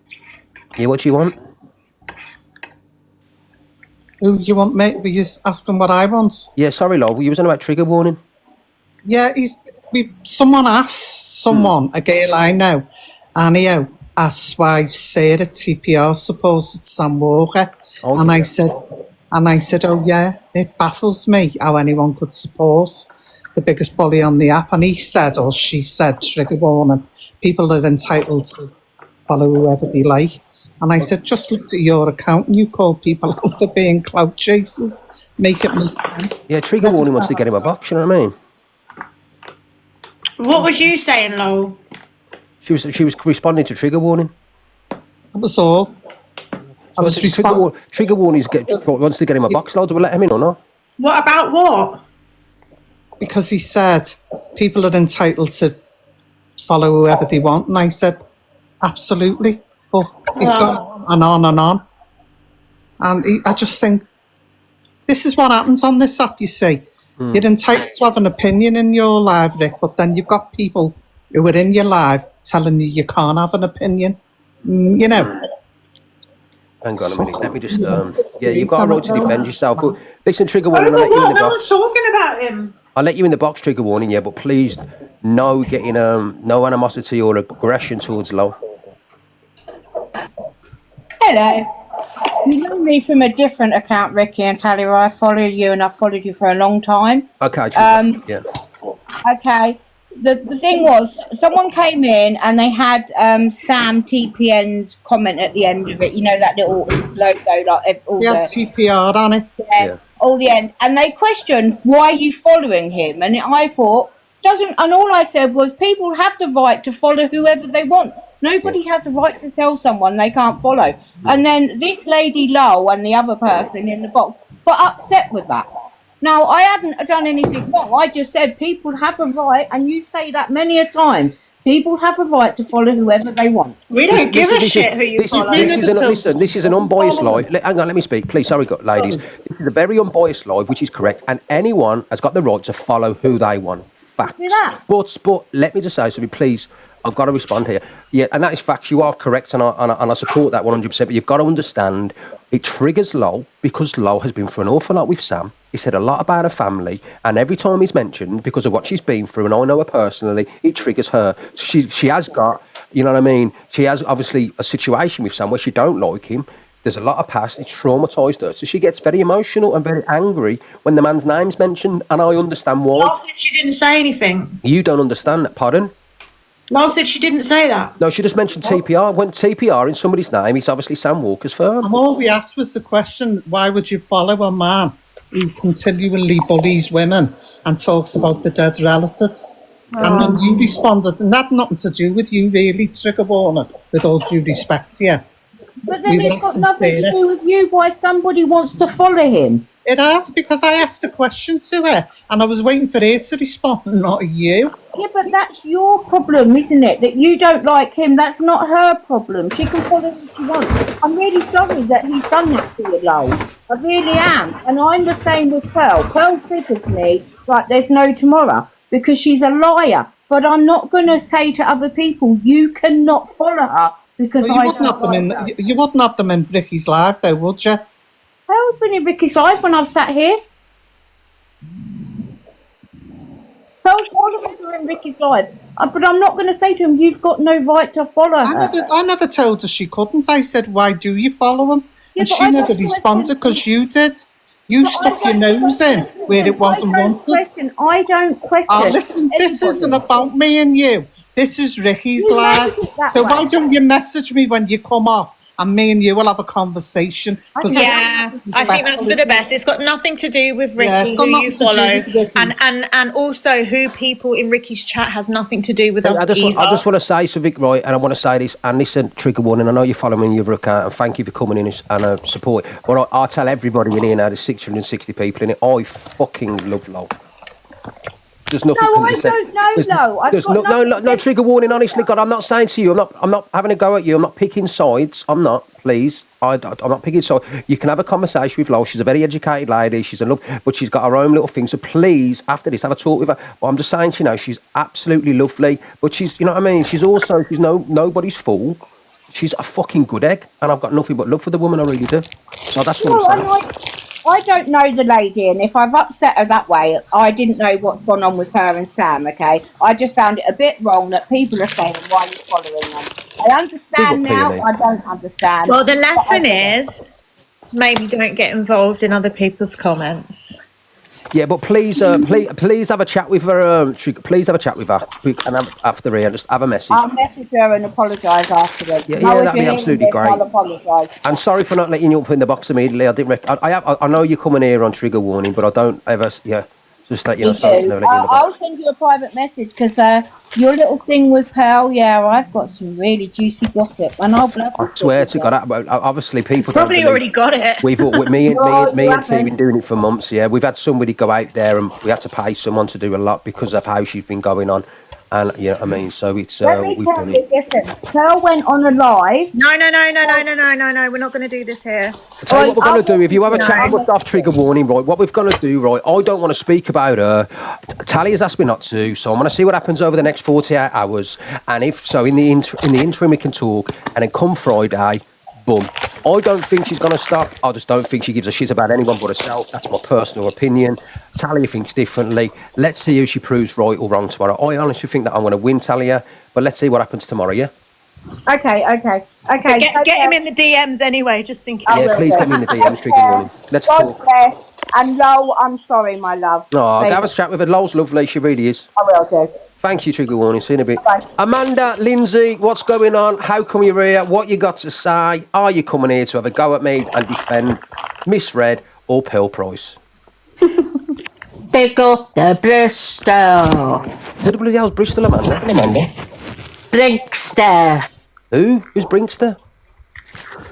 Yeah, what do you want? Who you want, mate? Were you asking what I want? Yeah, sorry, Lol. You was on about trigger warning. Yeah, someone asked someone, a girl I know, Anio, asked why Sarah TPR supposed Sam Walker. Oh, and yeah. I said, oh yeah, it baffles me how anyone could support the biggest bully on the app. And he said, or she said, trigger warning, people are entitled to follow whoever they like. And I said, just looked at your account and you call people out for being clout chasers. Make it make sense. Yeah, trigger warning wants to get him a box, you know what I mean? What was you saying, Lol? She was responding to trigger warning. That was all. Trigger warning wants to get him a box, Lol. Do we let him in or not? What about what? Because he said people are entitled to follow whoever they want. And I said, absolutely. But he's gone on and on. And I just think, this is what happens on this app, you see. You're entitled to have an opinion in your live, Rick, but then you've got people who are in your live telling you can't have an opinion. You know. Hang on a minute. Let me just. Yeah, you've got a right to defend yourself. But listen, trigger warning. I'll let you in the No box. one's talking about him. I'll let you in the box, trigger warning. Yeah, but please, no getting no animosity or aggression towards Lowell. Hello. You know me from a different account, Ricky and Tally, where I follow you and I've followed you for a long time. Okay. Yeah. Okay. The thing was, someone came in and they had Sam TPN's comment at the end of it. You know, that little logo, like all Yeah, TPR on it. Yeah, all the end. And they questioned, why are you following him? And I thought, and all I said was, people have the right to follow whoever they want. Nobody has a right to tell someone they can't follow. And then this lady Lowell and the other person in the box got upset with that. Now, I hadn't done anything wrong. I just said people have a right, and you say that many a times. People have a right to follow whoever they want. We don't give a shit who you follow. This is an unbiased live. Hang on, let me speak, please. Sorry, ladies. This is a very unbiased live, which is correct, and anyone has got the right to follow who they want. Facts. But let me just say something, please. I've got to respond here. Yeah, and that is facts. You are correct, and I support that 100%. But you've got to understand, it triggers Lowell because Lowell has been through an awful lot with Sam. He said a lot about her family, and every time he's mentioned, because of what she's been through, and I know her personally, it triggers her. She has got, you know what I mean? She has obviously a situation with Sam where she don't like him. There's a lot of past. It's traumatised her, so she gets very emotional and very angry when the man's name's mentioned, and I understand why. Lol said she didn't say anything. You don't understand that, pardon? Lol said she didn't say that. No, she just mentioned TPR. When TPR in somebody's name, it's obviously Sam Walker's firm. And all we asked was the question, why would you follow a man who continually bullies women and talks about the dead relatives? And then you responded, and that had nothing to do with you really, trigger warning, with all due respect to you. But then it's got nothing to do with you, why somebody wants to follow him. It has, because I asked a question to her, and I was waiting for her to respond, not you. Yeah, but that's your problem, isn't it? That you don't like him, that's not her problem. She can follow who she wants. I'm really sorry that he's done that to you, Lowell. I really am. And I'm the same with Pearl. Pearl triggers me like there's no tomorrow, because she's a liar. But I'm not going to say to other people, you cannot follow her, because you wouldn't have them in Ricky's live, though, would you? Pearl's been in Ricky's live when I've sat here. Pearl's followers are in Ricky's live. But I'm not going to say to him, you've got no right to follow her. I never told her she couldn't. I said, why do you follow him? Yeah, and she never responded because you did. You stuck your nose in where it wasn't wanted. I don't question. Oh, listen, this isn't about me and you. This is Ricky's life. So why don't you message me when you come off, and me and you will have a conversation? Yeah, I think that's for the best. It's got nothing to do with Ricky, Yeah, it's got who you nothing to do follow, with Ricky. and also who people in Ricky's chat has nothing to do with us I just want to say something, right, and I want to say this, and listen, trigger warning, I know you follow me on your other account, and thank you for coming in and support. But I tell everybody in here now, there's 660 people in it, I fucking love Lol. There's nothing. No, I don't know. There's no trigger warning. Honestly, God, I'm not saying to you. I'm not having a go at you. I'm not picking sides. I'm not. Please, I'm not picking sides. You can have a conversation with Lol. She's a very educated lady. She's in love, but she's got her own little thing. So please, after this, have a talk with her. But I'm just saying, you know, she's absolutely lovely. But she's, you know what I mean. She's nobody's fool. She's a fucking good egg, and I've got nothing but love for the woman. I really do. So that's what I'm saying. I don't know the lady, and if I've upset her that way, I didn't know what's gone on with her and Sam, okay? I just found it a bit wrong that people are saying, why are you following them? I understand now, I don't understand. Well, the lesson is maybe don't get involved in other people's comments. Yeah, but please have a chat with her. Please have a chat with her, and after here, just have a message. I'll message her and apologise afterwards. Yeah, that'd be absolutely great. I'll apologise. And sorry for not letting you up in the box immediately. I didn't. I know you're coming here on trigger warning, but I don't ever. Yeah, just let you know. Sorry to never let you in the box. I'll send you a private message because your little thing with Pearl. Yeah, I've got some really juicy gossip, and I'll. I swear to God, obviously people probably already got it. Me and T been doing it for months. Yeah, we've had somebody go out there, and we had to pay someone to do a lot because of how she's been going on. And you know what I mean, so it's we've done it. Listen, Pearl went on a live. No. We're not going to do this here. I'll tell you what we're going to do. If you have a chat with off trigger warning, right? What we've got to do, right? I don't want to speak about her. Tally has asked me not to, so I'm going to see what happens over the next 48 hours. And if so, in the interim, we can talk. And then come Friday, boom. I don't think she's going to stop. I just don't think she gives a shit about anyone but herself. That's my personal opinion. Talia thinks differently. Let's see who she proves right or wrong tomorrow. I honestly think that I'm going to win Talia, but let's see what happens tomorrow, yeah? Okay. Get him in the DMs anyway, just in case. Yeah, please get me in the DMs, trigger warning. Let's God talk. bless. And Lol, I'm sorry, my love. Oh, I'll have a chat with her. Lol's lovely. She really is. I will do. Thank you, trigger warning. See you in a bit. Bye. Amanda, Lindsay, what's going on? How come you're here? What you got to say? Are you coming here to have a go at me and defend Miss Red or Pearl Price? Pick up the Bristol. Who the bloody hell's Bristol, Amanda? Brinkster. Who? Who's Brinkster?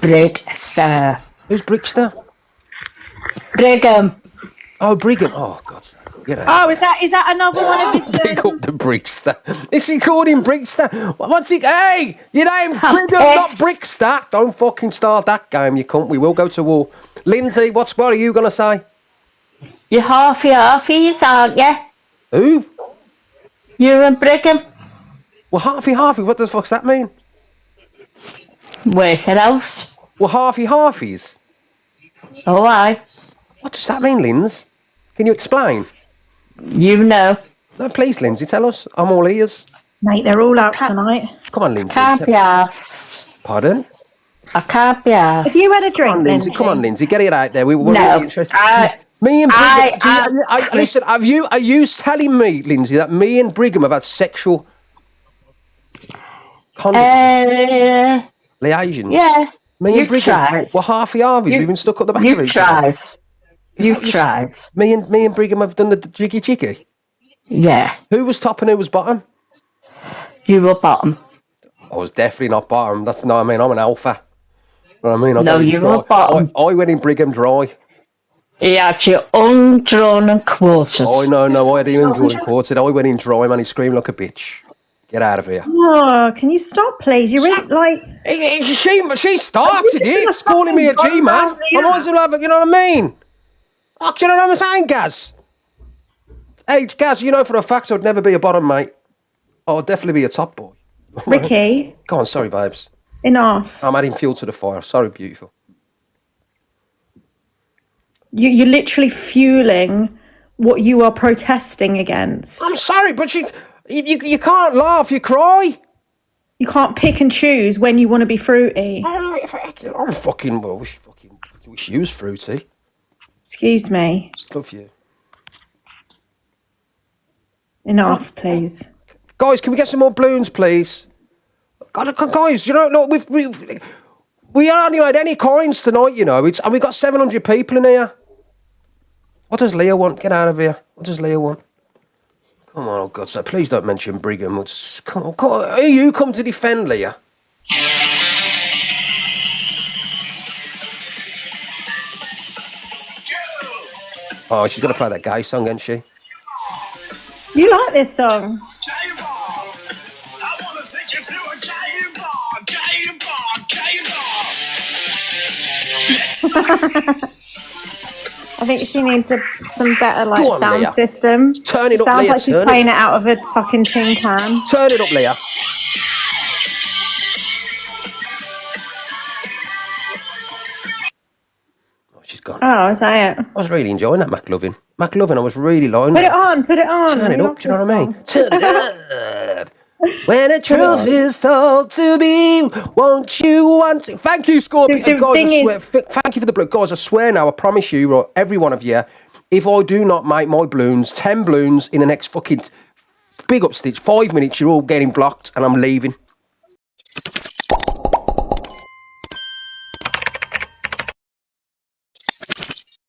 Brickster. Who's Brickster? Brigham. Oh, Brigham. Oh, God. Get out. Oh, is that another one of his? Pick up the Brickster. Is he called him Brickster? What's he? Hey, your name's Brigham, not Brickster. Don't fucking start that game, you cunt. We will go to war. Lindsay, what are you going to say? You're halfies, aren't you? Who? You and Brigham. Well, halfy. What the fuck's that mean? Work it out. Well, halfies. Oh, aye. What does that mean, Linz? Can you explain? You know. No, please, Lindsay, tell us. I'm all ears. Mate, they're all out tonight. Come on, Lindsay. Can't be asked. Pardon? I can't be asked. Have you had a drink, Lindsay? Come on, Lindsay. Get it out there. We were no, really interested. Me and Brigham. Listen, are you telling me, Lindsay, that me and Brigham have had sexual liaisons? Yeah. Me and Brigham. Tried. Well, halfies. We've been stuck at the back of each other. You've tried. tried. Me and Brigham have done the jiggy. Yeah. Who was top and who was bottom? You were bottom. I was definitely not bottom. That's no. I mean, I'm an alpha. You know what I mean? No, you were bottom. I went in Brigham dry. He had you undrawn and quartered. Oh, no, I had him undrawn and quartered. I went in dry, man. He screamed like a bitch. Get out of here. Oh, can you stop, please? You're really, like... She started it, calling me a G-man. I might as well have it, you know what I mean? Oh, do you know what I'm saying, Gaz? Hey, Gaz, you know for a fact I'd never be a bottom, mate. I'd definitely be a top boy. Ricky? Go on, sorry, babes. Enough. I'm adding fuel to the fire. Sorry, beautiful. You're literally fueling what you are protesting against. I'm sorry, but you can't laugh, you cry. You can't pick and choose when you want to be fruity. I'm fucking, well, wish you was fruity. Excuse me. Love you. Enough, please. Guys, can we get some more balloons, please? God, guys, you know, look, we hardly had any coins tonight, you know. And we've got 700 people in here. What does Leah want? Get out of here. What does Leah want? Come on, oh God, so please don't mention Brigham. Come on, here you come to defend Leah. Oh, she's going to play that gay song, isn't she? You like this song? I think she needs some better sound Leah. system. Turn it up, sounds Leah. like she's playing it out of a fucking tin can. Turn it up, Leah. Oh, she's gone. Oh, is that it? I was really enjoying that McLovin. I was really liking Put it on, put it on. Turn it up, do you know what I mean? Turn it up. When the truth is told to be, won't you want to? Thank you, Scorpio. Guys, thank you for the blue. Guys, I swear now, I promise you, right, every one of you, if I do not make my balloons, 10 balloons in the next fucking big up stitch, 5 minutes, you're all getting blocked and I'm leaving.